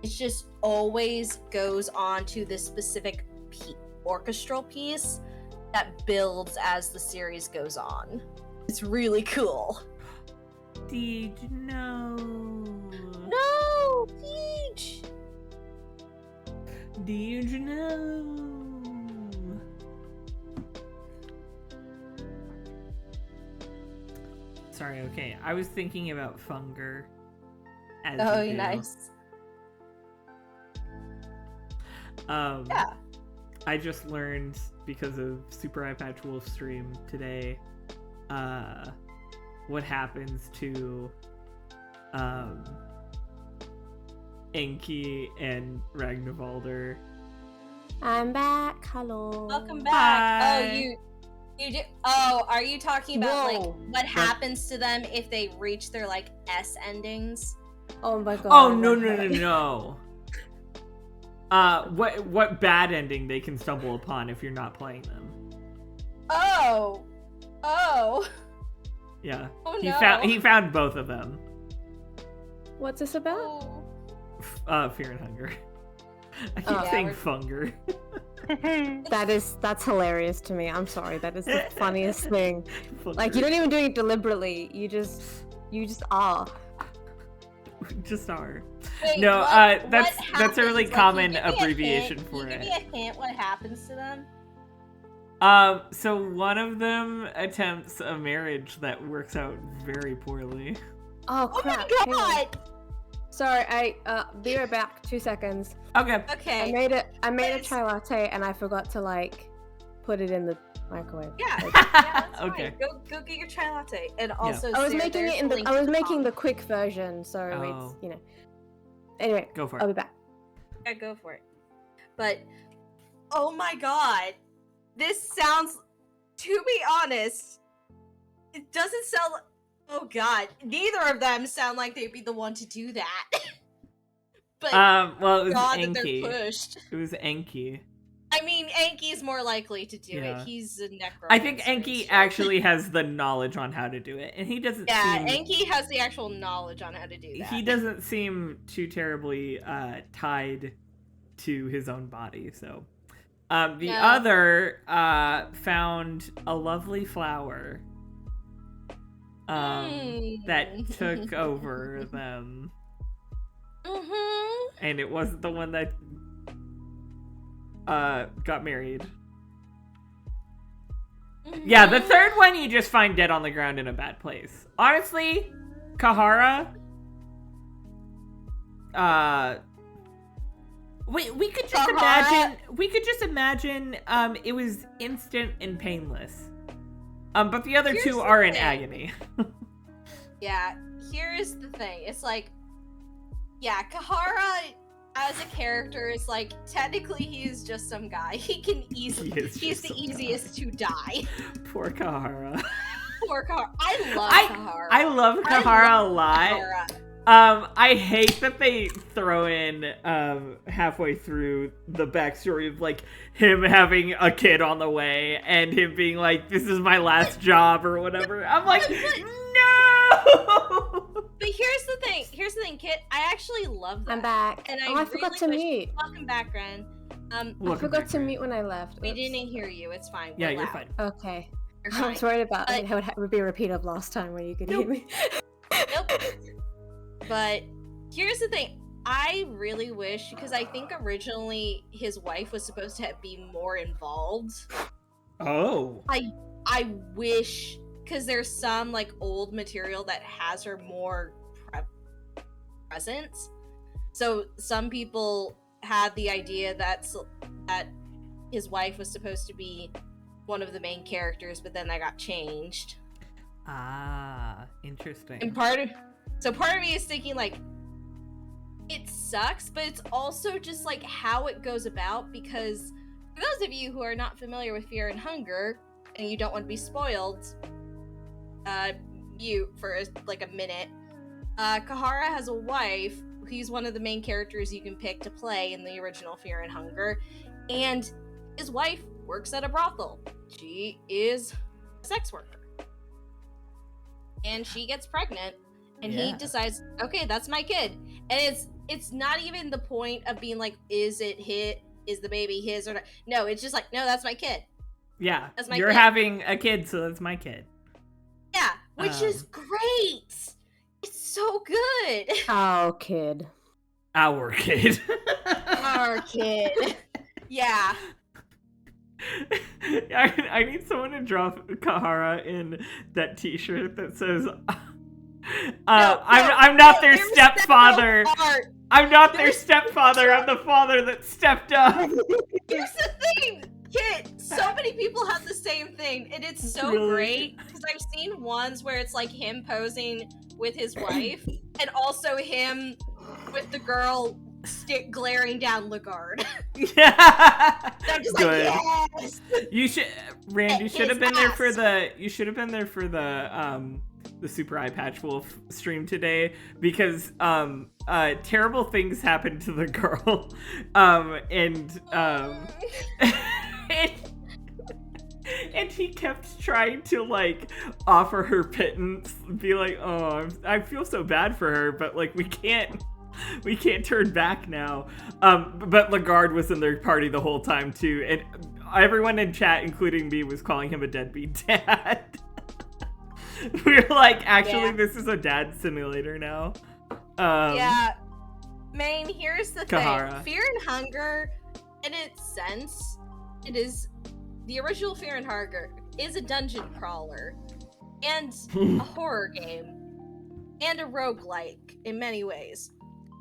It just always goes on to this specific orchestral piece that builds as the series goes on. It's really cool. Did you know? No, Peach. Did you know? Sorry, okay. I was thinking about Funger. As you do. Nice. Yeah. I just learned because of Super Eye Patch Wolf stream today, what happens to Enki and Ragnvaldr. I'm back. Hello. Welcome back. Hi. Oh, you do. Oh, are you talking about Whoa. like what happens to them if they reach their like S endings? Oh my god. Oh no. What bad ending they can stumble upon if you're not playing them. Oh. Yeah. Oh, He found both of them. What's this about? Fear and Hunger. I keep saying Funger. That's hilarious to me. I'm sorry. That is the funniest thing. Like, you're not even doing it deliberately. You just are. Just are. Wait, no, that's a really like, common abbreviation for it. Give me a hint. What happens to them? So one of them attempts a marriage that works out very poorly. Oh crap! Oh my god! Sorry, be right back. 2 seconds. Okay. Okay. I made a chai latte and I forgot to like put it in the microwave. Yeah. That's Okay. Fine. Go get your chai latte, and also I was Sarah, making there's it in link I was to making the the quick version, so it's Anyway, Go for I'll it. be back. Yeah, go for it. But oh my god, this sounds. To be honest, it doesn't sound. Oh god, neither of them sound like they'd be the one to do that. But well, it was god, Enki. that they're pushed. It was Enki. I mean, Enki's more likely to do Yeah. it. He's a necromancer. I think Enki actually has the knowledge on how to do it, and he doesn't. Yeah, seem... Enki has the actual knowledge on how to do that. He doesn't seem too terribly tied to his own body. So, the other found a lovely flower that took over them. And it wasn't the one that got married. Yeah, the third one you just find dead on the ground in a bad place. Honestly, Kahara, we could just imagine it was instant and painless. But the other two are in agony. Yeah, here's the thing. It's like, yeah, Kahara as a character is like, technically he is just some guy. He can easily, he's the easiest to die. Poor Kahara. Poor Kahara. I love Kahara. I love Kahara a lot. I hate that they throw in halfway through the backstory of like him having a kid on the way and him being like, this is my last job or whatever. I'm like, no! But here's the thing, Kit. I actually love that. I'm back. And I forgot to mute. Welcome back, Ren. I forgot to mute when I left. We didn't hear you. It's fine. Yeah, We're you're loud. fine. Okay. You're I fine. was worried about how it would be a repeat of last time where you could hear me. Nope. But Here's the thing. I really wish, because I think originally his wife was supposed to be more involved. Oh. I wish, because there's some like old material that has her more present. So some people had the idea that his wife was supposed to be one of the main characters, but then that got changed. Ah, interesting. And part of me is thinking like, it sucks, but it's also just like how it goes about, because for those of you who are not familiar with Fear and Hunger and you don't want to be spoiled, mute for like a minute. Kahara has a wife. He's one of the main characters you can pick to play in the original Fear and Hunger, and his wife works at a brothel. She is a sex worker, and she gets pregnant, and he decides, okay, that's my kid. And it's not even the point of being like, is the baby his or not? No, it's just like, no, that's my kid. Yeah, that's my you're kid. having a kid, so that's my kid. Yeah, which is great. It's so good. Our kid. Our kid. Our kid. Yeah. I need someone to draw Kahara in that t-shirt that says I'm not their stepfather. I'm not their stepfather. I'm the father that stepped up. Here's the thing, Kit. So many people have the same thing, and it's so great because I've seen ones where it's like him posing with his wife, and also him with the girl glaring down Lagarde. I'm just good. Like, yes. You should, Rand. You should have been there for the. You should have been there for the Super Eye Patch Wolf stream today, because terrible things happened to the girl, and he kept trying to like offer her pittance, be like, oh, I feel so bad for her, but like we can't turn back now. But Lagarde was in their party the whole time too, and everyone in chat, including me, was calling him a deadbeat dad. We were like, actually, this is a dad simulator now. Yeah. Main, here's the Kahara. thing. Fear and Hunger, in its sense, it is the original Fear and Hunger is a dungeon crawler and a horror game and a roguelike in many ways.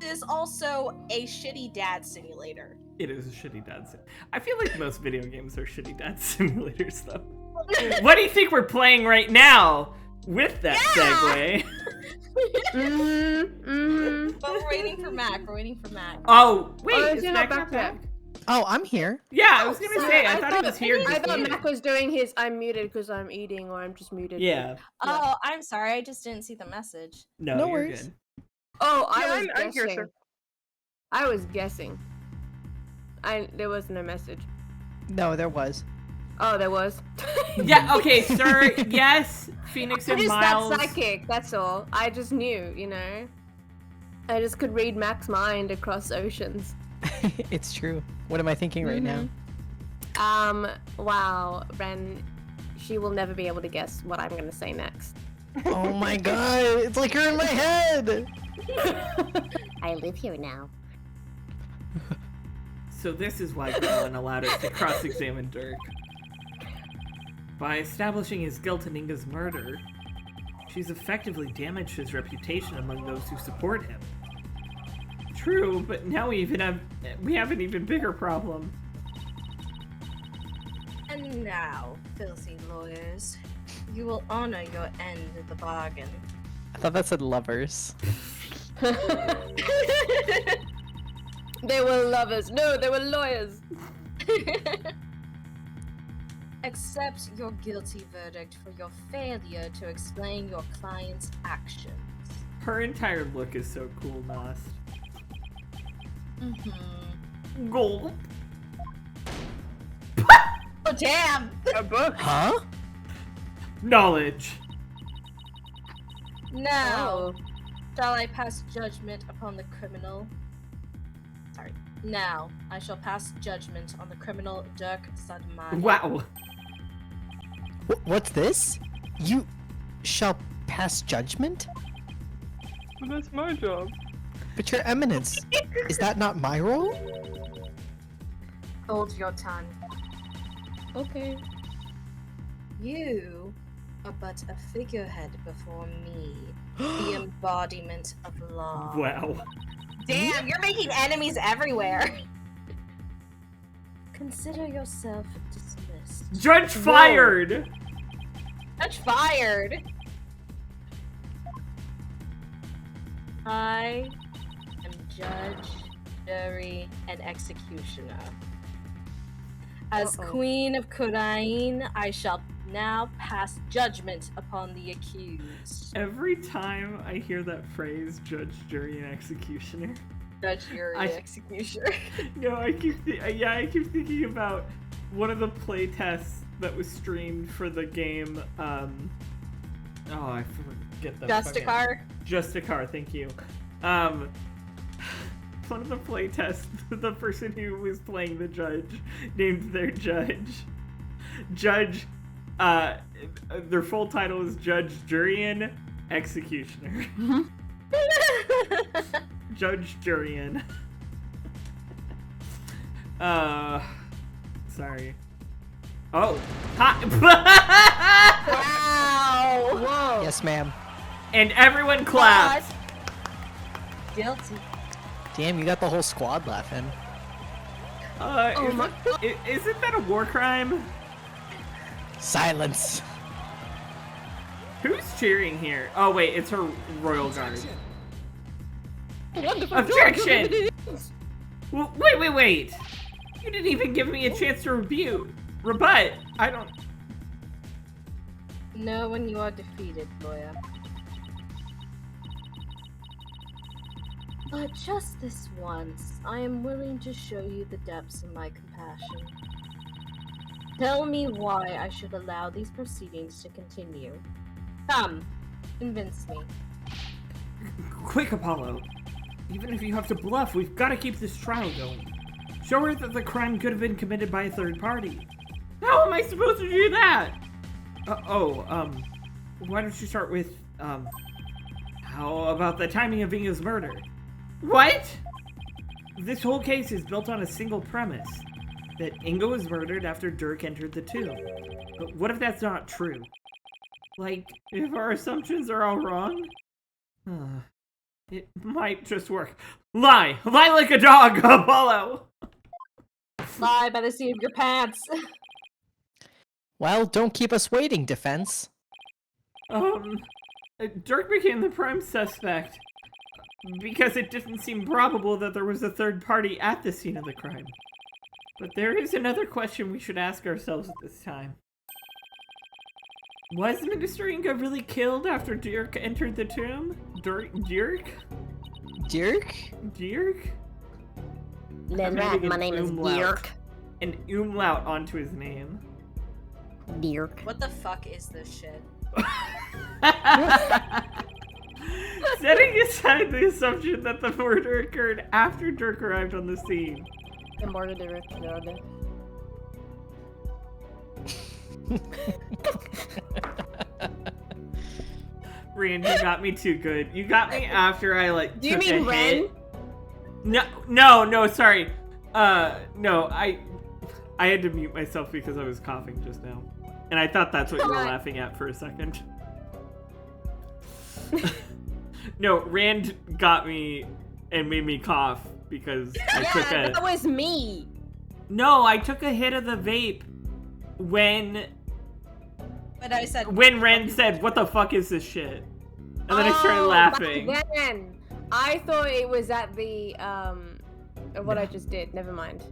It is also a shitty dad simulator. It is a shitty dad simulator. I feel like most video games are shitty dad simulators, though. What do you think we're playing right now with that segue? But we're waiting for Mac. Oh, wait, is Mac not back? Oh, I'm here. Yeah, I was gonna say, I thought he was here. I thought Mac was doing his I'm muted because I'm eating, or I'm just muted. Yeah. Oh, I'm sorry. I just didn't see the message. No you're worries. Good. Oh, I'm here, guessing. sir. I was guessing. There was no message. No, there was. Oh, there was. Yeah, okay, sir. Yes, Phoenix and I'm just Miles. that psychic, that's all. I just knew, you know. I just could read Mac's mind across oceans. It's true. What am I thinking right now? Wow, Ren, she will never be able to guess what I'm gonna say next. Oh my god, it's like you're in my head! I live here now. So this is why Galen allowed us to cross-examine Dirk. By establishing his guilt in Inga's murder, she's effectively damaged his reputation among those who support him. True, but now we have an even bigger problem. And now, filthy lawyers, you will honor your end of the bargain. I thought that said lovers. They were lovers. No, they were lawyers. Accept your guilty verdict for your failure to explain your client's actions. Her entire look is so cool, Nost. Mm-hmm. Gold. Oh, damn! A book? Huh? Knowledge. Now, shall I pass judgment upon the criminal? Sorry. Now, I shall pass judgment on the criminal Dirk Sadmani. Wow. What's this? You shall pass judgment? Well, that's my job. But your eminence, is that not my role? Hold your tongue. Okay. You are but a figurehead before me, the embodiment of law. Wow. Damn, you're making enemies everywhere. Consider yourself dismissed. Judge fired! Judge fired! I am judge, jury, and executioner. As Queen of Kurain, I shall now pass judgment upon the accused. Every time I hear that phrase, judge, jury, and executioner. Judge, jury, and executioner. No, I keep thinking about one of the playtests that was streamed for the game. I forget the Justicar, thank you. One of the playtests, the person who was playing the judge named their judge. Their full title is Judge, Jurian, Executioner. Judge Jurian. Sorry. Oh, hi. Wow! Whoa! Yes, ma'am. And everyone clapped. Guilty. Damn, you got the whole squad laughing. Isn't that a war crime? Silence. Who's cheering here? Oh wait, it's her royal guard. What the fuck? Objection! Wait! You didn't even give me a chance to rebut. I don't. Know when you are defeated, lawyer. But just this once, I am willing to show you the depths of my compassion. Tell me why I should allow these proceedings to continue. Come, convince me. Quick, Apollo. Even if you have to bluff, we've got to keep this trial going. Show her that the crime could have been committed by a third party. How am I supposed to do that? Why don't you start with, how about the timing of Inga's murder? What? This whole case is built on a single premise. That Inga was murdered after Dirk entered the tomb. But what if that's not true? Like, if our assumptions are all wrong? It might just work. Lie! Lie like a dog, Apollo! Lie by the seat of your pants. Well, don't keep us waiting, defense. Dirk became the prime suspect because it didn't seem probable that there was a third party at the scene of the crime. But there is another question we should ask ourselves at this time. Was Minister Inga really killed after Dirk entered the tomb? Dirk? Lenrat, my name is Dirk. An umlaut onto his name. Dirk. What the fuck is this shit? Setting aside the assumption that the murder occurred after Dirk arrived on the scene. The murder occurred. Rand, you got me too good. You got me after I Do you mean Ren? No, sorry. No, I had to mute myself because I was coughing just now. And I thought that's what you were laughing at for a second. No, Rand got me and made me cough because I took a... that was me! No, I took a hit of the vape when... But I said... When Ren said, what the fuck is this shit? And then I started laughing. Back then, I thought it was at the, what I just did. Never mind.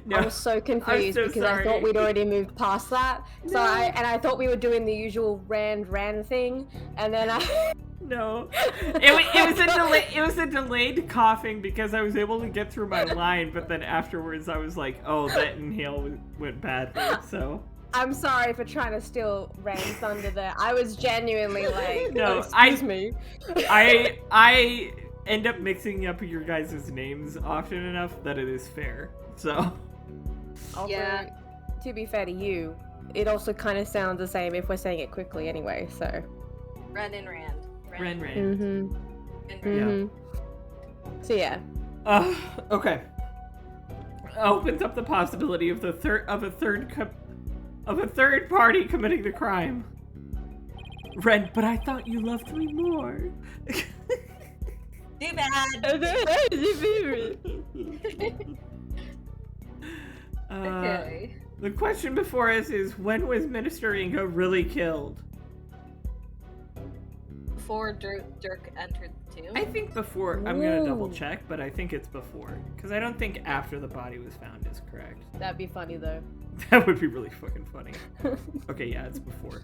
No, I was so confused so because sorry. I thought we'd already moved past that. So I thought we were doing the usual Rand thing, and then I... No, it was a delayed coughing because I was able to get through my line, but then afterwards I was like, oh, that inhale went badly, so. I'm sorry for trying to steal Rand's thunder there. I was genuinely like, no, excuse me. I end up mixing up your guys' names often enough that it is fair, so. Also, Yeah. to be fair to you, it also kind of sounds the same if we're saying it quickly anyway, so. Ren and Rand. Ren. Mm-hmm. And Rand. Yeah. So yeah. Okay. Opens up the possibility of a third party committing the crime. Ren, but I thought you loved me more. Too bad. Okay. The question before us is, when was Minister Ingo really killed? Before Dirk entered the tomb? I think before. I'm gonna double check, but I think it's before. Because I don't think after the body was found is correct. That'd be funny though. That would be really fucking funny. Okay, yeah, it's before.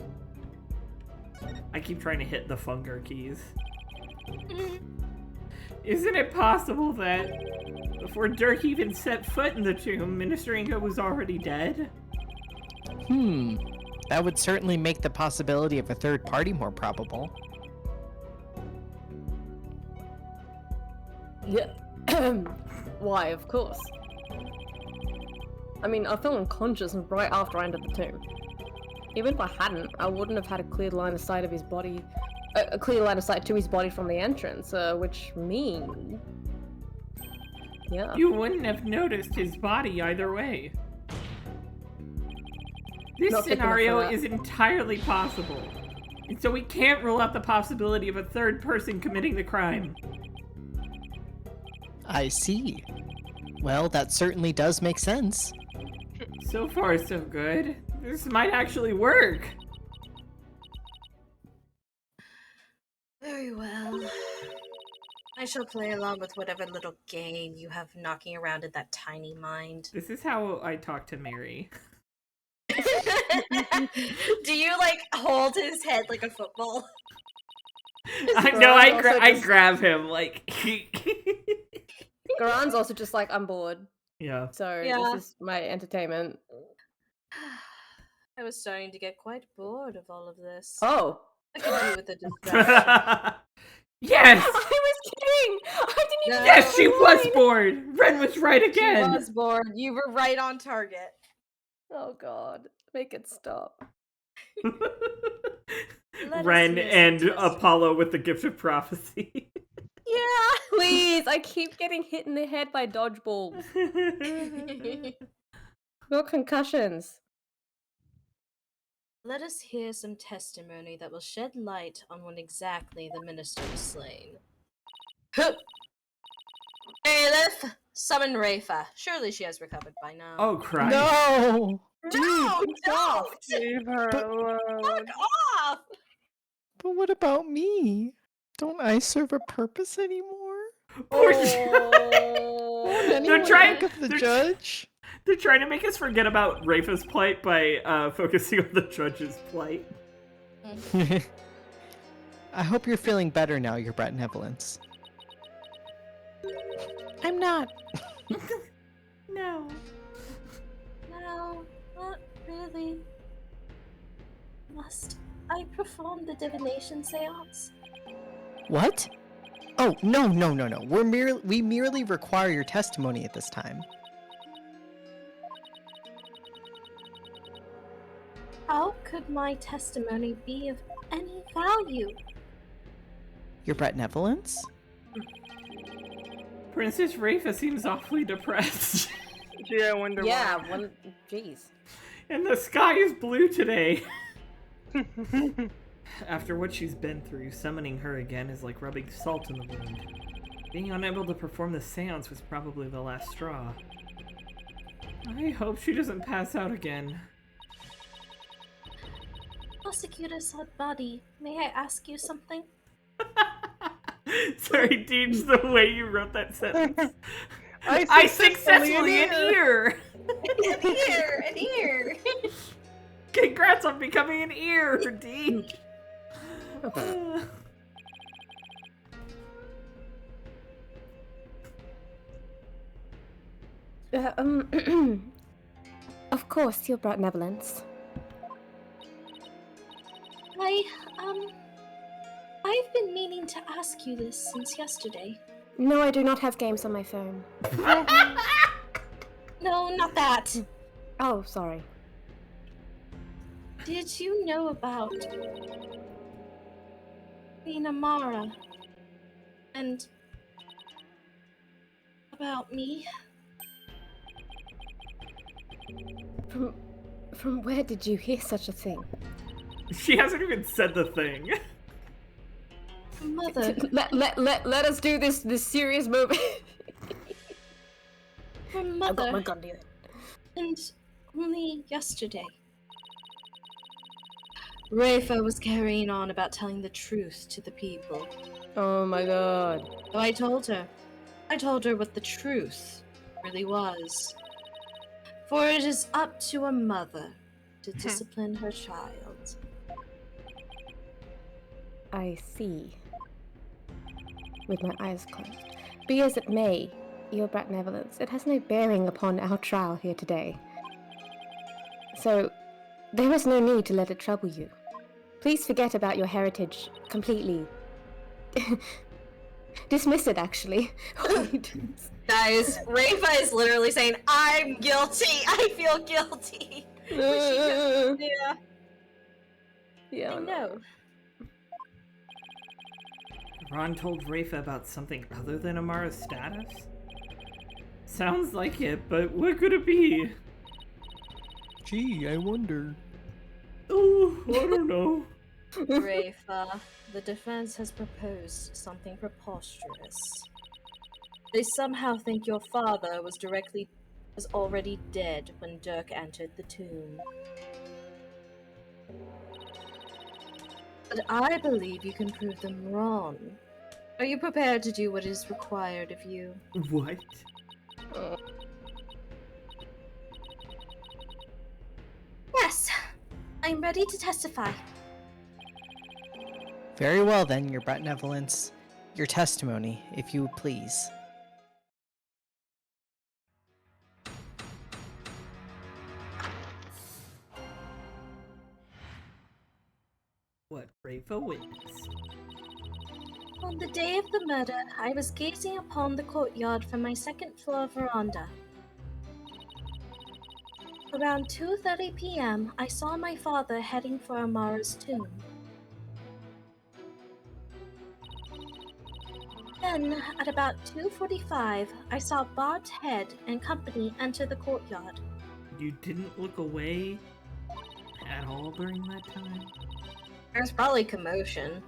I keep trying to hit the Funger keys. Isn't it possible that before Dirk even set foot in the tomb, Minister Ingo was already dead? That would certainly make the possibility of a third party more probable. Yeah. Why, of course. I mean, I fell unconscious right after I entered the tomb. Even if I hadn't, I wouldn't have had a clear line of sight of his body, a clear line of sight to his body from the entrance, which means... Yeah. You wouldn't have noticed his body either way. This Not thick enough for scenario that. is entirely possible. And so we can't rule out the possibility of a third person committing the crime. I see. Well, that certainly does make sense. So far, so good. This might actually work. Very well. I shall play along with whatever little game you have knocking around in that tiny mind. This is how I talk to Mary. Do you, like, hold his head like a football? I grab him, like... Garan's also just like, I'm bored. Yeah. So Yeah. this is my entertainment. I was starting to get quite bored of all of this. Oh. I could do with a distraction. Yes! I was kidding! I didn't even Yes, she was bored! Ren was right again! She was bored. You were right on target. Oh god. Make it stop. Ren and Apollo with the gift of prophecy. Yeah! Please! I keep getting hit in the head by dodgeballs. Got concussions. Let us hear some testimony that will shed light on when exactly the minister was slain. Bailiff, summon Rafa. Surely she has recovered by now. Oh, Christ. No! No, don't! Leave her alone. Fuck off! But what about me? Don't I serve a purpose anymore? Poor Oh. Won't anyone They're trying- think of the they're- judge? They're trying to make us forget about Rafa's plight by focusing on the judge's plight. I hope you're feeling better now, your benevolence. I'm not. No. No, not really. Must I perform the divination seance? What? Oh, no. We merely require your testimony at this time. How could my testimony be of any value? Your benevolence? Princess Rafa seems awfully depressed. Gee, I wonder Yeah, why. jeez. And the sky is blue today. After what she's been through, summoning her again is like rubbing salt in the wound. Being unable to perform the seance was probably the last straw. I hope she doesn't pass out again. Prosecutor Buddy, may I ask you something? Sorry, Deej, the way you wrote that sentence. I successfully an ear! An ear! Congrats on becoming an ear, Deej! Of course, your benevolence. I've been meaning to ask you this since yesterday. No, I do not have games on my phone. No, not that. Oh, sorry. Did you know about Queen Amara and About me? From where did you hear such a thing? She hasn't even said the thing. Mother. Let us do this serious moment. From I've got Mother. my gun here. And only yesterday. Rafa was carrying on about telling the truth to the people. Oh my god. So I told her. I told her what the truth really was. For it is up to a mother to discipline her child. I see. With my eyes closed. Be as it may, your benevolence, it has no bearing upon our trial here today. So, there is no need to let it trouble you. Please forget about your heritage completely. Dismiss it, actually. Guys, Rafa is literally saying, I'm guilty! I feel guilty! Yeah. Yeah, I know. Ron told Rafa about something other than Amara's status? Sounds like it, but what could it be? Gee, I wonder. Oh, I don't know. Rafa, the defense has proposed something preposterous. They somehow think your father was already dead when Dirk entered the tomb. But I believe you can prove them wrong. Are you prepared to do what is required of you? What? Yes, I'm ready to testify. Very well then, your benevolence. Your testimony, if you would please. What Rafa witnessed. On the day of the murder, I was gazing upon the courtyard from my second-floor veranda. Around 2:30 p.m., I saw my father heading for Amara's tomb. Then, at about 2:45, I saw Bob's head and company enter the courtyard. You didn't look away at all during that time? There's probably commotion.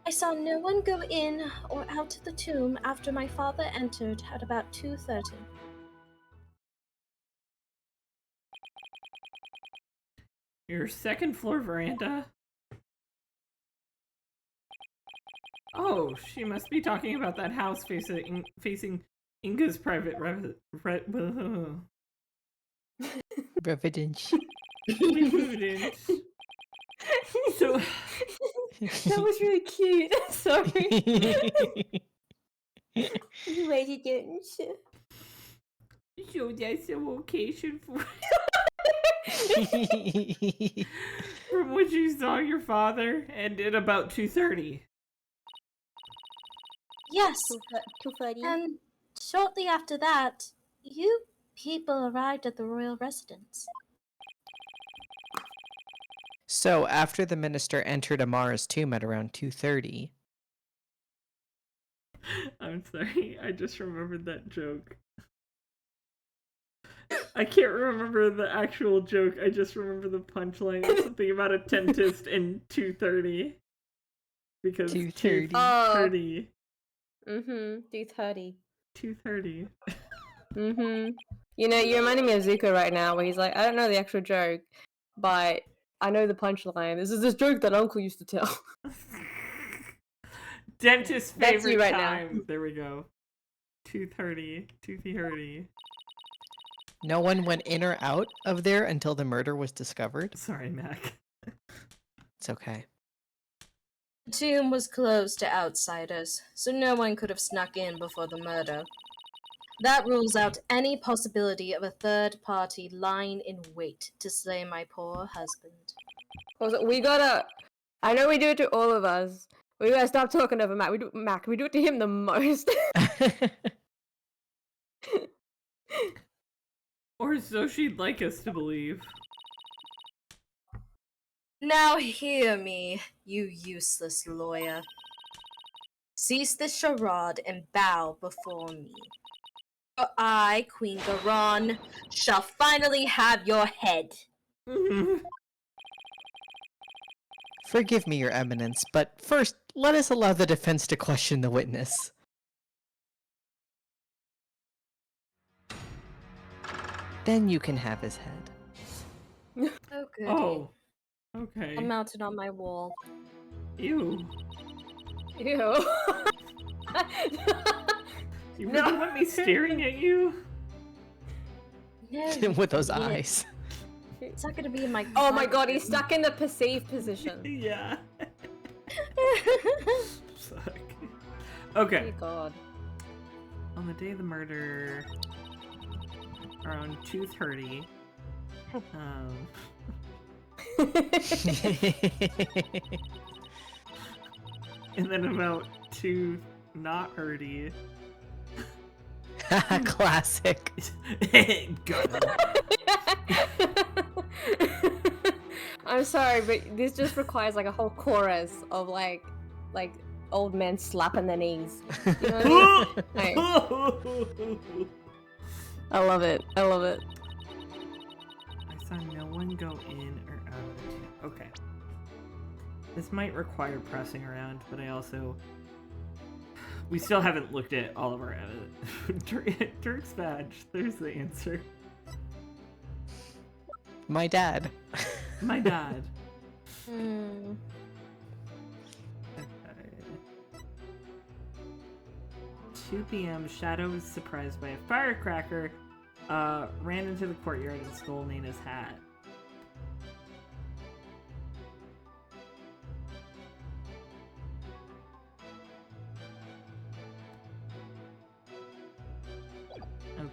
I saw no one go in or out of the tomb after my father entered at about 2:30. Your second floor veranda? Oh, she must be talking about that house facing Inga's private Residence. residence. So That was really cute. Sorry. Residence. So that's the location from which you saw your father, and at about 2:30. Yes, 2:30. and shortly after that, you people arrived at the royal residence. So, after the minister entered Amara's tomb at around 2:30. I'm sorry, I just remembered that joke. I can't remember the actual joke, I just remember the punchline. Something about a dentist and 2:30. Because 2:30. 2:30. 2:30. 2:30. You know, you're reminding me of Zuko right now, where he's like, I don't know the actual joke, but I know the punchline. This is this joke that Uncle used to tell. Dentist's That's favorite you right time. now. There we go. 2:30. 2:30. No one went in or out of there until the murder was discovered. Sorry, Mac. It's okay. The tomb was closed to outsiders, so no one could have snuck in before the murder. That rules out any possibility of a third party lying in wait to slay my poor husband. We gotta. I know we do it to all of us. We gotta stop talking over Mac. We do it to him the most. Or so she'd like us to believe. Now hear me, you useless lawyer. Cease this charade and bow before me. For I, Queen Garon, shall finally have your head. Forgive me, Your Eminence, but first, let us allow the defense to question the witness. Then you can have his head. Oh, good. Oh, okay. I'll mount it on my wall. Ew. Ew. You really want me staring at you? No, With those eyes. it's not gonna be in my. Oh my god, he's stuck in the perceived position. Yeah. Fuck. Okay. Oh god. On the day of the murder, around 2:30. And then about 2 not early. Classic. I'm sorry, but this just requires like a whole chorus of like old men slapping their knees. You know what I mean? I love it. I love it. I saw no one go in or out of the camp. Okay. This might require pressing around, but we still haven't looked at all of our evidence. Dirk's badge. There's the answer. My dad. My dad. Hmm. Okay. 2 p.m. Shadow was surprised by a firecracker, ran into the courtyard and stole Nina's hat.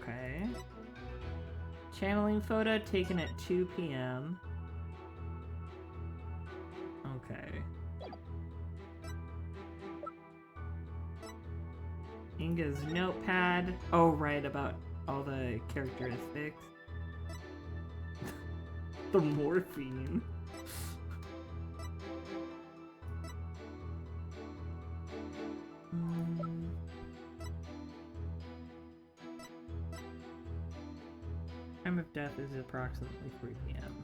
Okay. Channeling photo taken at 2 p.m. Okay. Inga's notepad. Oh, right, about all the characteristics. The morphine. Time of death is approximately 3 p.m.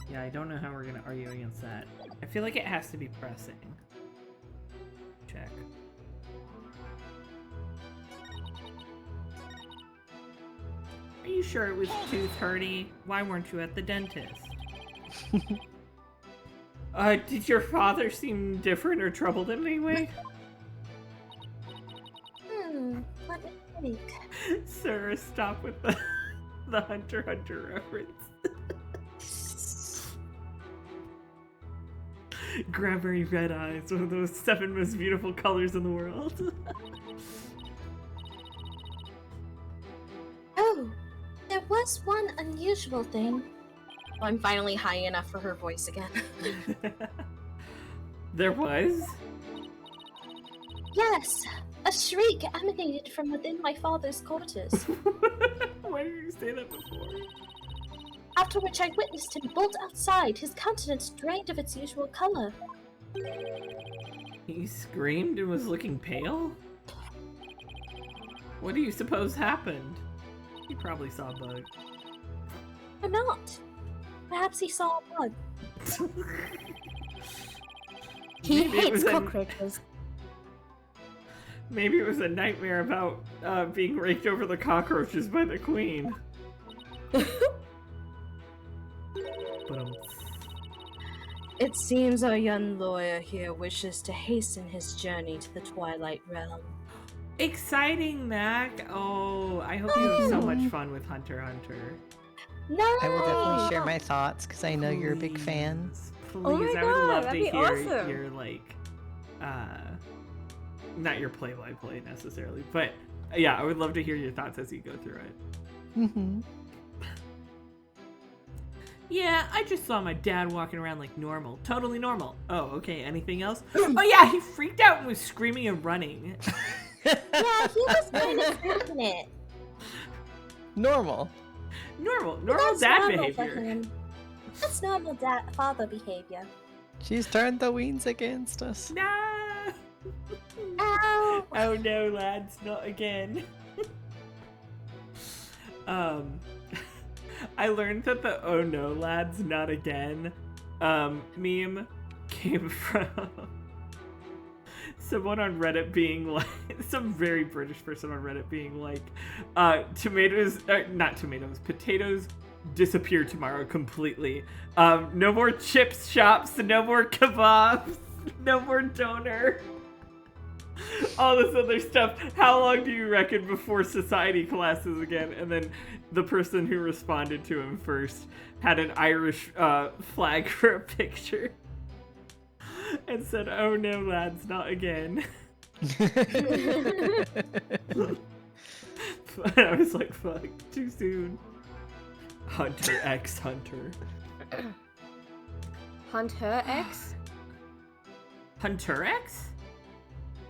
Yeah, I don't know how we're gonna argue against that. I feel like it has to be pressing. Check. Are you sure it was 2:30? Why weren't you at the dentist? Did your father seem different or troubled in any way? Let me think. Sir, stop with the Hunter x Hunter reference. Grabbery red eyes, one of those 7 most beautiful colors in the world. Oh, there was one unusual thing. Oh, I'm finally high enough for her voice again. There was? Yes, a shriek emanated from within my father's quarters. Why did you say that before? After which I witnessed him bolt outside, his countenance drained of its usual color. He screamed and was looking pale? What do you suppose happened? He probably saw a bug. Or not. Perhaps he saw a bug. He Maybe it hates was cockroaches. Maybe it was a nightmare about being raked over the cockroaches by the queen. It seems our young lawyer here wishes to hasten his journey to the Twilight Realm. Exciting, Mac! Oh, I hope you have so much fun with Hunter x Hunter. No! I will definitely share my thoughts because I know you're a big fan. Please, Oh my I would God, love to that'd be hear awesome. your, like, not your play-by-play necessarily, but yeah, I would love to hear your thoughts as you go through it. Mm-hmm. Yeah, I just saw my dad walking around like normal. Totally normal. Oh, okay, anything else? Oh yeah, he freaked out and was screaming and running. Yeah, he was kind of freaking it. Normal. Normal That's dad normal for behavior. him. That's normal father behavior. She's turned the weens against us. No! Ow! Oh no, lads, not again. I learned that the "oh no, lads, not again" meme came from someone on Reddit being like, some very British person on Reddit being like, potatoes disappear tomorrow completely. No more chips shops, no more kebabs, no more doner. All this other stuff. How long do you reckon before society collapses again? And then the person who responded to him first had an Irish flag for a picture and said, "Oh no, lads, not again." I was like, fuck, too soon. Hunter X Hunter. Hunter X? Hunter X?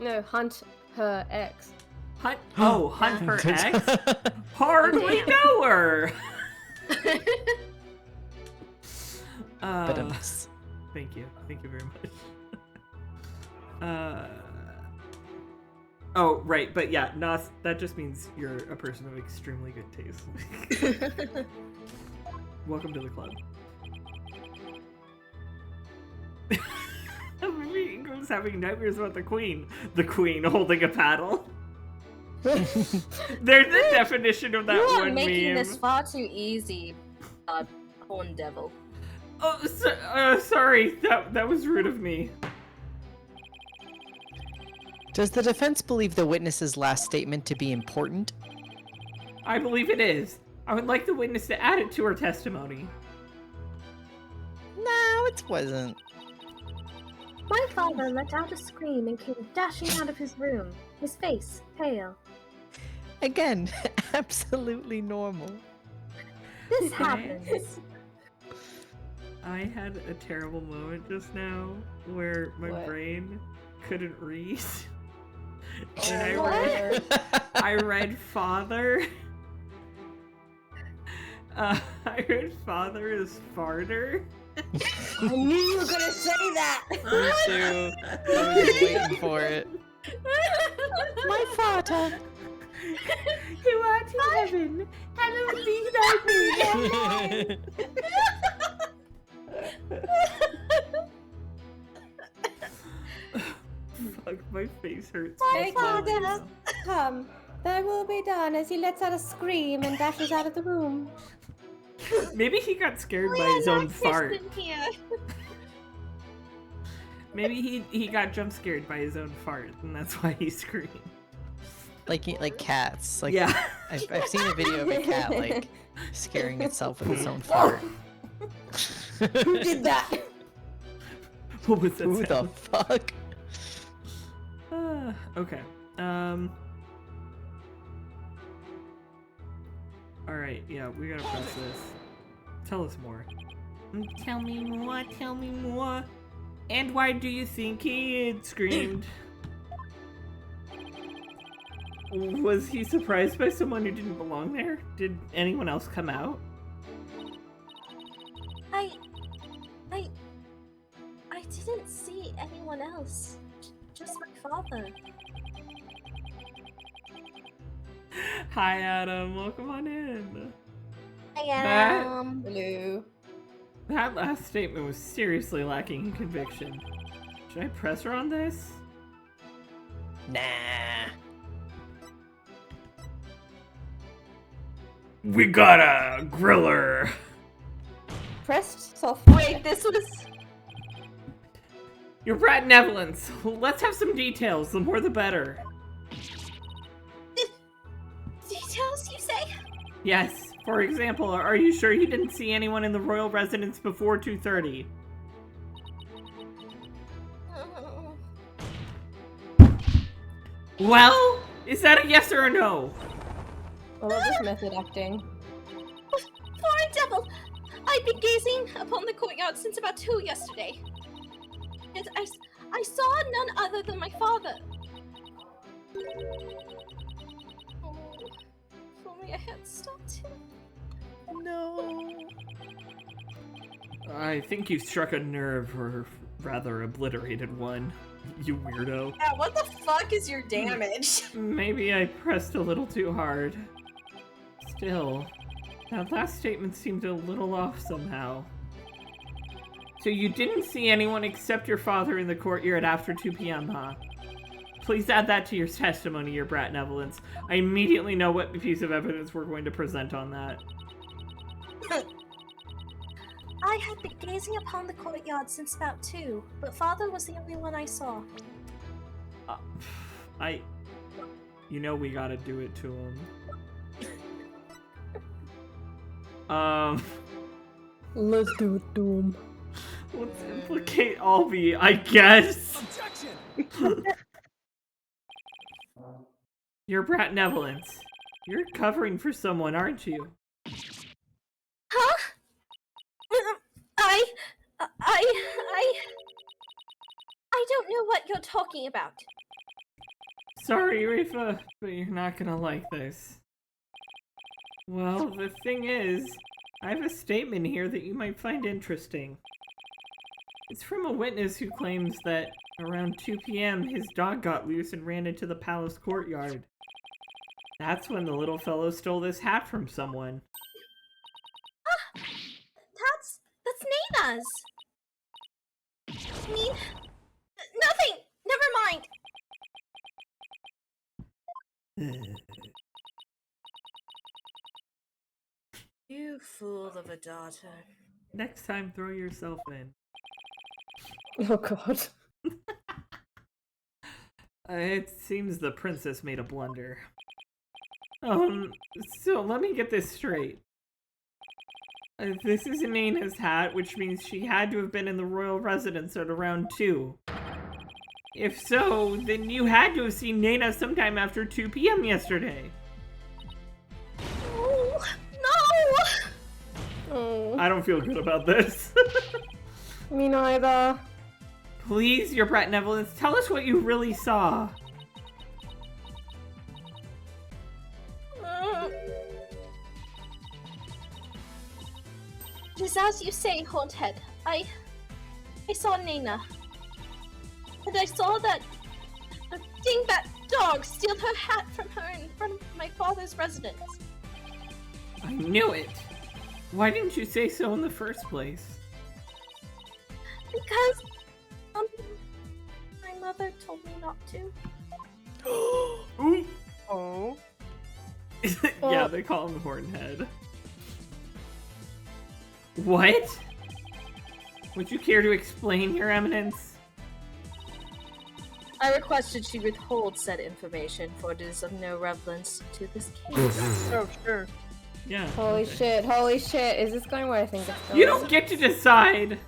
No, Hunt Her X. Hunt her X? Hardly know her! Thank you very much. Oh, right, but yeah, Nas, that just means you're a person of extremely good taste. Welcome to the club. Maybe Ingram's having nightmares about the queen. The queen holding a paddle. There's the definition of that you are one making meme. this far too easy, Horn Devil. Oh, sorry. That was rude of me. Does the defense believe the witness's last statement to be important? I believe it is. I would like the witness to add it to her testimony. No, it wasn't. My father let out a scream and came dashing out of his room, his face pale. Again, absolutely normal. This happens. I had a terrible moment just now where my brain couldn't read. And I read father. I read father is farter. I knew you were gonna say that! Me too. I was just waiting for it. My father. Who art in heaven, hallowed be thy name. Fuck, my face hurts. My father has come. Thy will be done as he lets out a scream and dashes out of the room. Maybe he got scared by his own fart. Maybe he got jump scared by his own fart, and that's why he screamed. Like cats. Like, yeah. I've seen a video of a cat like scaring itself with its own fart. Who did that? What was that? Who sound? the fuck? Okay. Alright, yeah, we gotta press this. Tell us more. Tell me more, tell me more. And why do you think he had screamed? Was he surprised by someone who didn't belong there? Did anyone else come out? I didn't see anyone else. Just my father. Hi, Adam. Welcome on in. Hi, Adam. Hello. That last statement was seriously lacking in conviction. Should I press her on this? Nah. We got a griller. Pressed softly. Wait, this was... You're Brad and Evelyn's. Let's have some details. The more the better. Details, you say? Yes. For example, are you sure you didn't see anyone in the royal residence before 2:30? Well, is that a yes or a no? I love this method acting. Foreign devil! I've been gazing upon the courtyard since about 2 yesterday. And I saw none other than my father. Oh, if only I had stopped him. No. I think you struck a nerve, rather obliterated one. You weirdo. Yeah, what the fuck is your damage? Maybe I pressed a little too hard. Still, that last statement seemed a little off somehow. So you didn't see anyone except your father in the courtyard after 2 p.m., huh? Please add that to your testimony, your benevolence. I immediately know what piece of evidence we're going to present on that. I had been gazing upon the courtyard since about 2, but father was the only one I saw. You know we gotta do it to him. Let's do it to him. Let's implicate Albie, I guess. Objection! Your benevolence. You're covering for someone, aren't you? Huh? I don't know what you're talking about. Sorry, Rifa, but you're not gonna like this. Well, the thing is, I have a statement here that you might find interesting. It's from a witness who claims that around 2 p.m. his dog got loose and ran into the palace courtyard. That's when the little fellow stole this hat from someone. That's Nana's. I mean, nothing. Never mind. You fool of a daughter. Next time, throw yourself in. Oh god. It seems the princess made a blunder. So let me get this straight. This is Nana's hat, which means she had to have been in the royal residence at around 2. If so, then you had to have seen Nana sometime after 2 p.m. yesterday. Oh, no! Oh. I don't feel good about this. Me neither. Please, your benevolence, tell us what you really saw. It is as you say, Haunthead. I saw Nana. And I saw that a dingbat dog steal her hat from her in front of my father's residence. I knew it. Why didn't you say so in the first place? Because, my mother told me not to. Ooh. Oh. Yeah, they call him Hornhead. What? Would you care to explain, Your Eminence? I requested she withhold said information, for it is of no relevance to this case. Oh, sure. Yeah. Holy okay. shit, holy shit. Is this going where I think it's going? You don't get to decide!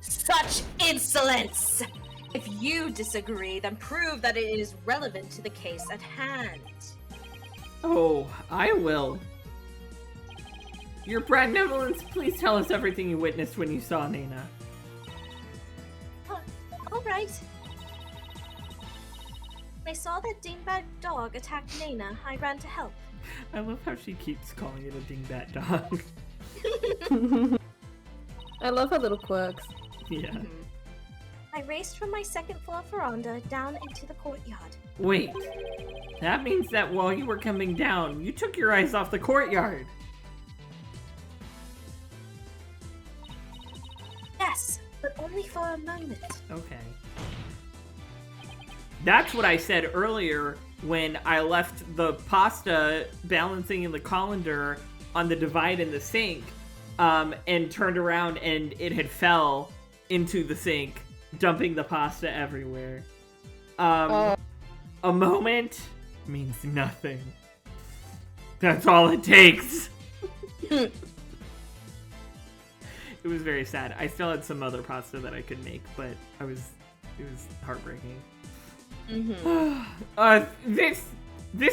Such insolence! If you disagree, then prove that it is relevant to the case at hand. Oh, I will. Your benevolence, please tell us everything you witnessed when you saw Nana. Alright. When I saw that dingbat dog attack Nana, I ran to help. I love how she keeps calling it a dingbat dog. I love her little quirks. Yeah. I raced from my second floor veranda down into the courtyard. Wait. That means that while you were coming down, you took your eyes off the courtyard. Yes, but only for a moment. Okay. That's what I said earlier when I left the pasta balancing in the colander on the divide in the sink, and turned around and it had fell into the sink, dumping the pasta everywhere. A moment means nothing. That's all it takes. It was very sad. I still had some other pasta that I could make, but it was heartbreaking. This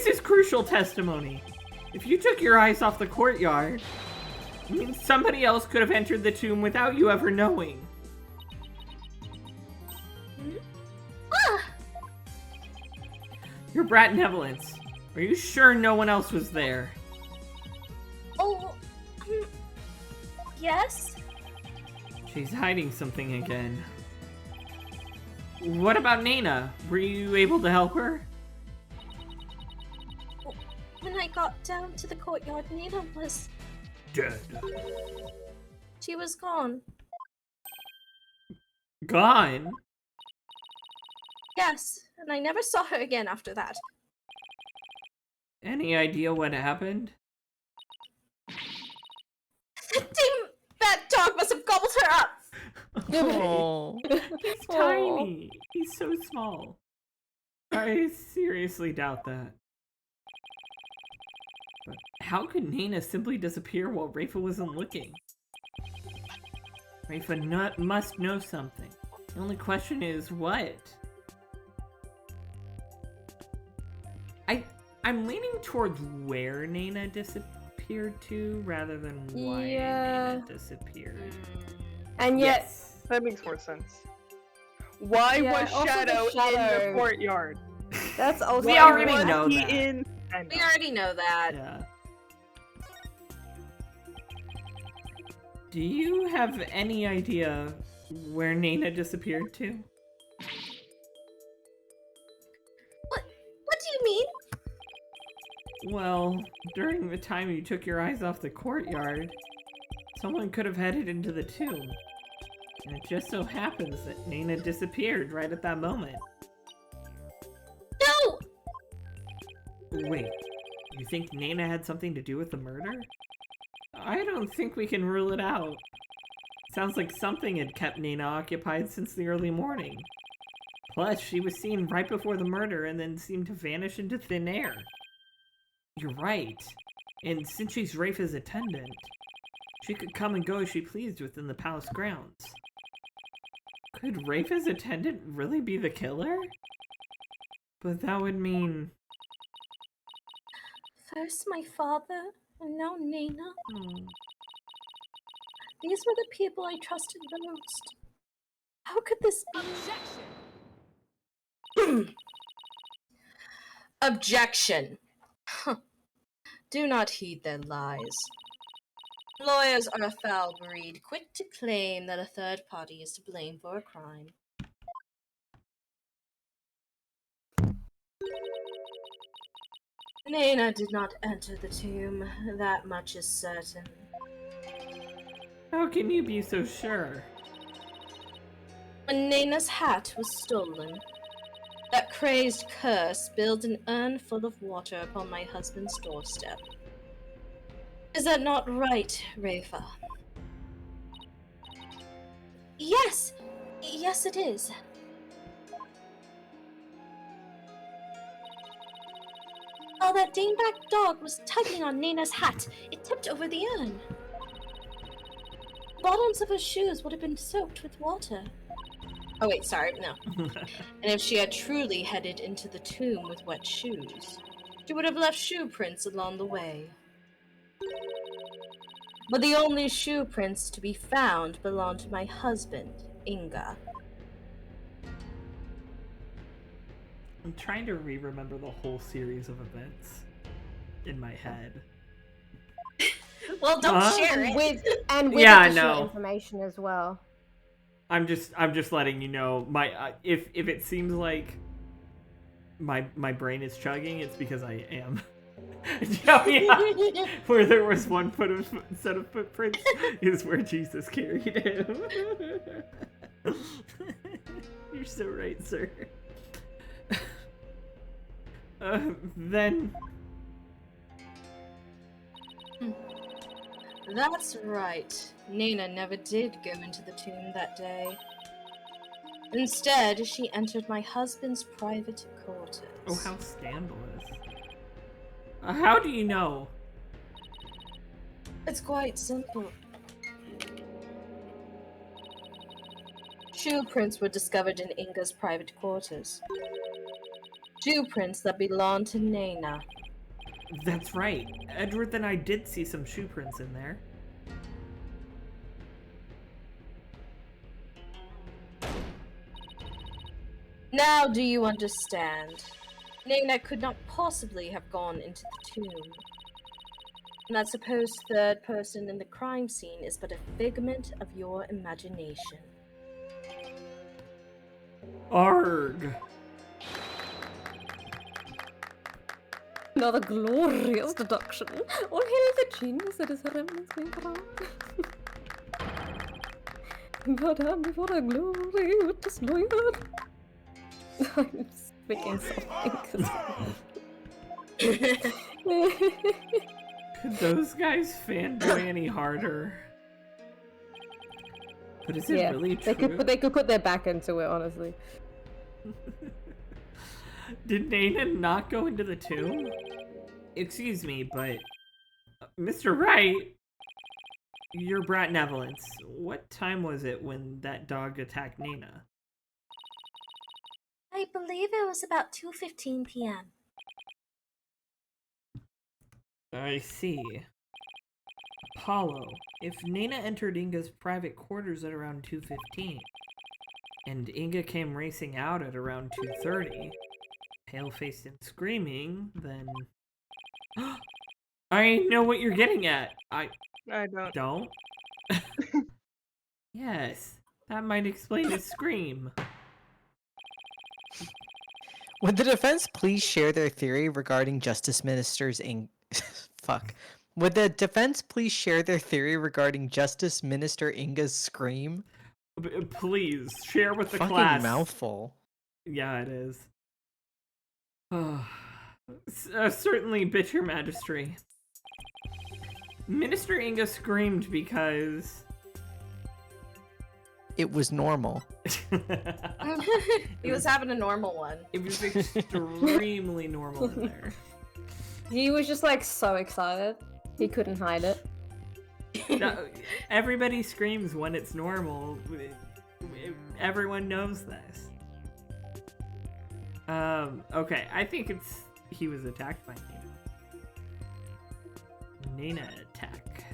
is crucial testimony. If you took your eyes off the courtyard, it means somebody else could have entered the tomb without you ever knowing. Your benevolence. Are you sure no one else was there? Oh, yes? She's hiding something again. What about Nana? Were you able to help her? When I got down to the courtyard, Nina was... dead. She was gone. Gone? Yes, and I never saw her again after that. Any idea what happened? That dog must have gobbled her up! Oh. He's tiny. He's so small. I seriously doubt that. But how could Nana simply disappear while Rafa wasn't looking? Rafa must know something. The only question is what? I'm leaning towards where Nana disappeared to rather than why Nana disappeared. And yet, Yes. that makes more sense. Why was Shadow in the courtyard? That's also We already know that. We already know that. Yeah. Do you have any idea where Nana disappeared to? What do you mean? Well, during the time you took your eyes off the courtyard, someone could have headed into the tomb. And it just so happens that Nana disappeared right at that moment. No! Wait, you think Nana had something to do with the murder? I don't think we can rule it out. Sounds like something had kept Nana occupied since the early morning. Plus, she was seen right before the murder and then seemed to vanish into thin air. You're right. And since she's Rafa's attendant, she could come and go as she pleased within the palace grounds. Could Rafa's attendant really be the killer? But that would mean... First my father, and now Nana. Hmm. These were the people I trusted the most. How could this be? Objection! Do not heed their lies. Lawyers are a foul breed, quick to claim that a third party is to blame for a crime. Nana did not enter the tomb, that much is certain. How can you be so sure? When Nana's hat was stolen, that crazed cur spilled an urn full of water upon my husband's doorstep. Is that not right, Rafa? Yes! Yes, it is. While that dingbat dog was tugging on Nana's hat, it tipped over the urn. The bottoms of her shoes would have been soaked with water. Oh wait, sorry, no. And if she had truly headed into the tomb with wet shoes, she would have left shoe prints along the way. But the only shoe prints to be found belonged to my husband, Inga. I'm trying to remember the whole series of events in my head. Well, don't share it. With Yeah, additional I know. information as well. I'm just letting you know. My if it seems like my brain is chugging, it's because I am. Yeah. Where there was one set of footprints is where Jesus carried him. You're so right, sir. Then... That's right. Nana never did go into the tomb that day. Instead, she entered my husband's private quarters. Oh, how scandalous. How do you know? It's quite simple. Shoe prints were discovered in Inga's private quarters. Shoe prints that belonged to Nana. That's right. Edward and I did see some shoe prints in there. Now do you understand? Nana could not possibly have gone into the tomb. And that supposed third person in the crime scene is but a figment of your imagination. Arg. Another glorious deduction. All hail the genius that is a remnant being around. God help me for a glory with this lawyer. I'm speaking something. Could those guys fanboy any harder? But is it really true? They could put their back into it, honestly. Did Nana not go into the tomb? Excuse me, but Mr. Wright, your benevolence, what time was it when that dog attacked Nana? I believe it was about 2:15 p.m. I see. Apollo, if Nana entered Inga's private quarters at around 2:15, and Inga came racing out at around 2:30, pale-faced and screaming, then... I know what you're getting at. I don't. Yes, that might explain his scream. Would the defense please share their theory regarding Justice Minister's Fuck. Would the defense please share their theory regarding Justice Minister Inga's scream? Please, share with the Fucking class. Mouthful. Yeah, it is. Certainly, bitch your majesty. Minister Inga screamed because... It was normal. He was having a normal one. It was extremely normal in there. He was just like so excited. He couldn't hide it. No, everybody screams when it's normal. Everyone knows this. Okay, I think he was attacked by Nana. Nana attack.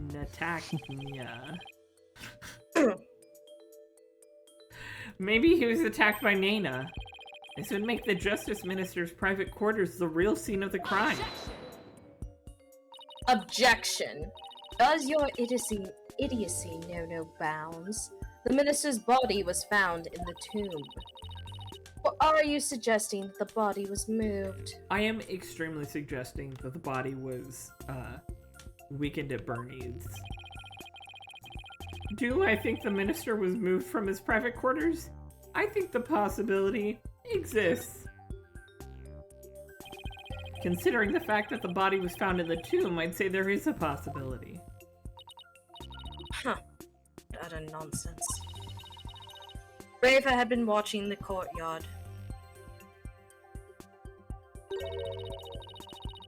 Nataknya. Maybe he was attacked by Nana. This would make the Justice Minister's private quarters the real scene of the crime. Objection. Does your idiocy know no bounds? The minister's body was found in the tomb. Or are you suggesting that the body was moved? I am extremely suggesting that the body was, weakened at Bernie's. Do I think the minister was moved from his private quarters? I think the possibility exists. Considering the fact that the body was found in the tomb, I'd say there is a possibility. Huh. Utter nonsense. Rafa had been watching the courtyard.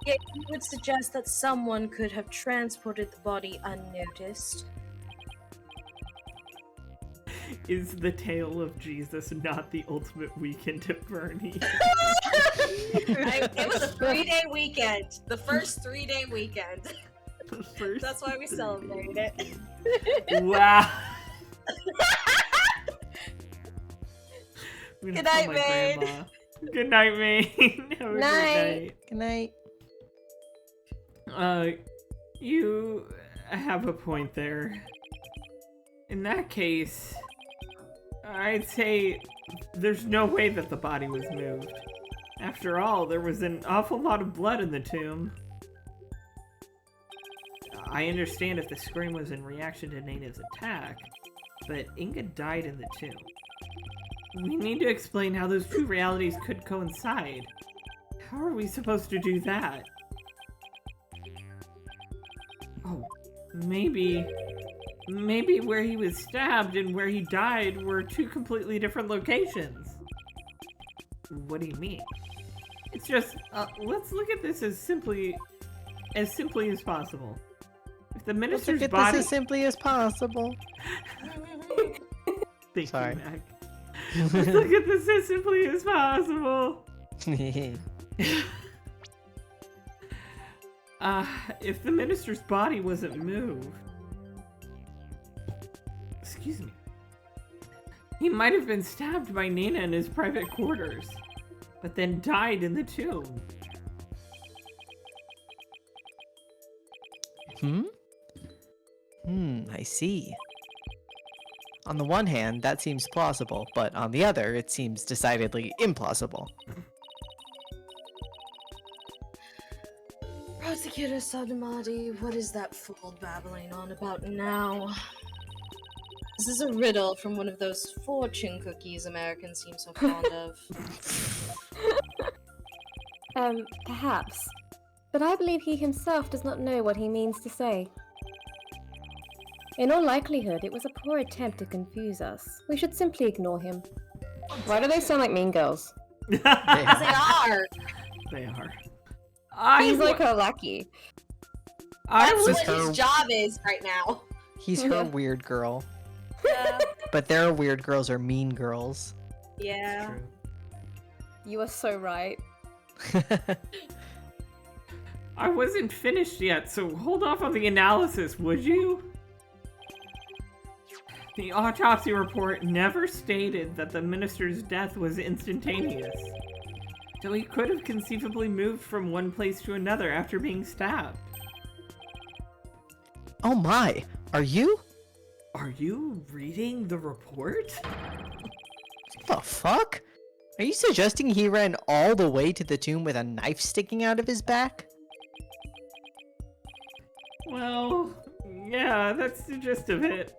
Yet you would suggest that someone could have transported the body unnoticed. Is the tale of Jesus not the ultimate weekend at Bernie? It was a 3-day weekend. The first 3-day weekend. That's why we celebrated it. Wow. Good night, Maid. Good night, Maid. Have a Night. Good night. You have a point there. In that case, I'd say there's no way that the body was moved. After all, there was an awful lot of blood in the tomb. I understand if the scream was in reaction to Nana's attack, but Inga died in the tomb. We need to explain how those two realities could coincide. How are we supposed to do that? Oh, maybe where he was stabbed and where he died were two completely different locations. What do you mean? It's just, let's look at this as simply as possible. If the minister's Let's look at body... this as simply as possible. Sorry. Mac. Let's look at this as simply as possible. If the minister's body wasn't moved... Excuse me. He might have been stabbed by Nana in his private quarters, but then died in the tomb. I see. On the one hand, that seems plausible, but on the other, it seems decidedly implausible. Prosecutor Sadamadi, what is that fool babbling on about now? This is a riddle from one of those fortune cookies Americans seem so fond of. Perhaps. But I believe he himself does not know what he means to say. In all likelihood, it was a poor attempt to confuse us. We should simply ignore him. Why do they sound like mean girls? Because they are! They are. He's like her lackey. That's what his job is right now. He's her weird girl. Yeah. But their weird girls are mean girls. Yeah. You are so right. I wasn't finished yet, so hold off on the analysis, would you? The autopsy report never stated that the minister's death was instantaneous, so he could have conceivably moved from one place to another after being stabbed. Oh my, are you? Are you reading the report? What the fuck? Are you suggesting he ran all the way to the tomb with a knife sticking out of his back? Well, yeah, that's the gist of it.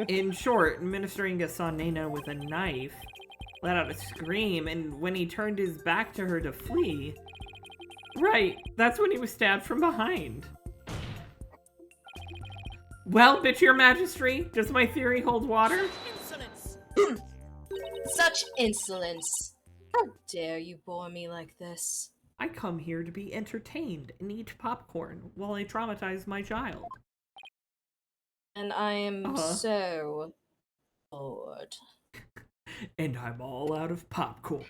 In short, Minister Inga saw Nena with a knife, let out a scream, and when he turned his back to her to flee, right, that's when he was stabbed from behind. Well, bitch, your majesty, does my theory hold water? Insolence! Such insolence! How dare you bore me like this? I come here to be entertained and eat popcorn while I traumatize my child. And I am so bored. And I'm all out of popcorn.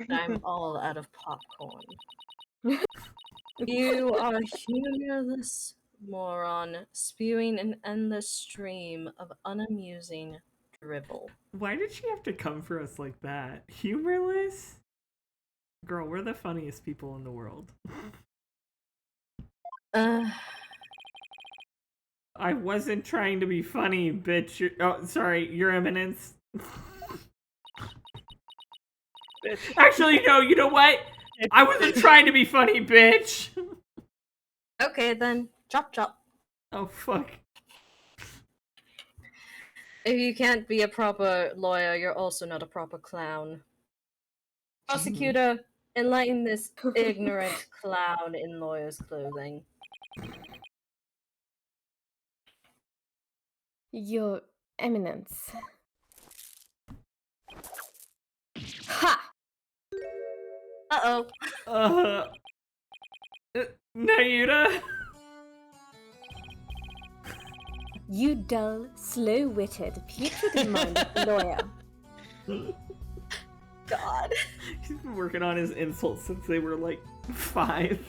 I'm all out of popcorn. You are a humorless moron, spewing an endless stream of unamusing dribble. Why did she have to come for us like that? Humorless? Girl, we're the funniest people in the world. I wasn't trying to be funny, bitch. Oh, sorry, Your Eminence. Actually, no, you know what? I wasn't trying to be funny, bitch. Okay, then. Chop chop. Oh, fuck. If you can't be a proper lawyer, you're also not a proper clown. Prosecutor, enlighten this ignorant clown in lawyer's clothing. Your Eminence. Ha! Uh-oh. Nayuta? You dull, slow-witted, putrid-minded lawyer. God. He's been working on his insults since they were like 5.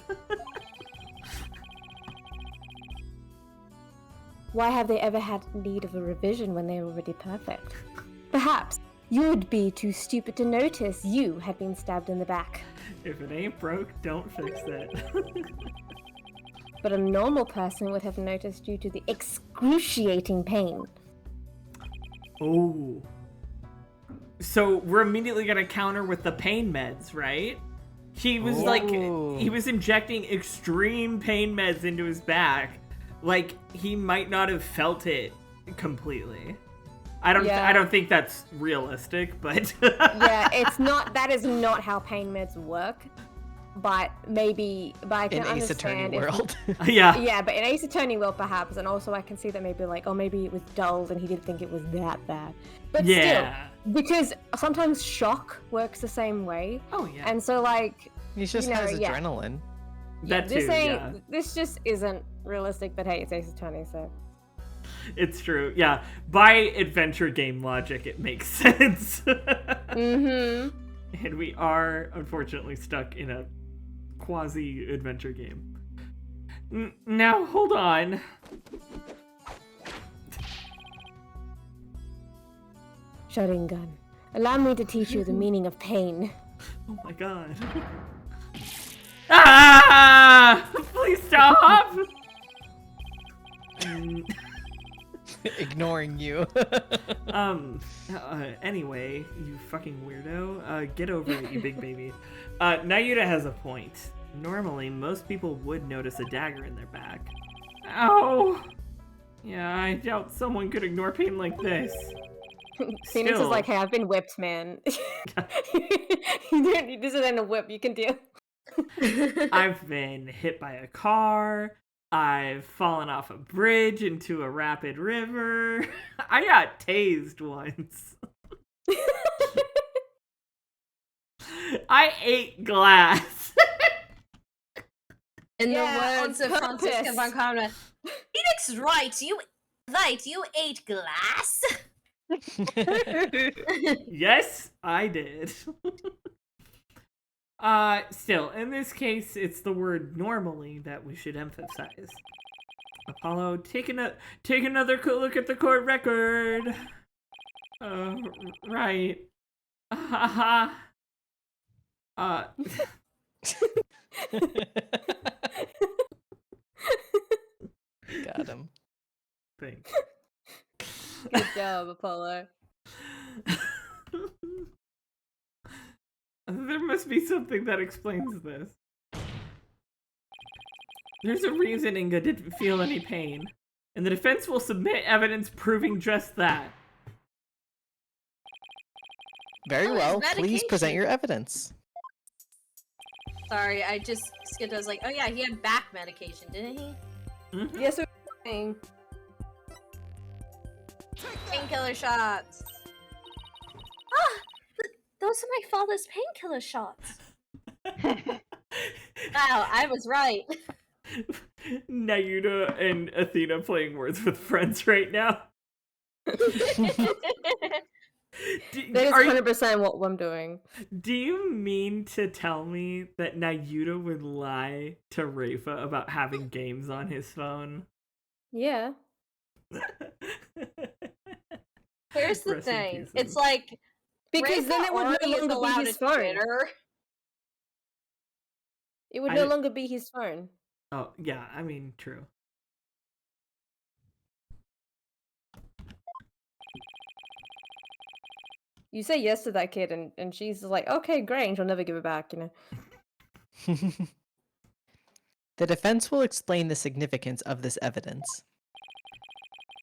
Why have they ever had need of a revision when they're already perfect? Perhaps you'd be too stupid to notice you had been stabbed in the back. If it ain't broke, don't fix it. But a normal person would have noticed due to the excruciating pain. Oh. So we're immediately gonna counter with the pain meds, right? He was he was injecting extreme pain meds into his back. Like, he might not have felt it completely. I don't think that's realistic, but yeah, that is not how pain meds work. But I can understand. Ace Attorney world. Yeah, but in Ace Attorney world perhaps, and also I can see that maybe maybe it was dulled and he didn't think it was that bad. But still, because sometimes shock works the same way. Oh yeah. And so he just has adrenaline. This just isn't realistic, but hey, it's Ace Attorney, so. It's true, yeah. By adventure game logic, it makes sense. Mm-hmm. And we are, unfortunately, stuck in a quasi-adventure game. Now, hold on. Sharingan, allow me to teach you the meaning of pain. Oh my god. Ah! Please stop! Ignoring you. Anyway, you fucking weirdo. Get over it, you big baby. Nayuta has a point. Normally, most people would notice a dagger in their back. Ow! Yeah, I doubt someone could ignore pain like this. Phoenix is like, hey, I've been whipped, man. This isn't a whip, you can deal. I've been hit by a car. I've fallen off a bridge into a rapid river. I got tased once. I ate glass. In the words of Francisca von Karma, Phoenix Wright, you ate glass? Yes, I did. Still, in this case, it's the word normally that we should emphasize. Apollo, take another look at the court record. Right. Got him. Thanks. Good job, Apollo. There must be something that explains this. There's a reason Inga didn't feel any pain, and the defense will submit evidence proving just that. Very well. Please present your evidence. Sorry, I just skipped. I was like, oh yeah, he had back medication, didn't he? Mm-hmm. Yes, we're saying. Painkiller shots. Those are my father's painkiller shots. Wow, I was right. Nayuta and Athena playing Words with Friends right now. That is 100% what I'm doing. Do you mean to tell me that Nayuta would lie to Rafa about having games on his phone? Yeah. Here's the thing. It's like, because Rafa then it would no already is longer allowed be his to phone. Twitter. It would no longer be his phone. Oh, yeah, I mean, true. You say yes to that kid, and she's like, okay, great, and she'll never give it back, you know? The defense will explain the significance of this evidence.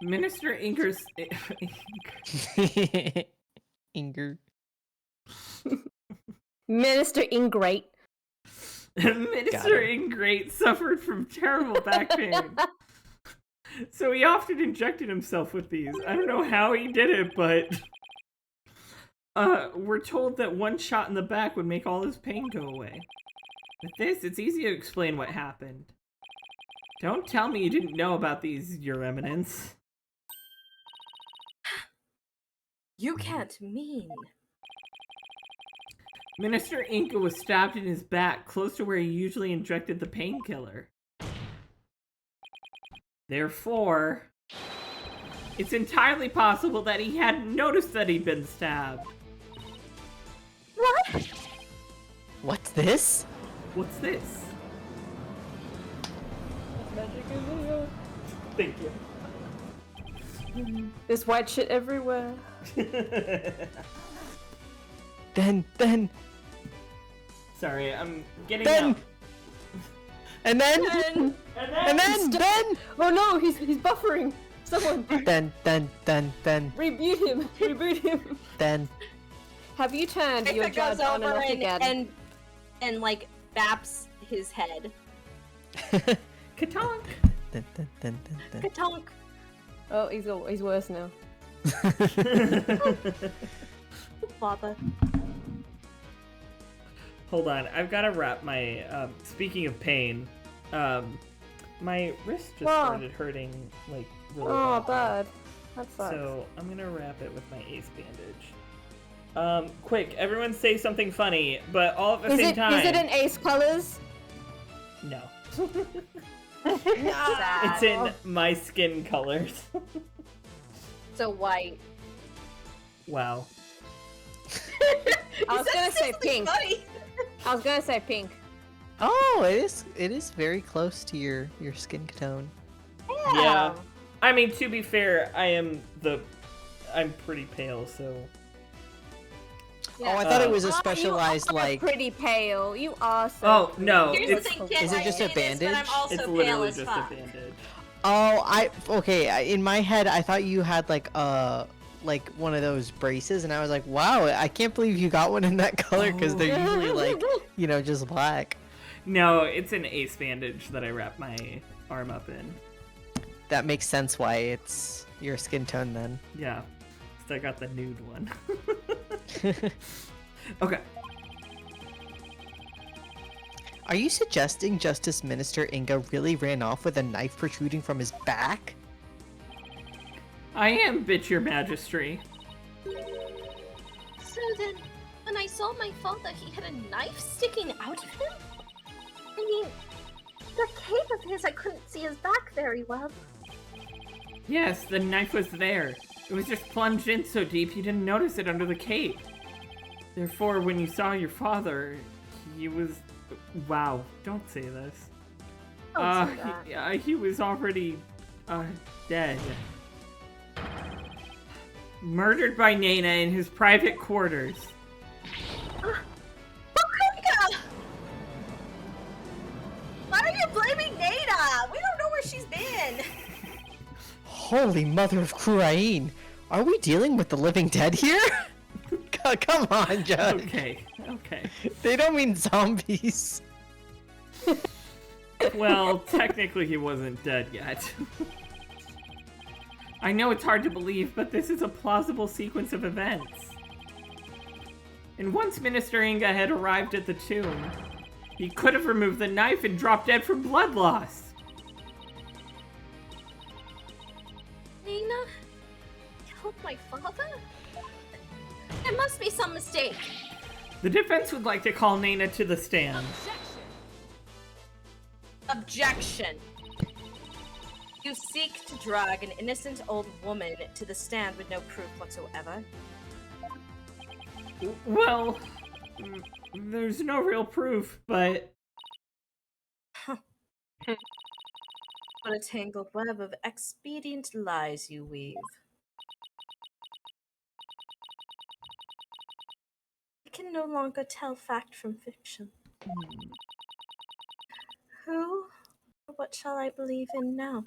Minister Inger's... Inger. Minister Ingrate. Minister Ingrate suffered from terrible back pain. So he often injected himself with these. I don't know how he did it, but... we're told that one shot in the back would make all his pain go away. With this, it's easy to explain what happened. Don't tell me you didn't know about these, Your Eminence. You can't mean. Minister Inca was stabbed in his back, close to where he usually injected the painkiller. Therefore, it's entirely possible that he hadn't noticed that he'd been stabbed. What? What's this? What's this? Thank you. There's white shit everywhere. Then. Sorry, I'm getting Then. out. And then. Oh no, he's buffering. Someone. Then. Reboot him. Reboot him. Then. Have you turned your judge on and off again? And like baps his head. Katonk. Dun. Katonk. Oh, he's worse now. Father. Hold on, I've got to wrap my. Speaking of pain, my wrist just started hurting like really bad. That sucks. So I'm gonna wrap it with my ace bandage. Quick, everyone say something funny, but all at the same time. Is it in ace colors? No. Sad. It's in my skin colors. So white. Wow. I was gonna say pink. I was gonna say pink. Oh, it is very close to your skin tone. Yeah. I mean, to be fair, I'm pretty pale, so. Yeah. Oh, I thought it was a specialized you are like. Pretty pale. You are so. Oh no! Here's the thing, is it just a bandage? I'm also it's pale literally as just fuck. a bandage. Oh, okay. In my head, I thought you had like one of those braces, and I was like, wow, I can't believe you got one in that color because they're usually like, just black. No, it's an ace bandage that I wrap my arm up in. That makes sense why it's your skin tone then. Yeah, so I got the nude one. Okay. Are you suggesting Justice Minister Inga really ran off with a knife protruding from his back? I am, bitch, your majesty. So then, when I saw my father, he had a knife sticking out of him? I mean, the cape of his, I couldn't see his back very well. Yes, the knife was there. It was just plunged in so deep you didn't notice it under the cape. Therefore, when you saw your father, he was... Wow, don't say this. Don't say that. He was already, dead. Murdered by Nana in his private quarters. Inga! Why are you blaming Nana? We don't know where she's been. Holy mother of Kurain! Are we dealing with the living dead here? Come on, Judd. Okay. They don't mean zombies. Well, technically he wasn't dead yet. I know it's hard to believe, but this is a plausible sequence of events. And once Minister Inga had arrived at the tomb, he could have removed the knife and dropped dead from blood loss. Nana killed my father? There must be some mistake. The defense would like to call Nana to the stand. Objection. You seek to drag an innocent old woman to the stand with no proof whatsoever. Well, there's no real proof, but... What a tangled web of expedient lies you weave. I can no longer tell fact from fiction. Who or what shall I believe in now?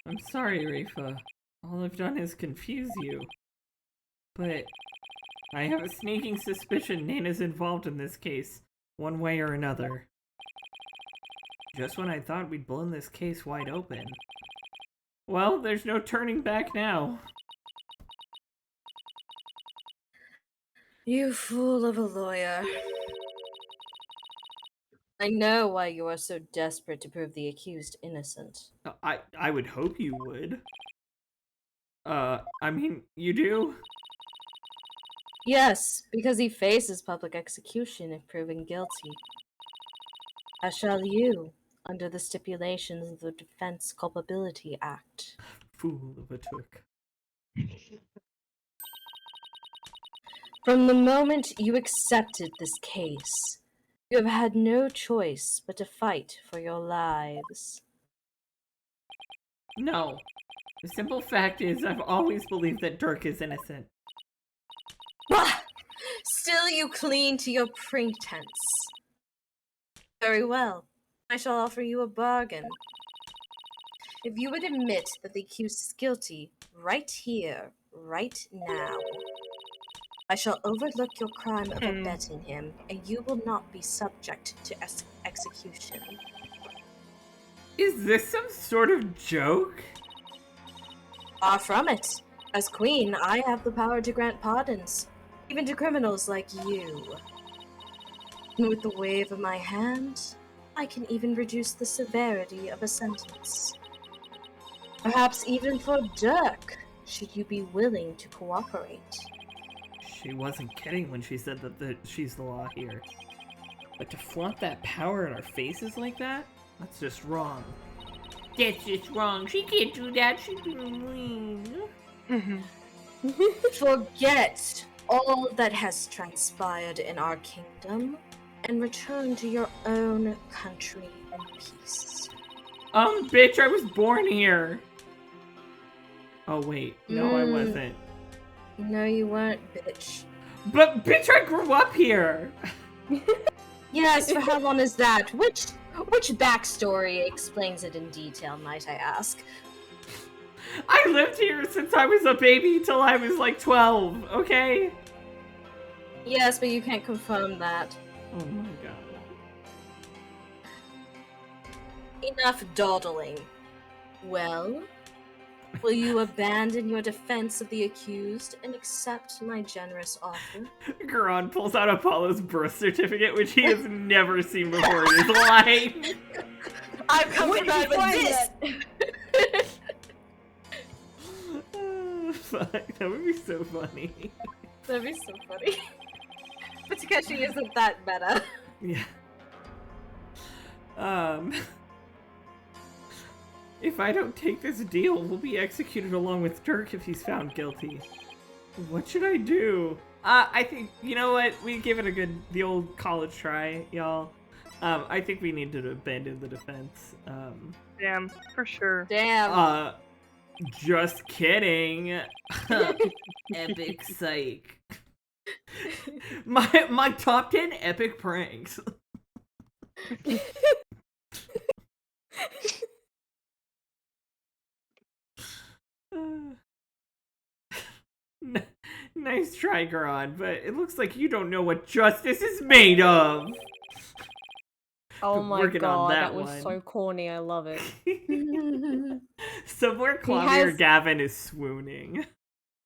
I'm sorry, Rafa. All I've done is confuse you. But I have a sneaking suspicion Nana's involved in this case, one way or another. Just when I thought we'd blown this case wide open. Well, there's no turning back now. You fool of a lawyer. I know why you are so desperate to prove the accused innocent. I would hope you would. I mean, you do? Yes, because he faces public execution if proven guilty. As shall you, under the stipulations of the Defense Culpability Act. Fool of a took. From the moment you accepted this case, you have had no choice but to fight for your lives. No. The simple fact is, I've always believed that Dirk is innocent. Bah! Still you cling to your pretense. Very well. I shall offer you a bargain. If you would admit that the accused is guilty right here, right now, I shall overlook your crime of abetting him, and you will not be subject to execution. Is this some sort of joke? Far from it. As queen, I have the power to grant pardons, even to criminals like you. And with the wave of my hand, I can even reduce the severity of a sentence. Perhaps even for Dirk, should you be willing to cooperate. She wasn't kidding when she said that she's the law here. But to flaunt that power in our faces like that? That's just wrong. That's just wrong. She can't do that. She's being mean. Forget all that has transpired in our kingdom and return to your own country in peace. Bitch, I was born here. Oh wait, no, I wasn't. No, you weren't, bitch. But bitch, I grew up here. Yes, for how long is that? Which backstory explains it in detail, might I ask? I lived here since I was a baby till I was like 12, okay? Yes, but you can't confirm that. Oh my god. Enough dawdling. Well, will you abandon your defense of the accused and accept my generous offer? Garon pulls out Apollo's birth certificate, which he has never seen before in his life. I've come to bed with this! Fuck, that would be so funny. That'd be so funny. But Takeshi isn't that meta. Yeah. If I don't take this deal, we'll be executed along with Dirk if he's found guilty. What should I do? I think, you know what? We give it the old college try, y'all. I think we need to abandon the defense. Damn, for sure. Damn. Just kidding. Epic psych. My top 10 epic pranks. Nice try, Garon, but it looks like you don't know what justice is made of. Oh my god, that was one. so corny. I love it. Somewhere Claudia Gavin is swooning.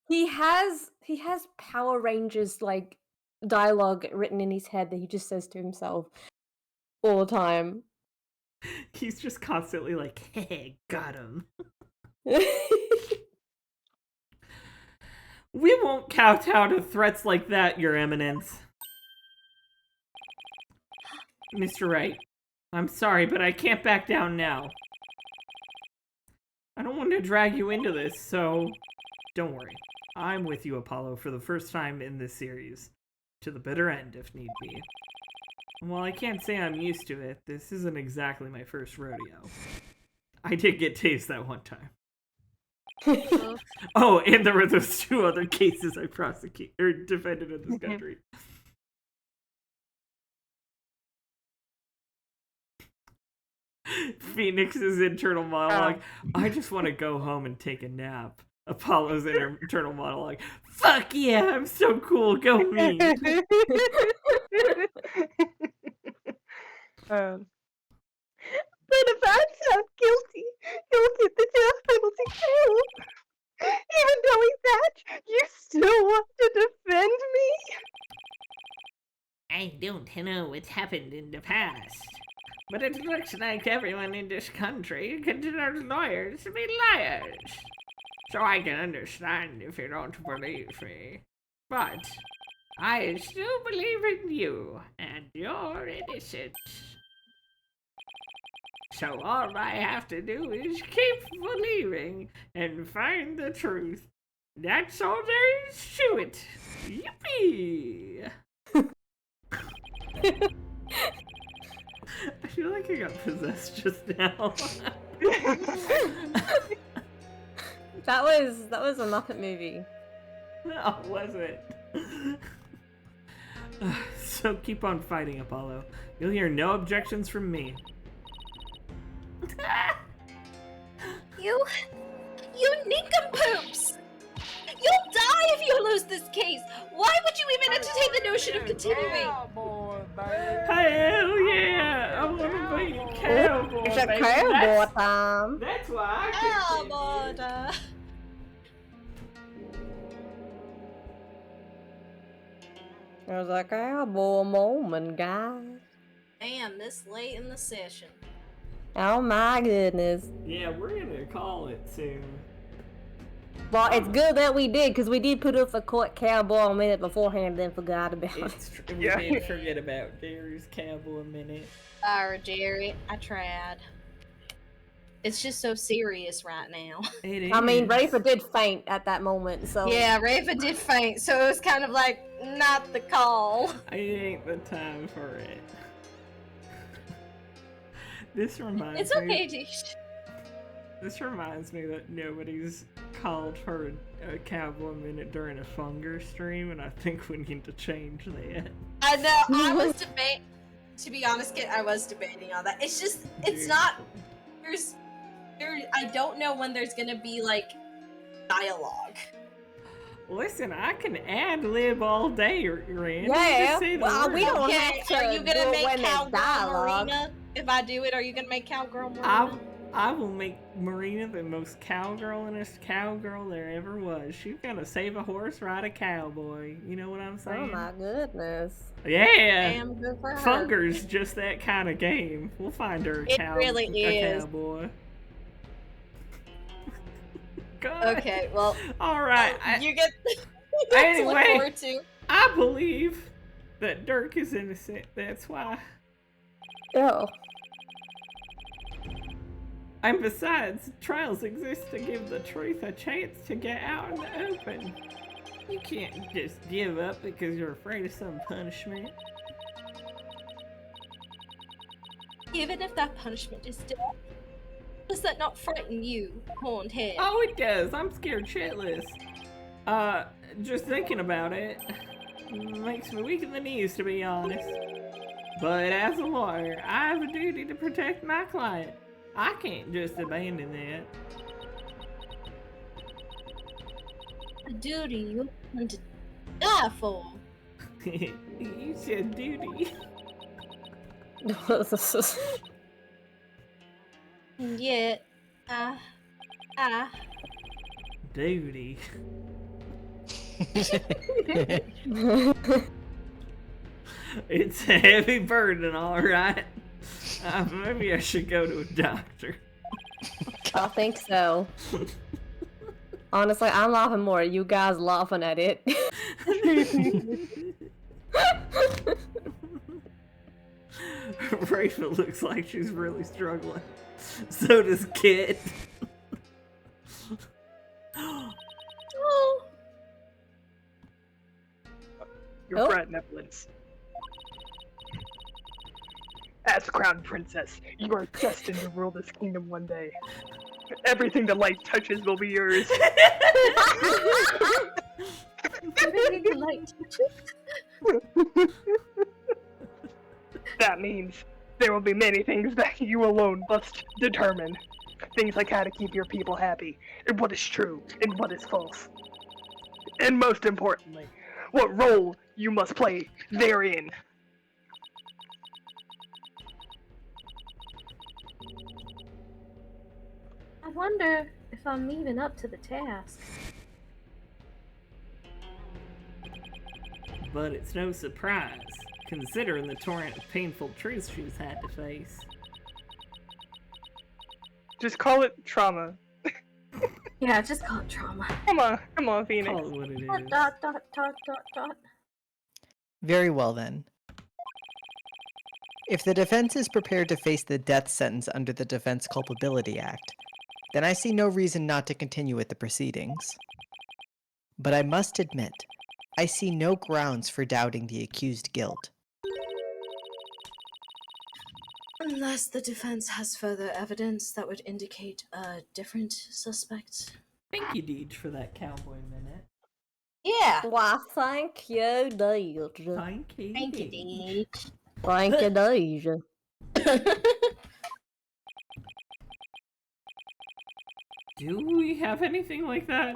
He has Power Rangers like dialogue written in his head that he just says to himself all the time. He's just constantly like, hey, got him. We won't kowtow to threats like that, Your Eminence. Mr. Wright, I'm sorry, but I can't back down now. I don't want to drag you into this, so don't worry. I'm with you, Apollo, for the first time in this series. To the bitter end, if need be. And while I can't say I'm used to it, this isn't exactly my first rodeo. I did get tased that one time. Oh, and there were those 2 other cases I defended in this country. Phoenix's internal monologue. I just want to go home and take a nap. Apollo's internal monologue. Fuck yeah, I'm so cool. Go me. But if I'm found guilty, you'll get the death penalty too. Even knowing that, you still want to defend me? I don't know what's happened in the past, but it looks like everyone in this country considers lawyers to be liars. So I can understand if you don't believe me. But I still believe in you, and you're innocent. So all I have to do is keep believing and find the truth. That's all there is to it. Yippee! I feel like I got possessed just now. That was a Muppet movie. Oh, was it? So keep on fighting, Apollo. You'll hear no objections from me. You nincompoops! You'll die if you lose this case! Why would you even entertain the notion of continuing? Hell yeah! I wanna be a cowboy. It's a baby. cowboy time. That's why I can There's a cowboy moment, guys. Damn, this late in the session. Oh my goodness. Yeah, we're gonna call it soon. Well, it's good that we did, because we did put up a court cowboy a minute beforehand and then forgot about it. It's true. We did forget about Jerry's cowboy minute. Sorry, Jerry. I tried. It's just so serious right now. It is. I mean, Rafa did faint at that moment, so... Yeah, Rafa did faint, so it was kind of like, not the call. I ain't the time for it. This reminds It's me. okay, Dish. This reminds me that nobody's called her a cowboy minute during a Funger stream, and I think we need to change that. I know. I was debating. To be honest, Kit, I was debating on that. It's just, it's not. I don't know when there's gonna be like dialogue. Listen, I can ad-lib all day, Randy. Yeah, we don't Okay, have to are you do gonna it make when there's Cowgirl dialogue. Marina? If I do it, are you gonna make Cowgirl Marina? I will make Marina the most cowgirlingest cowgirl there ever was. She's gonna save a horse, ride a cowboy. You know what I'm Oh saying? my goodness. Yeah! Damn good for her. Funger's just that kind of game. We'll find her It really is. cowboy. God. Okay, well, Alright. you get to look Anyway, forward to. I believe that Dirk is innocent. That's why. Oh. And besides, trials exist to give the truth a chance to get out in the open. You can't just give up because you're afraid of some punishment. Even if that punishment is death, does that not frighten you, horned head? Oh, it does. I'm scared shitless. Just thinking about it makes me weak in the knees, to be honest. But as a lawyer, I have a duty to protect my client. I can't just abandon that. A duty you want to die for. You said duty. And yet, Duty. It's a heavy burden, alright. Maybe I should go to a doctor. I think so. Honestly, I'm laughing more at you guys laughing at it. Rachel looks like she's really struggling. So does Kit. oh, Your Oh. friend, Evelyn's. As crown princess, you are destined to rule this kingdom one day. Everything the light touches will be yours. everything you like. That means there will be many things that you alone must determine. Things like how to keep your people happy, and what is true, and what is false. And most importantly, what role you must play therein. I wonder if I'm even up to the task. But it's no surprise, considering the torrent of painful truths she's had to face. Just call it trauma. Yeah, just call it trauma. Come on, Phoenix. Call it what it is. Dot. Very well then. If the defense is prepared to face the death sentence under the Defense Culpability Act, then I see no reason not to continue with the proceedings. But I must admit, I see no grounds for doubting the accused guilt. Unless the defense has further evidence that would indicate a different suspect. Thank you, Deej, for that cowboy minute. Yeah. Why, thank you, Deej. Thank you. Thank you, Deej. Deej. Thank you, Deej. Do we have anything like that?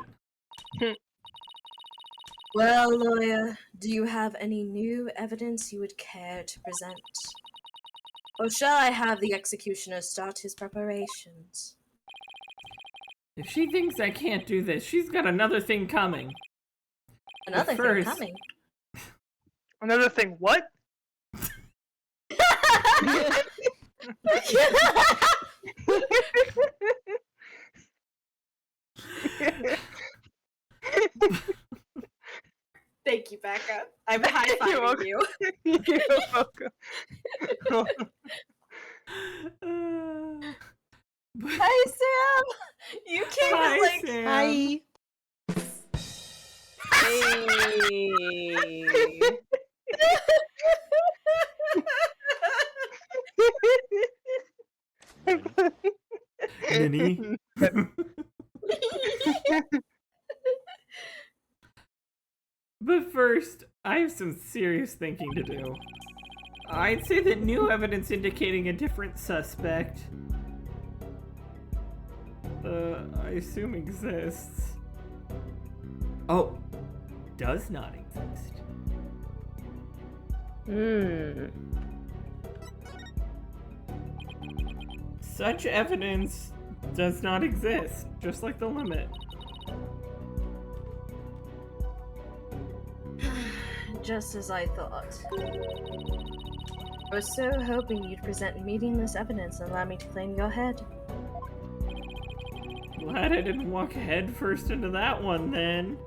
Well, lawyer, do you have any new evidence you would care to present? Or shall I have the executioner start his preparations? If she thinks I can't do this, she's got another thing coming. Another first- thing coming. Another thing, what? Thank you, Becca. I'm high-fiving you. You're welcome. Hi, Sam! You came Hi, at, like... Sam. Hi! Minnie. But first, I have some serious thinking to do. I'd say that new evidence indicating a different suspect, I assume exists. Oh, does not exist. Such evidence does not exist, just like the limit. Just as I thought. I was so hoping you'd present meaningless evidence and allow me to claim your head. Glad I didn't walk head first into that one then.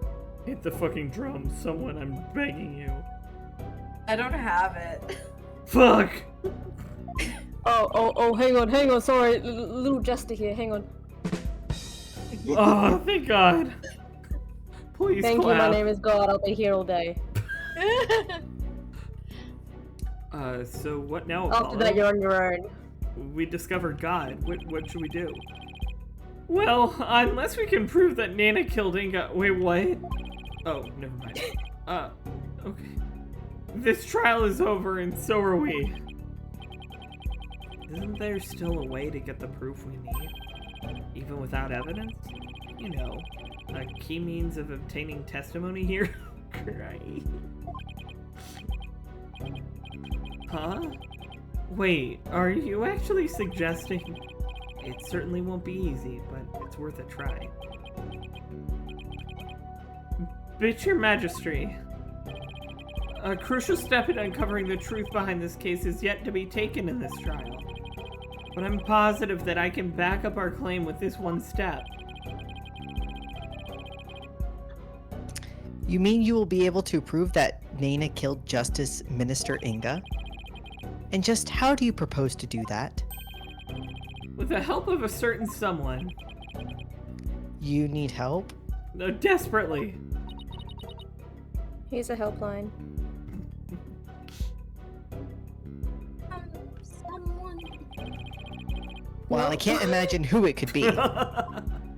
Hit the fucking drum, someone, I'm begging you. I don't have it. Fuck! Oh, hang on, sorry, little jester here, hang on. Oh, thank God. Please Thank clap. you, my name is God, I'll be here all day. So what now, After Apollo? that, you're on your own. We discovered God. What should we do? Well, unless we can prove that Nana killed Inga. Wait, what? Oh, never mind. Okay. This trial is over, and so are we. Isn't there still a way to get the proof we need? Even without evidence? You know, a key means of obtaining testimony here? Right. Huh? Wait, are you actually suggesting... It certainly won't be easy, but it's worth a try. Bitch, your majesty. A crucial step in uncovering the truth behind this case is yet to be taken in this trial. But I'm positive that I can back up our claim with this one step. You mean you will be able to prove that Nana killed Justice Minister Inga? And just how do you propose to do that? With the help of a certain someone. You need help? No, desperately. Here's a helpline. Someone. Well, I can't imagine who it could be, Is there gonna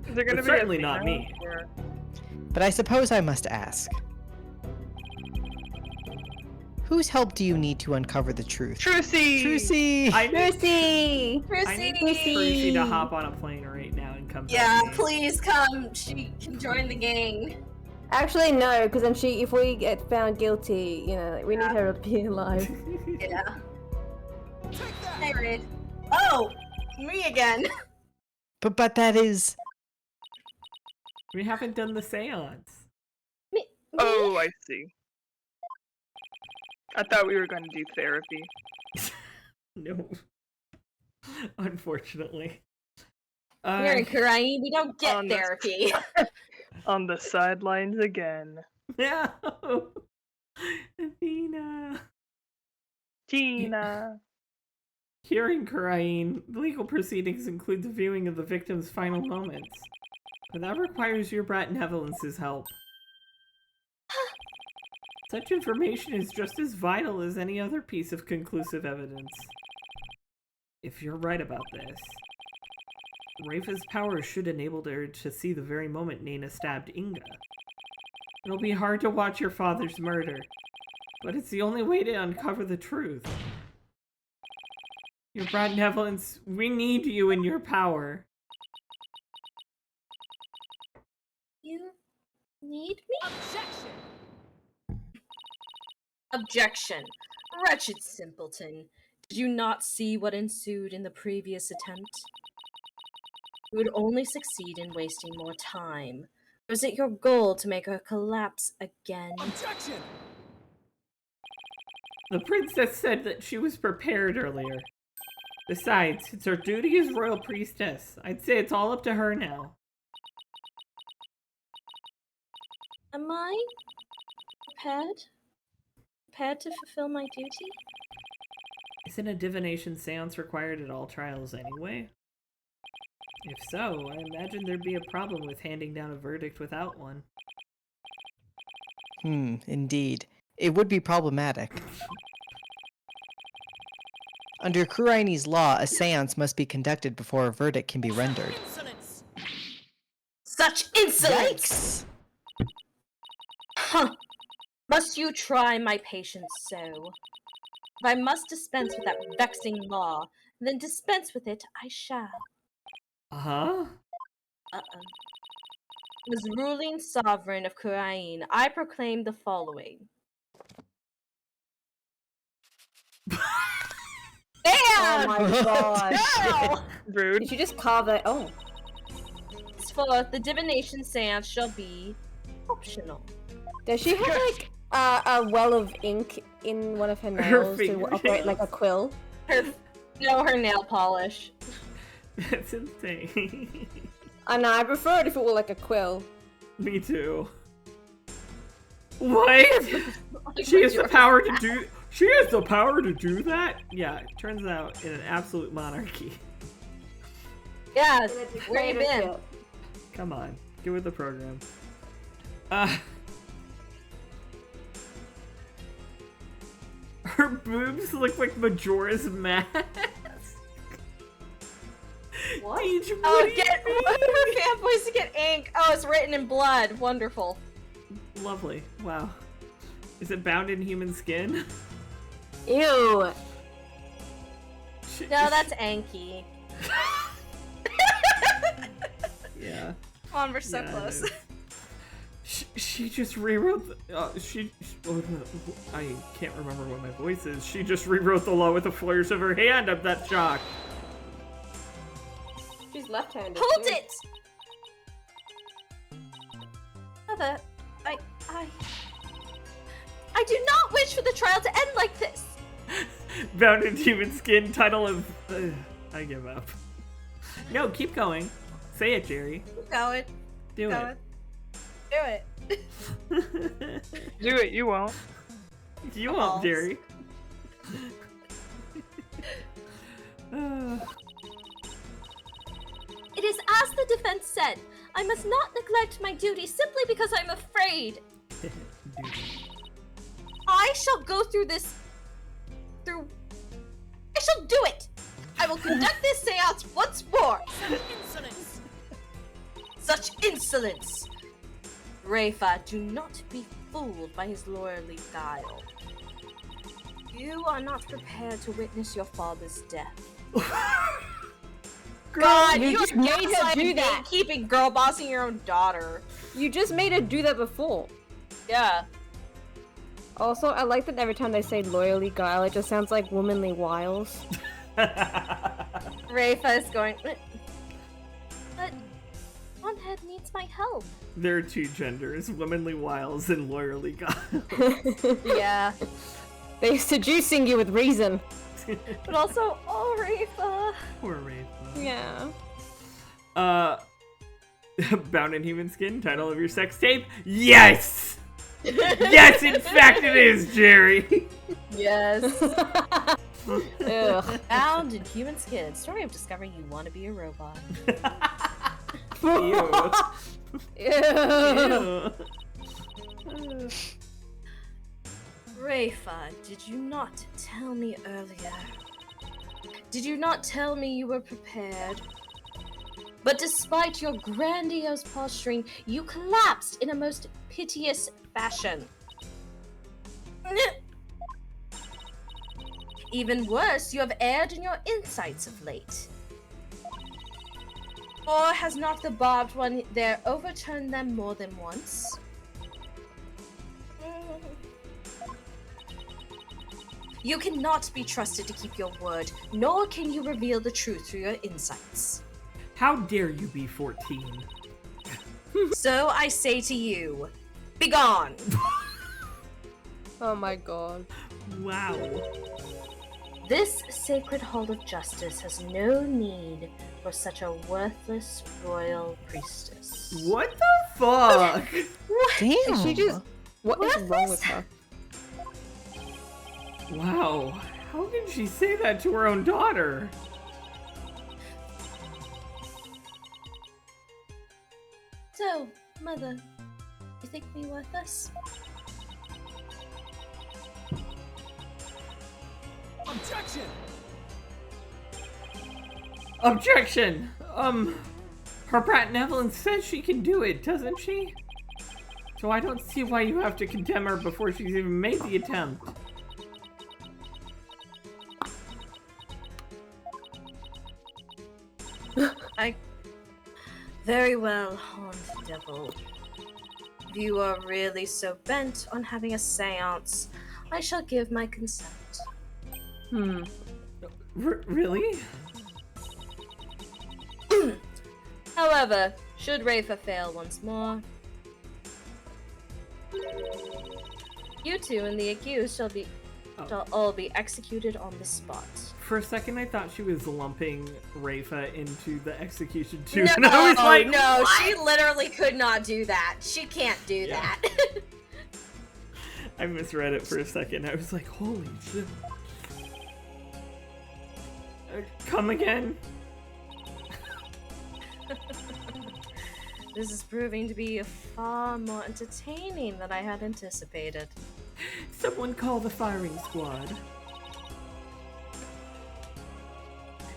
It's be a certainly not female, me. or- but I suppose I must ask. Whose help do you need to uncover the truth? Trucy! Trucy! I need, Lucy! I need Trucy to hop on a plane right now and come Yeah, help me. please come. She can join the gang. Actually, no, because then if we get found guilty, you know, we need her to be alive. Yeah. Hey, Reed. Oh, me again. But that is... We haven't done the seance. Oh, I see. I thought we were gonna do therapy. No. Unfortunately. Here in Karai, we don't get on the- therapy. On the sidelines again. No! Athena! Tina! Here in Karain, legal proceedings include the viewing of the victim's final moments. But that requires your benevolence's help. Such information is just as vital as any other piece of conclusive evidence. If you're right about this, Rafa's power should enable her to see the very moment Nana stabbed Inga. It'll be hard to watch your father's murder, but it's the only way to uncover the truth. Your benevolence, we need you in your power. You need me? Objection. Wretched simpleton. Did you not see what ensued in the previous attempt? You would only succeed in wasting more time. Or is it your goal to make her collapse again? Objection! The princess said that she was prepared earlier. Besides, it's her duty as royal priestess. I'd say it's all up to her now. Am I prepared? Prepared to fulfill my duty? Isn't a divination seance required at all trials anyway? If so, I imagine there'd be a problem with handing down a verdict without one. Indeed. It would be problematic. Under Kuraini's law, a seance must be conducted before a verdict can be rendered. Insolence! Yikes! Huh. Must you try my patience so? If I must dispense with that vexing law, then dispense with it I shall. Uh-huh. As ruling sovereign of Kurain, I proclaim the following. Oh Damn! my god. No! Rude. Did you just carve it? Oh. Henceforth, the divination seance shall be optional. Does she have like a well of ink in one of her Her nails to operate fingernails? like a quill? Her nail polish. That's insane. I know, I prefer it if it were like a quill. Me too. What? She has the power to do. She has the power to do that? Yeah, it turns out in an absolute monarchy. Yeah, where you been? Come on, get with the program. Her boobs look like Majora's Mask. What? Paige, Oh, what do you get mean? her fanboys to get ink. Oh, it's written in blood. Wonderful. Lovely. Wow. Is it bound in human skin? Ew. No, that's Anki. Yeah. Come on, we're so Yeah, it close. is. She just rewrote the, I can't remember what my voice is. She just rewrote the law with the flourish of her hand. I'm that shocked. She's left-handed. Hold too. it! Mother, I do not wish for the trial to end like this. Bound in human skin, title of... I give up. No, keep going. Say it, Jerry. Keep going. Do Go it. Do it. Do it, you won't. You won't, Jerry. It is as the defense said. I must not neglect my duty simply because I'm afraid. I shall go through this. I shall do it. I will conduct this seance once more. Insolence! Such insolence! Rafa, do not be fooled by his lawyerly guile. You are not prepared to witness your father's death. God, you you just are made her gaslighting, do that. gatekeeping, girl bossing your own daughter. You just made her do that before. Yeah. Also, I like that every time they say loyally guile, it just sounds like womanly wiles. Rafa is going, but one head needs my help. There are two genders, womanly wiles and lawyerly guile. Yeah. They're seducing you with reason. But also, oh, Rafa. Poor Rafa. Yeah. Bound in human skin, title of your sex tape? Yes! Yes, in fact it is, Jerry! Yes. Ugh. Bound in human skin. Story of discovering you want to be a robot. Ew. Ew. Ew. Rafa, did you not tell me earlier? Did you not tell me you were prepared? But despite your grandiose posturing, you collapsed in a most piteous fashion. Even worse, you have erred in your insights of late. Or has not the barbed one there overturned them more than once? You cannot be trusted to keep your word, nor can you reveal the truth through your insights. How dare you be 14? So I say to you, begone! Oh my god. Wow. This sacred hall of justice has no need for such a worthless royal priestess. What the fuck? Damn. Is she just... What is wrong with her? Wow. How can she say that to her own daughter? So, Mother, you think me worthless? Objection! Her brat Nevelyn says she can do it, doesn't she? So I don't see why you have to condemn her before she's even made the attempt. Very well, horned devil. If you are really so bent on having a seance, I shall give my consent. Really? However, should Rafa fail once more, you two and the accused shall all be executed on the spot. For a second, I thought she was lumping Rafa into the execution too. No, And I was like, no, what? she literally could not do that. She can't do that. I misread it for a second. I was like, holy shit. Come again? This is proving to be far more entertaining than I had anticipated. Someone call the firing squad.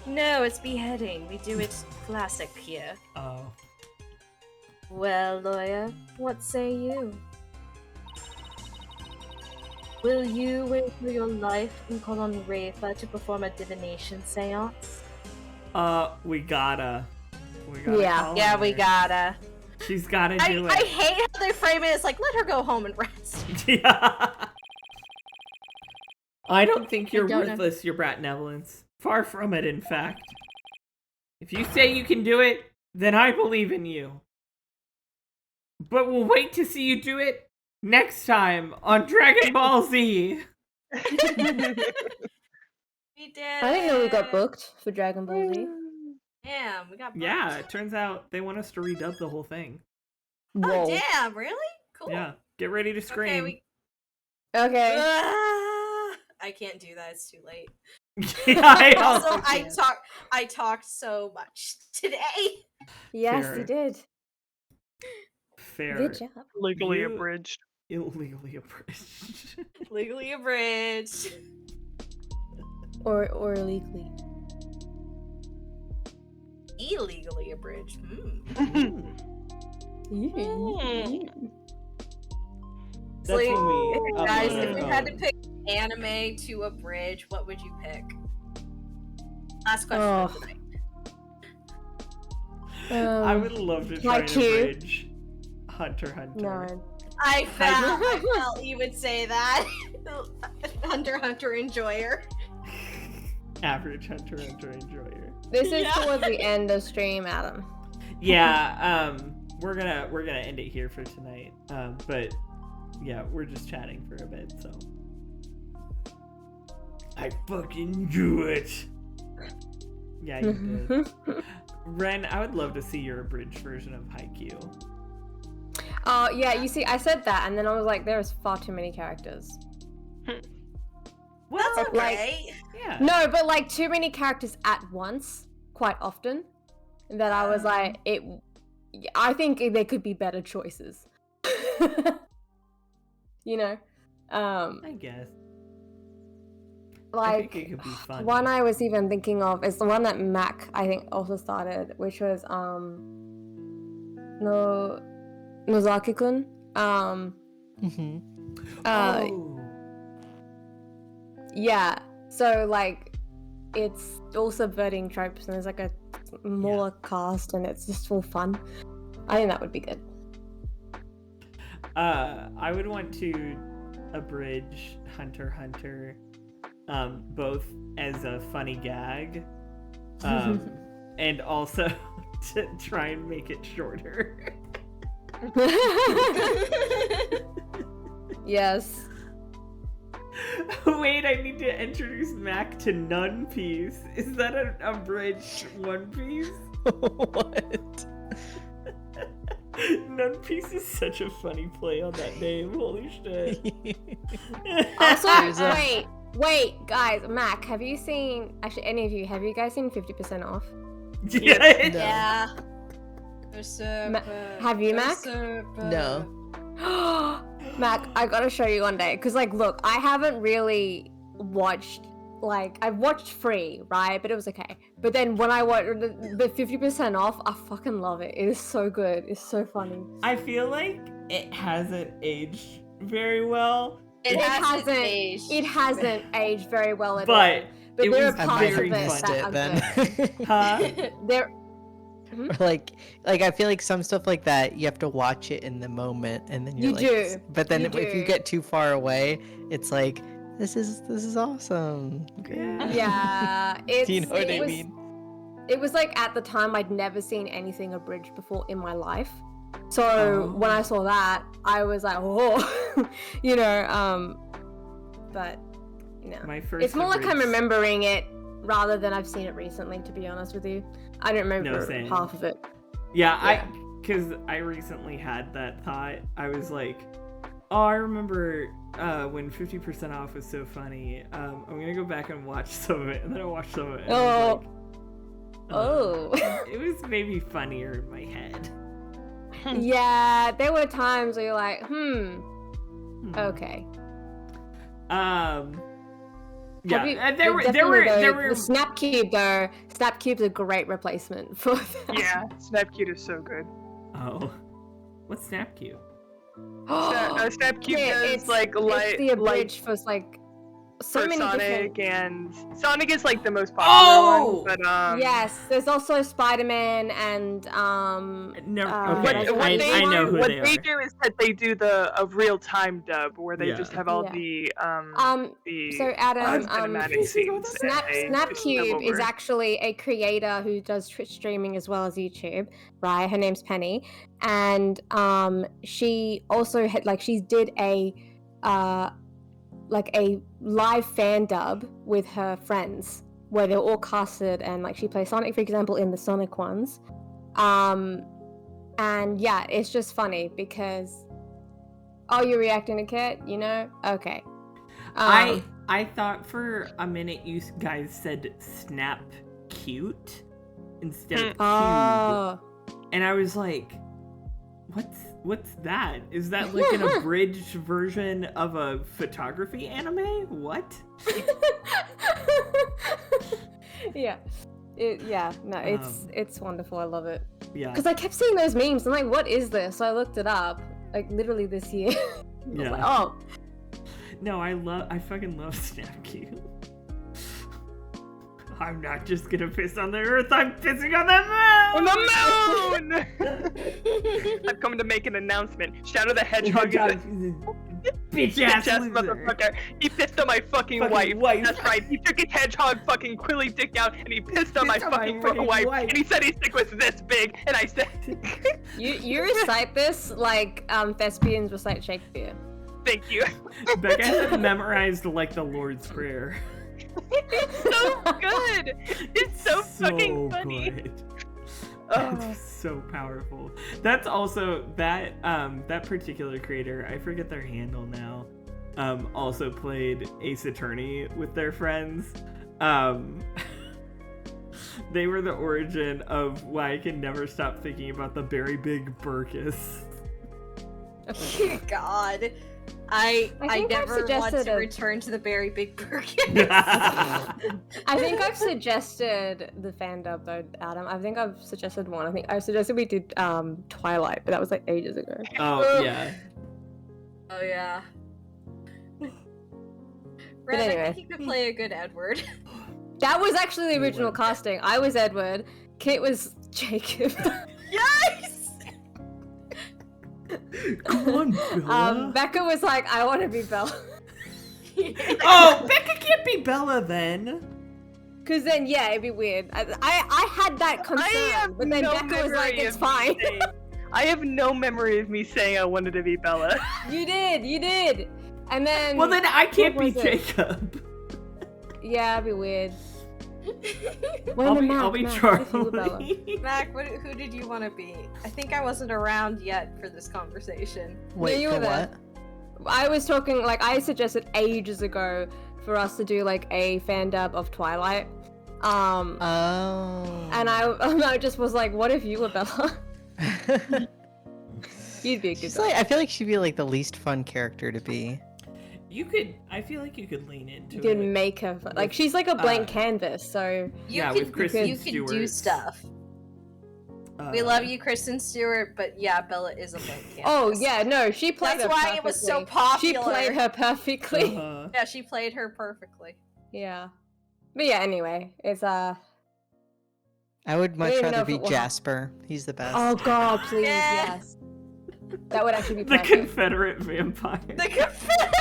No, it's beheading. We do it classic here. Oh. Well, lawyer, what say you? Will you wait for your life and call on Rafa to perform a divination seance? We gotta Yeah. call Yeah, on we her. gotta. She's gotta do it. I hate how they frame it. It's like, let her go home and rest. Yeah. I don't think you're don't know. worthless, your brat Nevelance. Far from it, in fact. If you say you can do it, then I believe in you. But we'll wait to see you do it next time on Dragon Ball Z. We did. I didn't know we got booked for Dragon Ball Z. Damn, we got booked. Yeah, it turns out they want us to redub the whole thing. Whoa. Oh, damn, really? Cool. Yeah, get ready to scream. Okay. I can't do that. It's too late. Yeah, I Also, also I can't. talked so much today. Yes, Fair. you did. Fair. Good job. Legally You- abridged. Illegally abridged. Legally abridged. Or illegally. Illegally abridged. That's when we Guys, upload if we it. had to pick anime to abridge, what would you pick? Last question Oh. of the night. I would love to try and Haikyuu. abridge Hunter x Hunter. No. I felt you would say that. Hunter x Hunter enjoyer. Average Hunter x Hunter enjoyer. This is Yeah. towards the end of stream, Adam. Yeah, we're gonna end it here for tonight. But yeah, we're just chatting for a bit, so I fucking do it. Yeah, you did. Ren, I would love to see your abridged version of Haikyuu. Oh, yeah, you see, I said that, and then I was like, there's far too many characters. Well, That's Like- okay. yeah. No, but like too many characters at once, quite often. That I was like, I think there could be better choices. You know? I guess. I Like, think it could be fun. one I was even thinking of is the one that Mac, I think, also started, which was, Nozaki-kun. Mm-hmm. Oh. Yeah, so like it's all subverting tropes and there's like a smaller cast and it's just all fun. I think that would be good. I would want to abridge Hunter x Hunter, both as a funny gag, and also to try and make it shorter. Yes. Wait, I need to introduce Mac to Nun Piece. Is that an abridged One Piece? What? Nun Piece is such a funny play on that name. Holy shit. Also, There's a- wait, guys, Mac, have you seen, actually any of you, have you guys seen 50% off? Yeah. No. Yeah. Have you, Mac? No. Mac, I gotta show you one day. Because, like, look, I haven't really watched like I watched Free, right? But it was okay. But then when I watched the 50% off, I fucking love it. It is so good. It's so funny. I feel like it hasn't aged very well. It hasn't aged. It hasn't aged very well at all. But there are was parts of very it missed that it are then. good. Huh? There. like I feel like some stuff like that you have to watch it in the moment and then you're but then if you get too far away, it's like this is awesome. Yeah. Do you know what I mean? It was like at the time I'd never seen anything abridged before in my life. So when I saw that, I was like, oh, you know, but you know, it's more like I'm remembering it rather than I've seen it recently, to be honest with you. I don't remember half of it. Yeah. Because I recently had that thought. I was like, oh, I remember when 50% off was so funny. I'm gonna go back and watch some of it, and then I watched some of it. And it was maybe funnier in my head. Yeah, there were times where you're like, okay. Yeah, there were the Snap Cube though. Snap Cube's a great replacement for that. Yeah, Snap Cube is so good. Oh, what's Snap Cube? Snap Cube is like the abridged for like so many Sonic different... and Sonic is like the most popular one, but yes, there's also Spider-Man and I know who what they they are. do is that they do a real-time dub where they just have all the so Adam, cinematic scenes. Snap Cube is actually a creator who does Twitch streaming as well as YouTube, right? Her name's Penny, and she also had she did a live fan dub with her friends where they're all casted, and she plays Sonic, for example, in the Sonic ones. And yeah, it's just funny because you're reacting to Kit, you know? Okay. I thought for a minute you guys said Snap Cute instead of Cube. And I was like, what's that? Is that like an abridged version of a photography anime? What? It's wonderful. I love it. Yeah. Because I kept seeing those memes. I'm like, what is this? So I looked it up, literally this year. Yeah. Like, oh. No, I fucking love Snap Cube. I'm not just gonna piss on the earth, I'm pissing on the moon! On the moon! I've come to make an announcement. Shadow the Hedgehog bitch ass motherfucker. He pissed on my fucking wife. That's right. He took his hedgehog fucking quilly dick out and he pissed on my fucking wife. And he said his dick was this big. And I said... you recite this like thespians recite Shakespeare. Thank you. Becca has memorized like the Lord's Prayer. It's so good. It's so fucking funny. Good. It's so powerful. That's also that particular creator, I forget their handle now, also played Ace Attorney with their friends. They were the origin of why I can never stop thinking about the very big Burkus. Oh God. I never want to return to the very big Burkus. I think I've suggested the fan dub though, Adam. I think I've suggested one. I think I suggested we did Twilight, but that was like ages ago. Oh yeah. Oh yeah. But anyway. I think you could play a good Edward. That was actually the original casting. I was Edward. Kit was Jacob. Yes! Come on, Bella. Becca was like, I want to be Bella. Oh, Becca can't be Bella then. Because then, yeah, it'd be weird. I had that concern, but then Becca was like, it's fine. I have no memory of me saying I wanted to be Bella. You did. And then... Well, then I can't be Jacob. Yeah, it'd be weird. I'll be Charlie. Mac, who did you want to be? I think I wasn't around yet for this conversation. Wait, you for were what? I was talking, I suggested ages ago for us to do, a fan dub of Twilight. And I just was like, what if you were Bella? You'd be a good I feel like she'd be, the least fun character to be. I feel like you could lean into You can it. make her like she's like a blank canvas, so You with Kristen you can do Stewart. stuff. We love you, Kristen Stewart, but yeah, Bella is a blank canvas. Oh yeah, no, she played That's her why perfectly. it was so popular. She played her perfectly. Yeah, she played her perfectly. Yeah. But yeah, anyway, it's I would I much don't even know rather if be it will Jasper. He's the best. Oh god, please, Yeah. yes. That would actually be The perfect. Confederate vampire. The Confederate.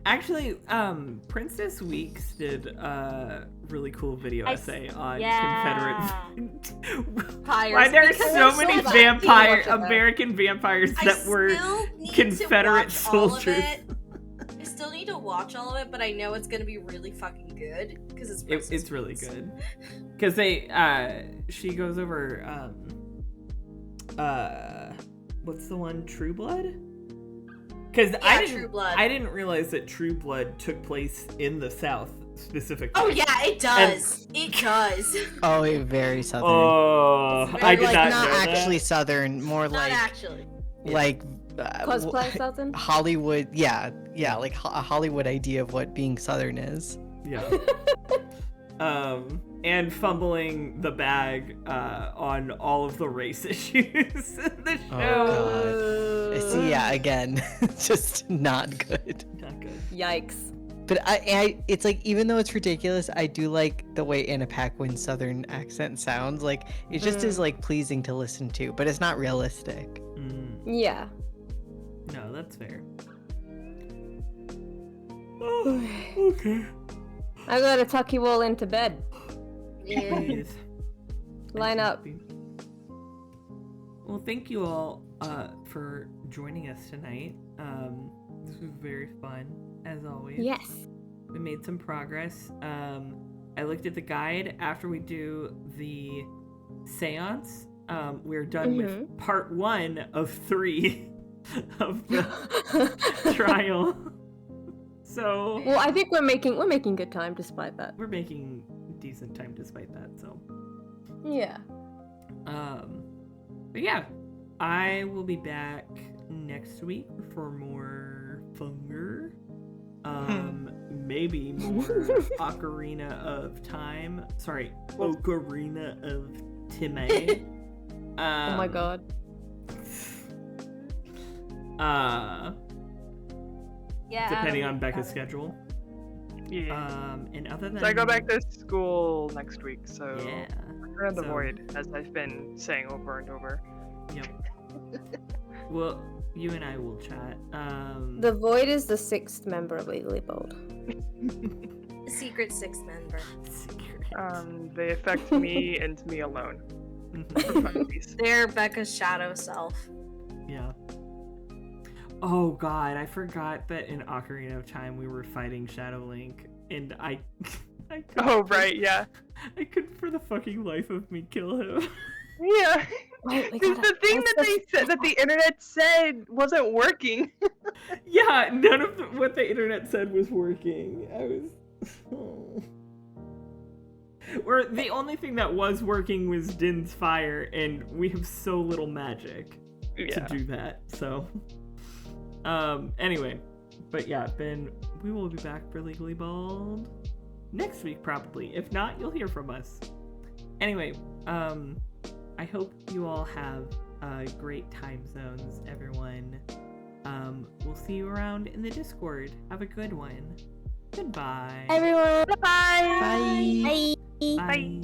Actually, Princess Weeks did a really cool video essay on Confederate. Why there's so many American vampires that were Confederate soldiers. I still need to watch all of it, but I know it's gonna be really fucking good because It's really good. Because she goes over what's the one, True Blood? Because I didn't realize that True Blood took place in the South specifically. Oh yeah, it does. It does. Oh, very southern. Oh, I did not know that. Actually southern, more Not like actually. like Cosplay southern? Hollywood. Yeah, like a Hollywood idea of what being southern is. Yeah. And fumbling the bag on all of the race issues in the show. Oh god. See, yeah, again, just not good. Not good. Yikes. But I, it's like, even though it's ridiculous, I do like the way Anna Paquin's southern accent sounds. Like, it just is like pleasing to listen to, but it's not realistic. Yeah. No, that's fair. Oh, okay. I gotta tuck you all into bed. Yeah. Line up. Well, thank you all for joining us tonight. This was very fun, as always. Yes. We made some progress. I looked at the guide after we do the seance. We're done with part 1 of 3 of the trial. So well, I think we're making good time despite that. We're making decent time despite that, so yeah. But yeah, I will be back next week for more Funger. Maybe more Ocarina of Time. Sorry, Ocarina of Time. Oh my god. Yeah. Depending on Becca's schedule. Yeah. And other than So I go back to school next week, so yeah. Return of the Void, as I've been saying over and over. Yep. Well, you and I will chat. The Void is the 6th member of Legally Bold. Secret 6th member. Secret. They affect me and me alone. They're Becca's shadow self. Yeah. Oh god, I forgot that in Ocarina of Time we were fighting Shadow Link, and I oh right, yeah. I couldn't for the fucking life of me kill him. Yeah. The thing that they said that the internet said wasn't working. Yeah, none of what the internet said was working. I was Or the only thing that was working was Din's fire, and we have so little magic to do that, so anyway, but yeah, Ben, we will be back for Legally Bald next week probably. If not, you'll hear from us. Anyway, I hope you all have great time zones, everyone. We'll see you around in the Discord. Have a good one. Goodbye. Everyone. Bye. Bye. Bye.